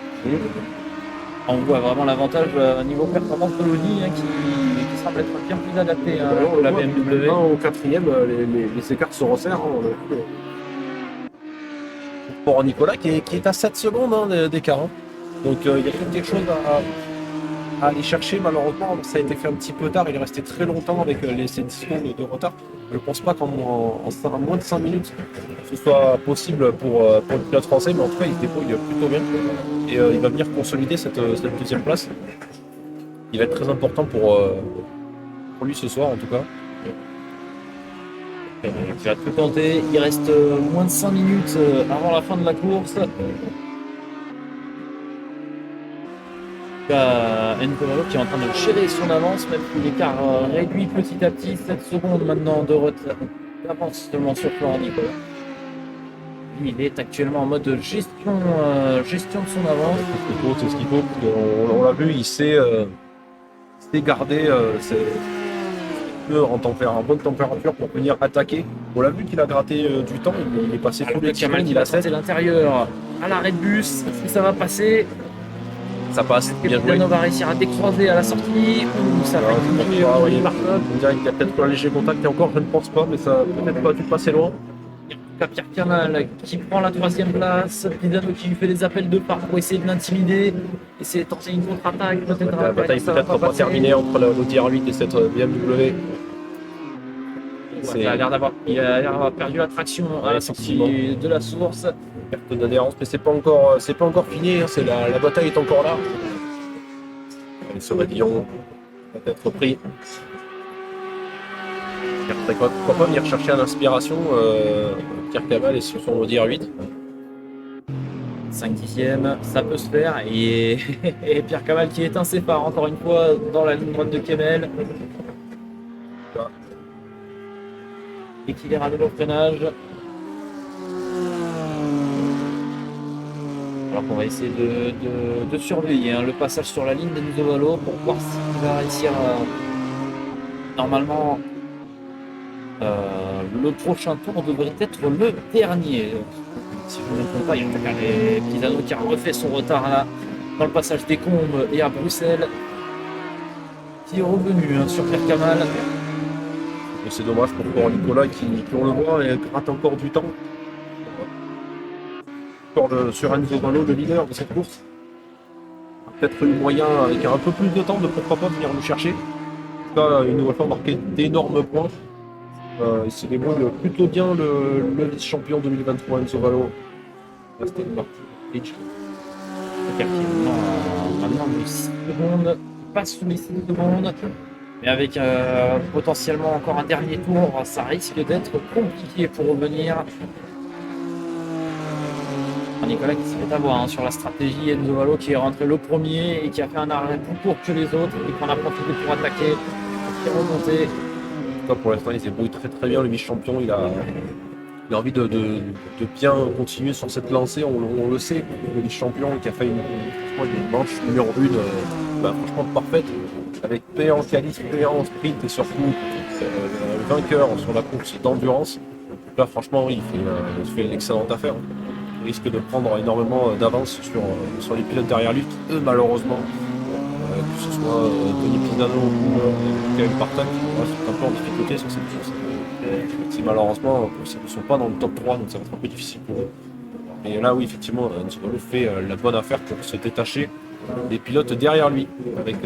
Speaker 2: On voit vraiment l'avantage niveau performance de l'Audi, qui semble être bien plus adapté à la BMW.
Speaker 1: Au 4e, les écarts se resserrent. Pour Nicolas qui est à 7 secondes d'écart. Donc il y a peut-être quelque chose à aller chercher. Malheureusement, ça a été fait un petit peu tard. Il est resté très longtemps avec ces 10 secondes de retard. Je ne pense pas qu'en moins de 5 minutes, ce soit possible pour le pilote français. Mais en tout cas, il se débrouille plutôt bien. Et il va venir consolider cette 2e place. Il va être très important pour lui ce soir en tout cas.
Speaker 2: Il va tout tenter, il reste moins de 5 minutes avant la fin de la course. Enzo Valo qui est en train de gérer son avance, même si l'écart réduit petit à petit, 7 secondes maintenant de retard d'avance seulement sur Florent Nicolas. Il est actuellement en mode gestion de son avance.
Speaker 1: C'est ce qu'il faut. On l'a vu, il sait garder en bonne température pour venir attaquer. On l'a vu qu'il a gratté du temps, il est passé tous les
Speaker 2: Kamal
Speaker 1: kilomètres,
Speaker 2: qui va tenter l'intérieur à l'arrêt de bus. Est-ce que ça va passer?
Speaker 1: ça passe,
Speaker 2: Est-ce que
Speaker 1: bien joué.
Speaker 2: Pisano va réussir à décroiser à la sortie ou ça va être une
Speaker 1: On dirait qu'il y a peut-être un léger contact et encore, je ne pense pas, mais ça a peut-être pas dû passer loin.
Speaker 2: Pierre Kamal qui prend la 3e place, Pisano qui lui fait des appels de part pour essayer de l'intimider, essayer de tenter une contre-attaque, peut-être
Speaker 1: La bataille peut-être pas terminée entre l'Audi R8 et cette BMW.
Speaker 2: Il a l'air d'avoir perdu la traction à la sortie de la source.
Speaker 1: Perte d'adhérence, mais c'est pas encore fini, hein, la bataille est encore là. Allez, ce Rédillon va être pris. Pourquoi pas venir chercher l'inspiration Pierre Kamal et sur son Audi R8.
Speaker 2: 5 dixièmes, ça peut se faire. Et Pierre Kamal qui éteint ses phares encore une fois dans la ligne droite de Kemmel. Et qui les ramène au freinage. Alors qu'on va essayer de surveiller le passage sur la ligne d'Enzo Valo pour voir s'il va réussir normalement. Le prochain tour devrait être le dernier. Si je ne me trompe pas, il y a Pisano qui a refait son retard là, dans le passage des Combes et à Bruxelles. Qui est revenu sur Pierre Kamal.
Speaker 1: C'est dommage pour Nicolas qui, on le voit, gratte encore du temps. sur Enzo Valo, le leader de cette course. Peut-être eu moyen, avec un peu plus de temps, de pourquoi pas venir nous chercher. En tout cas, une nouvelle fois marqué d'énormes points. Il se débrouille plutôt bien le vice-champion 2023 Enzo Valo. Là, c'était une partie pitch.
Speaker 2: Effectivement, maintenant de 6 secondes, pas sous les 6 secondes, mais avec potentiellement encore un dernier tour, ça risque d'être compliqué pour revenir. Nicolas qui se fait avoir sur la stratégie, Enzo Valo qui est rentré le premier et qui a fait un arrêt plus court que les autres et qu'on a profité pour attaquer, pour remonter.
Speaker 1: En tout cas, pour l'instant, il se débrouille très bien, le vice-champion. Il a envie de bien continuer sur cette lancée, on le sait. Le vice-champion qui a fait une manche numéro 1 franchement parfaite, avec P en qualif, P en sprint et surtout le vainqueur sur la course d'endurance. Là, franchement, il fait une excellente affaire. Il risque de prendre énormément d'avance sur les pilotes derrière lui, qui eux, malheureusement, que ce soit Tony Pisano ou Kevin Parton, sont un peu en difficulté sur cette course. C'est malheureusement, ils ne sont pas dans le top 3, donc ça va être un peu difficile pour eux. Et là, oui, effectivement, Enzo Valo fait la bonne affaire pour se détacher des pilotes derrière lui, avec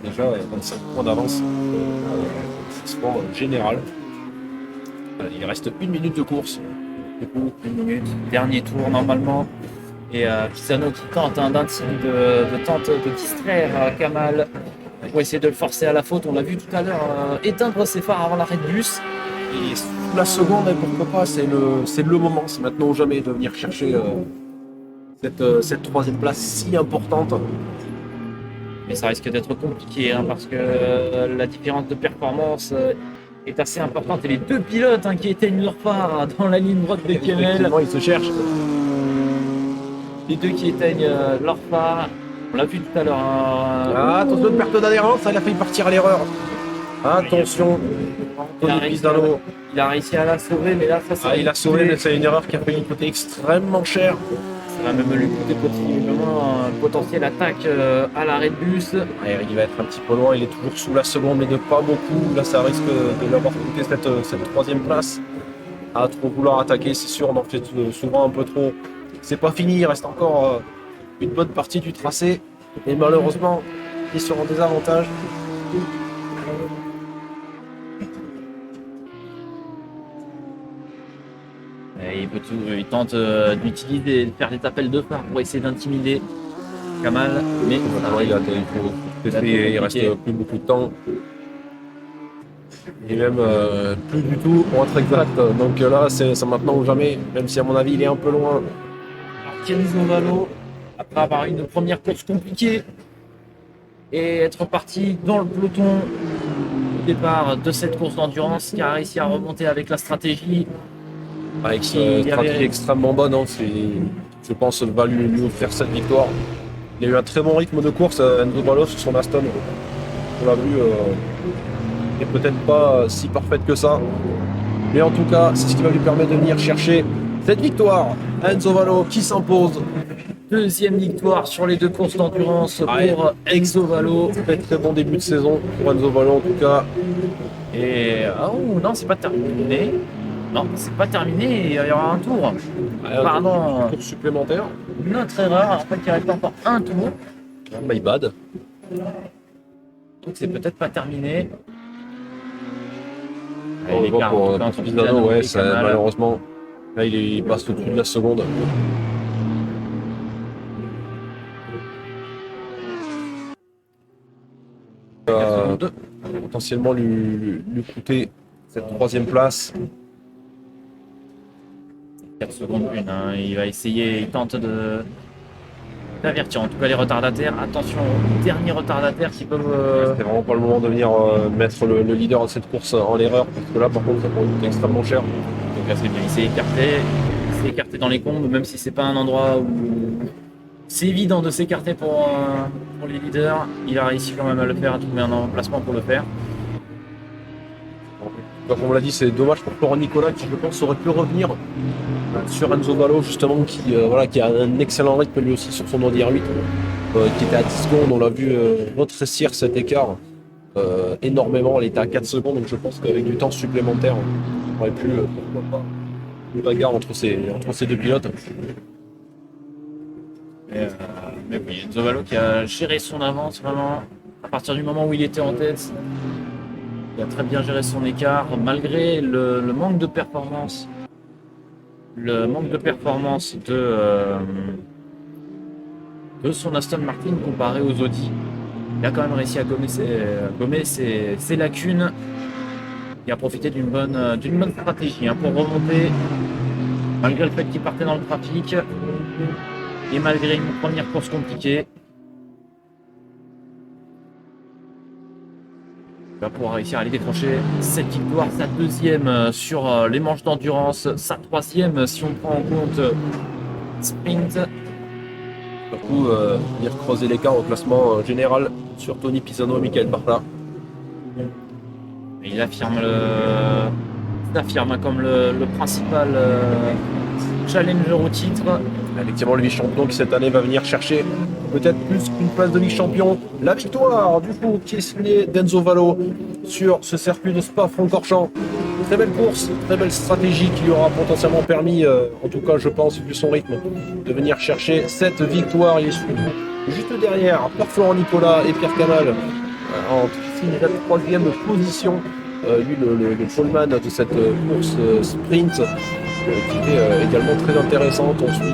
Speaker 1: déjà 25 points d'avance au classement général. Il reste 1 minute de course.
Speaker 2: Du coup, 1 minute, dernier tour normalement. Et Pisano qui tente de distraire Kamal pour essayer de le forcer à la faute. On l'a vu tout à l'heure éteindre ses phares avant l'arrêt de bus.
Speaker 1: Et sous la seconde, et pourquoi pas, c'est le moment, c'est maintenant ou jamais de venir chercher cette 3e place si importante.
Speaker 2: Mais ça risque d'être compliqué parce que la différence de performance est assez importante. Et les 2 pilotes qui éteignent leur phare dans la ligne droite de Kemel.
Speaker 1: Effectivement, ils se cherchent.
Speaker 2: Les 2 qui éteignent leur phare. On l'a vu tout à l'heure.
Speaker 1: Attention, une perte d'adhérence, il a failli partir à l'erreur. Attention, Tony Pisano.
Speaker 2: Il a réussi à la sauver, mais là,
Speaker 1: il a sauvé, mais c'est une erreur qui a failli coûter extrêmement cher.
Speaker 2: Ça va même lui coûter possiblement un potentiel attaque à l'arrêt de bus.
Speaker 1: Il va être un petit peu loin, il est toujours sous la seconde, mais de pas beaucoup. Là, ça risque de l'avoir coûté cette 3e place. À trop vouloir attaquer, c'est sûr, on en fait souvent un peu trop. C'est pas fini, il reste encore une bonne partie du tracé. Et malheureusement, ils sont en désavantage.
Speaker 2: Il tente d'utiliser, de faire des appels de phare pour essayer d'intimider Kamal, mais
Speaker 1: il reste plus beaucoup de temps. Et même plus du tout pour être exact. Donc là, c'est maintenant ou jamais, même si à mon avis, il est un peu loin.
Speaker 2: Enzo Valo, après avoir eu une première course compliquée et être parti dans le peloton au départ de cette course d'endurance, qui a réussi à remonter avec la stratégie.
Speaker 1: Avec une stratégie extrêmement bonne, je pense va lui offrir cette victoire. Il a eu un très bon rythme de course, Enzo Valo sur son Aston. On l'a vu, n'est peut-être pas si parfaite que ça. Mais en tout cas, c'est ce qui va lui permettre de venir chercher cette victoire. Enzo Valo qui s'impose.
Speaker 2: 2e victoire sur les 2 courses d'endurance pour Enzo Valo.
Speaker 1: Très bon début de saison pour Enzo Valo en tout cas.
Speaker 2: Et non, c'est pas terminé. Non, c'est pas terminé, il y aura un tour. Pardon.
Speaker 1: Un tour supplémentaire.
Speaker 2: Notre erreur, en fait, il reste encore un tour.
Speaker 1: My bad.
Speaker 2: Donc c'est peut-être pas terminé.
Speaker 1: On voit pour Pisano, malheureusement, là il passe au-dessus de la seconde. Potentiellement lui coûter cette 3e place.
Speaker 2: 4 secondes 1, il va essayer, il tente d'avertir en tout cas les retardataires. Attention aux derniers retardataires qui peuvent...
Speaker 1: C'est vraiment pas le moment de venir mettre le leader de cette course en l'erreur, parce que là par contre ça pourrait coûter extrêmement cher.
Speaker 2: Donc là c'est bien, il s'est écarté dans les combes, même si c'est pas un endroit où c'est évident de s'écarter pour les leaders. Il a réussi quand même à le faire, à trouver un emplacement pour le faire.
Speaker 1: Comme on l'a dit, c'est dommage pour Florent Nicolas qui, je pense, aurait pu revenir sur Enzo Valo, justement, qui a un excellent rythme lui aussi sur son Audi R8, qui était à 10 secondes. On l'a vu rétrécir cet écart énormément. Elle était à 4 secondes, donc je pense qu'avec du temps supplémentaire, on aurait pu, pourquoi pas, une bagarre entre ces 2 pilotes.
Speaker 2: Mais oui, Zavalo qui a géré son avance vraiment à partir du moment où il était en tête. Il a très bien géré son écart malgré le manque de performance. Le manque de performance de son Aston Martin comparé aux Audi. Il a quand même réussi à gommer ses lacunes et à profiter d'une bonne stratégie pour remonter malgré le fait qu'il partait dans le trafic et malgré une première course compliquée. Il va pouvoir réussir à aller décrocher cette victoire, sa deuxième sur les manches d'endurance, sa troisième si on prend en compte sprint.
Speaker 1: Surtout, venir creuser l'écart au classement général sur Tony Pisano et Michael Barta.
Speaker 2: Et il affirme comme le principal challenger au titre.
Speaker 1: Effectivement, le vice-champion qui cette année va venir chercher peut-être plus qu'une place de vice-champion. La victoire, du coup, qui est signée d'Enzo Valo sur ce circuit de Spa-Francorchamps. Très belle course, très belle stratégie qui lui aura potentiellement permis, en tout cas, je pense, vu son rythme, de venir chercher cette victoire. Il est suivi juste derrière par Florent Nicolas et Pierre Canal en troisième position. Lui, le poleman de cette course sprint. Qui était également très intéressante. On suit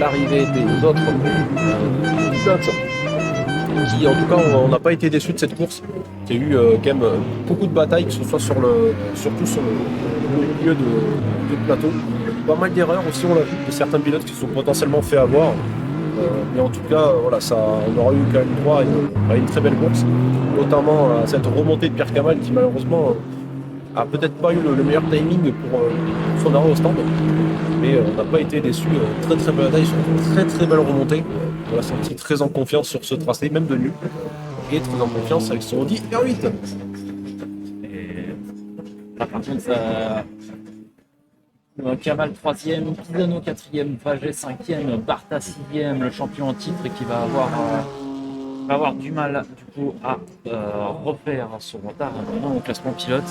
Speaker 1: l'arrivée des autres pilotes qui, en tout cas, on n'a pas été déçus de cette course. Il y a eu quand même beaucoup de batailles, que ce soit surtout sur le milieu de plateau. Pas mal d'erreurs aussi, on l'a vu, de certains pilotes qui se sont potentiellement fait avoir. Mais en tout cas, voilà, on aura eu quand même droit à une très belle course, notamment à cette remontée de Pierre Camal qui malheureusement a peut-être pas eu le meilleur timing pour son arrêt au stand, mais on n'a pas été déçus. Très très belle bataille, surtout très très belle remontée. On l'a senti très en confiance sur ce tracé, même de nu, et très en confiance avec son Audi R8.
Speaker 2: Et là, par contre, ça. Kamal 3e, Pisano 4e, Paget 5e, Barta 6e, le champion en titre qui va avoir du mal du coup à refaire son retard maintenant au classement pilote.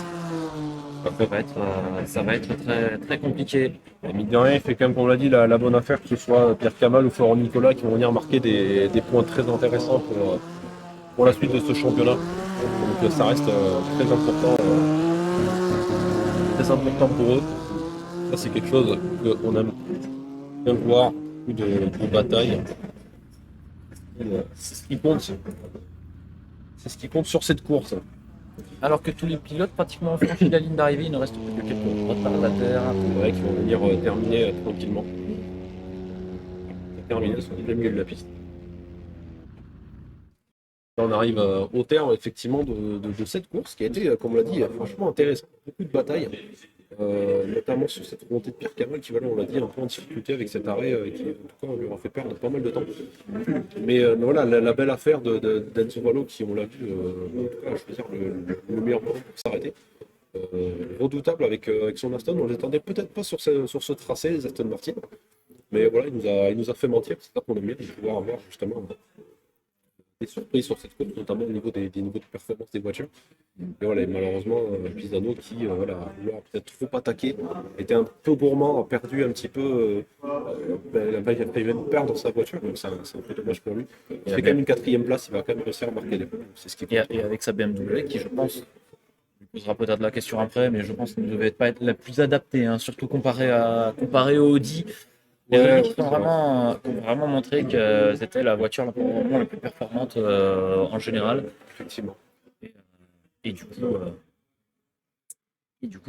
Speaker 2: Ça va être très, très compliqué.
Speaker 1: Et mine de rien, il fait quand même, comme on l'a dit, la bonne affaire, que ce soit Pierre Camal ou Florent Nicolas qui vont venir marquer des points très intéressants pour la suite de ce championnat. Donc ça reste très important pour eux. Ça, c'est quelque chose qu'on aime bien voir, beaucoup de batailles. C'est ce qui compte. C'est ce qui compte sur cette course.
Speaker 2: Alors que tous les pilotes pratiquement ont franchi la ligne d'arrivée, il ne reste plus que quelques retardataires.
Speaker 1: Ouais, qui vont venir terminer tranquillement. Terminer, ils sont au milieu de la piste. Là, on arrive au terme effectivement de cette course qui a été, comme on l'a dit, franchement intéressante. Beaucoup de batailles. Notamment sur cette remontée de Pierre Camal qui va, on l'a dit, un peu en difficulté avec cet arrêt qui en tout cas lui aura fait perdre pas mal de temps. Mais voilà, la belle affaire d'Enzo Valo qui, on l'a vu, en tout cas, je veux dire, le meilleur moment pour s'arrêter. Redoutable avec son Aston, on ne l'attendait peut-être pas sur ce tracé, les Aston Martin. Mais voilà, il nous a fait mentir, c'est ça qu'on aime bien, de pouvoir avoir justement des surprises sur cette course, notamment au niveau des niveaux de performance des voitures. Et voilà, et malheureusement, Pisano qui a peut-être trop attaqué, était un peu gourmand, a perdu un petit peu, il a failli même perdre sa voiture, donc c'est un peu dommage pour lui. Il fait quand même une 4e place, il va quand même réussir à marquer des points. C'est ce qui compte.
Speaker 2: Et avec sa BMW qui, je pense, lui posera peut-être la question après, mais je pense qu'elle ne devait pas être la plus adaptée, surtout comparé au Audi. Les Audi qui ont vraiment montré que c'était la voiture la plus performante en général.
Speaker 1: Effectivement.
Speaker 2: Et du coup,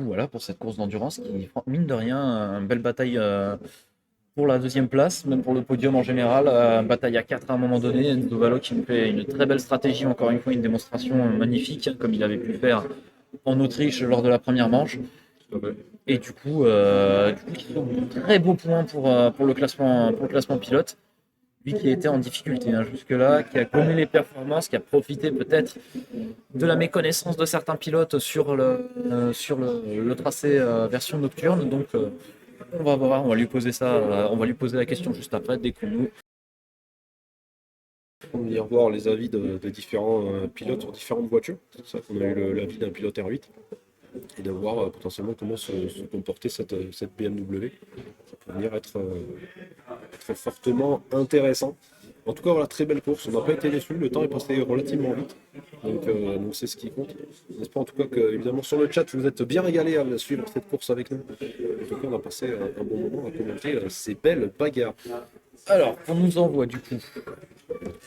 Speaker 2: voilà, pour cette course d'endurance qui, mine de rien, une belle bataille pour la deuxième place, même pour le podium en général. Bataille à 4 à un moment donné. Enzo Valo qui nous fait une très belle stratégie, encore une fois, une démonstration magnifique, comme il avait pu le faire en Autriche lors de la première manche. Et du coup, très beau point pour le classement pilote. Lui qui était en difficulté jusque-là, qui a gommé les performances, qui a profité peut-être de la méconnaissance de certains pilotes sur le tracé version nocturne. Donc on va voir, on va lui poser la question juste après, dès que nous.
Speaker 1: On va venir voir les avis de différents pilotes sur différentes voitures. C'est pour ça qu'on a eu l'avis d'un pilote R8. Et de voir potentiellement comment se comporter cette BMW. Ça peut venir être être fortement intéressant. En tout cas, voilà, très belle course. On n'a pas été déçus. Le temps est passé relativement vite. Donc c'est ce qui compte. J'espère en tout cas que, évidemment, sur le chat, vous êtes bien régalés à suivre cette course avec nous. En tout cas, on a passé un bon moment à commenter ces belles bagarres.
Speaker 2: Alors, on nous envoie du coup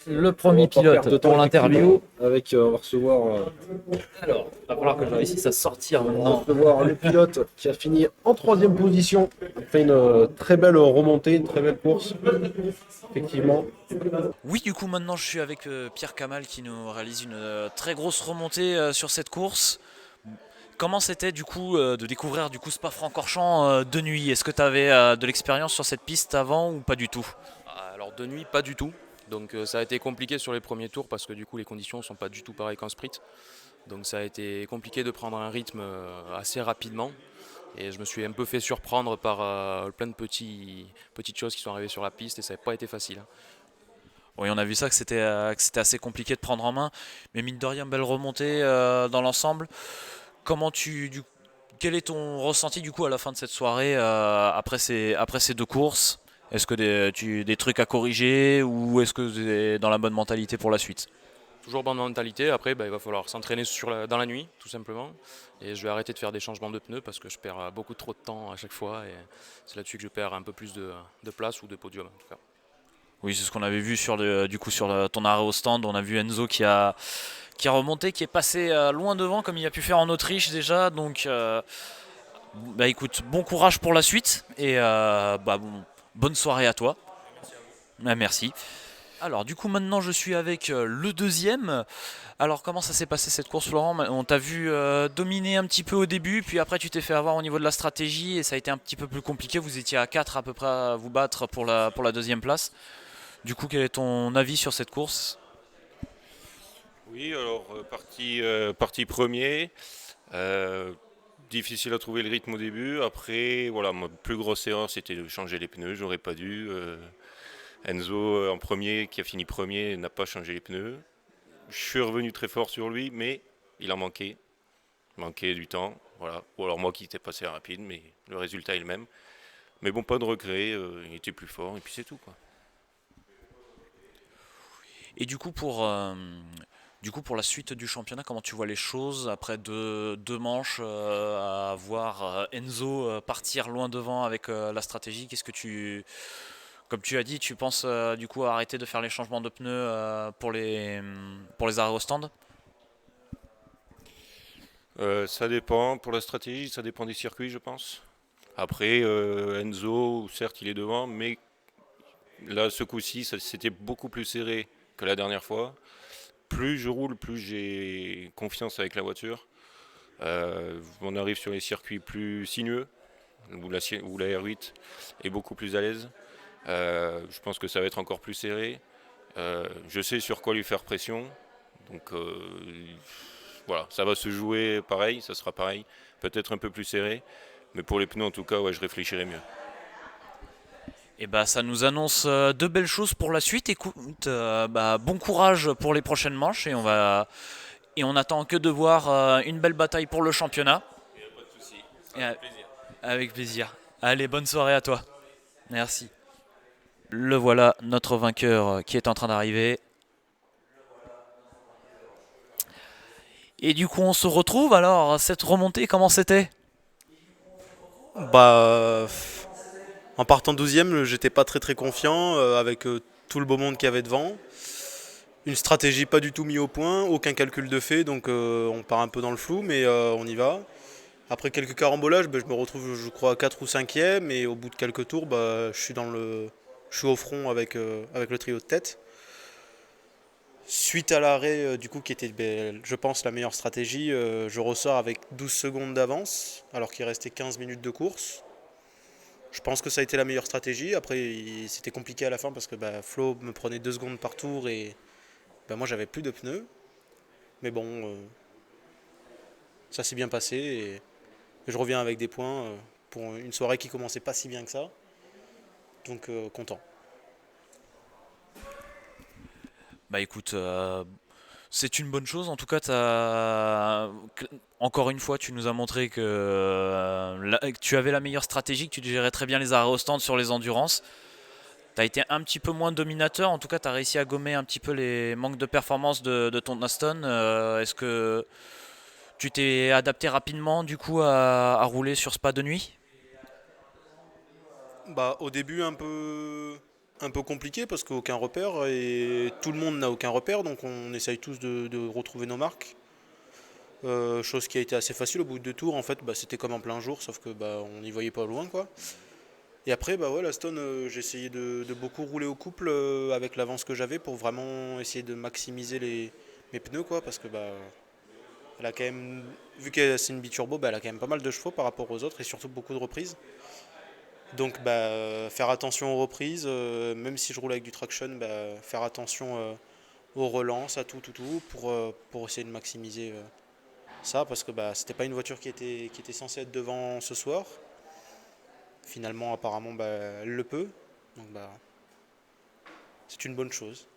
Speaker 2: le
Speaker 1: On
Speaker 2: premier
Speaker 1: va pas perdre de
Speaker 2: pilote
Speaker 1: temps,
Speaker 2: pour l'interview.
Speaker 1: Avec, on va recevoir,
Speaker 2: Alors, il va falloir que je réussisse à sortir
Speaker 1: on va
Speaker 2: maintenant.
Speaker 1: recevoir le pilote qui a fini en 3e position. Il fait une très belle remontée, une très belle course. Effectivement.
Speaker 5: Oui, du coup, maintenant je suis avec Pierre Kamal qui nous réalise une très grosse remontée sur cette course. Comment c'était du coup de découvrir du coup Spa-Francorchamps de nuit? Est-ce que tu avais de l'expérience sur cette piste avant ou pas du tout?
Speaker 4: Alors de nuit, pas du tout. Donc ça a été compliqué sur les premiers tours parce que du coup les conditions ne sont pas du tout pareilles qu'en sprint. Donc ça a été compliqué de prendre un rythme assez rapidement. Et je me suis un peu fait surprendre par plein de petites choses qui sont arrivées sur la piste et ça n'a pas été facile, hein.
Speaker 5: Oui, on a vu ça que c'était assez compliqué de prendre en main, mais mine de rien, belle remontée dans l'ensemble. Comment quel est ton ressenti du coup à la fin de cette soirée après ces deux courses? Est-ce que des trucs à corriger ou est-ce que tu es dans la bonne mentalité pour la suite?
Speaker 4: Toujours bonne mentalité, après il va falloir s'entraîner dans la nuit tout simplement. Et je vais arrêter de faire des changements de pneus parce que je perds beaucoup trop de temps à chaque fois et c'est là-dessus que je perds un peu plus de place ou de podium en tout cas.
Speaker 5: Oui, c'est ce qu'on avait vu sur ton arrêt au stand. On a vu Enzo qui a remonté, qui est passé loin devant comme il a pu faire en Autriche déjà. Donc, bah écoute, bon courage pour la suite et bonne soirée à toi. Merci. Alors du coup maintenant je suis avec le deuxième. Alors comment ça s'est passé cette course Florent? On t'a vu dominer un petit peu au début, puis après tu t'es fait avoir au niveau de la stratégie et ça a été un petit peu plus compliqué. Vous étiez à 4 à peu près à vous battre pour la deuxième place. Du coup quel est ton avis sur cette course?
Speaker 7: Oui, alors parti premier, difficile à trouver le rythme au début. Après, voilà, ma plus grosse erreur c'était de changer les pneus, j'aurais pas dû. Enzo en premier, qui a fini premier, n'a pas changé les pneus. Je suis revenu très fort sur lui, mais il en manquait. Il manquait du temps, voilà. Ou alors moi qui étais passé rapide, mais le résultat est le même. Mais bon, pas de regret, il était plus fort et puis c'est tout, quoi.
Speaker 5: Et du coup pour la suite du championnat, comment tu vois les choses après deux manches à voir Enzo partir loin devant avec la stratégie? Comme tu as dit, tu penses du coup arrêter de faire les changements de pneus pour les arrêts au stand?
Speaker 7: Ça dépend, pour la stratégie, ça dépend des circuits, je pense. Après, Enzo, certes, il est devant, mais là, ce coup-ci, c'était beaucoup plus serré que la dernière fois. Plus je roule, plus j'ai confiance avec la voiture. On arrive sur les circuits plus sinueux, où la R8 est beaucoup plus à l'aise. Je pense que ça va être encore plus serré. Je sais sur quoi lui faire pression. Donc voilà, ça va se jouer pareil, ça sera pareil. Peut-être un peu plus serré. Mais pour les pneus, en tout cas, ouais, je réfléchirai mieux.
Speaker 5: Et bah ça nous annonce de belles choses pour la suite. Écoute, bon courage pour les prochaines manches et on attend que de voir une belle bataille pour le championnat. Avec plaisir. Allez, bonne soirée à toi. Merci. Le voilà, notre vainqueur qui est en train d'arriver. Et du coup, on se retrouve alors. Cette remontée, comment c'était?
Speaker 6: En partant 12e, j'étais pas très confiant avec tout le beau monde qu'il y avait devant. Une stratégie pas du tout mise au point, aucun calcul de fait, donc on part un peu dans le flou, mais on y va. Après quelques carambolages, je me retrouve, je crois, à 4 ou 5e, et au bout de quelques tours, je suis au front avec le trio de tête. Suite à l'arrêt, du coup, qui était, je pense, la meilleure stratégie, je ressors avec 12 secondes d'avance, alors qu'il restait 15 minutes de course. Je pense que ça a été la meilleure stratégie. Après, c'était compliqué à la fin parce que Flo me prenait 2 secondes par tour et moi, j'avais plus de pneus. Mais bon, ça s'est bien passé et je reviens avec des points pour une soirée qui commençait pas si bien que ça. Donc, content.
Speaker 5: Bah écoute, c'est une bonne chose. En tout cas, encore une fois, tu nous as montré que tu avais la meilleure stratégie, que tu gérais très bien les arrêts au stand sur les endurances. Tu as été un petit peu moins dominateur, en tout cas tu as réussi à gommer un petit peu les manques de performance de ton Aston. Est-ce que tu t'es adapté rapidement du coup à rouler sur Spa de nuit?
Speaker 6: Bah, au début, un peu compliqué parce qu'aucun repère et tout le monde n'a aucun repère, donc on essaye tous de retrouver nos marques. Chose qui a été assez facile au bout de 2 tours. En fait, bah, c'était comme en plein jour, sauf que bah, on n'y voyait pas loin, quoi. Et après, bah ouais, la Stone, j'ai essayé de beaucoup rouler au couple avec l'avance que j'avais pour vraiment essayer de maximiser mes pneus, quoi, parce que bah, elle a quand même, vu que c'est une biturbo, bah, elle a quand même pas mal de chevaux par rapport aux autres et surtout beaucoup de reprises. Donc bah, faire attention aux reprises, même si je roule avec du traction, bah, faire attention aux relances, à tout, pour essayer de maximiser ça, parce que bah, c'était pas une voiture qui était censée être devant ce soir. Finalement, apparemment, bah, elle le peut. Donc bah, c'est une bonne chose.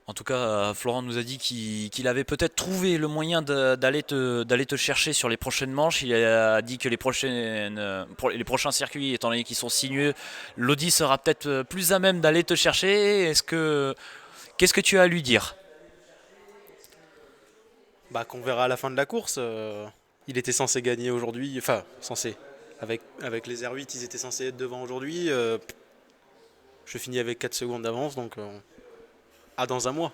Speaker 5: En tout cas, Florent nous a dit qu'il avait peut-être trouvé le moyen d'aller te chercher sur les prochaines manches. Il a dit que les prochains circuits, étant donné qu'ils sont sinueux, l'Audi sera peut-être plus à même d'aller te chercher. Qu'est-ce que tu as à lui dire?
Speaker 6: Bah, qu'on verra à la fin de la course. Il était censé gagner aujourd'hui. Enfin, censé. Avec les R8, ils étaient censés être devant aujourd'hui. Je finis avec 4 secondes d'avance, donc à dans un mois.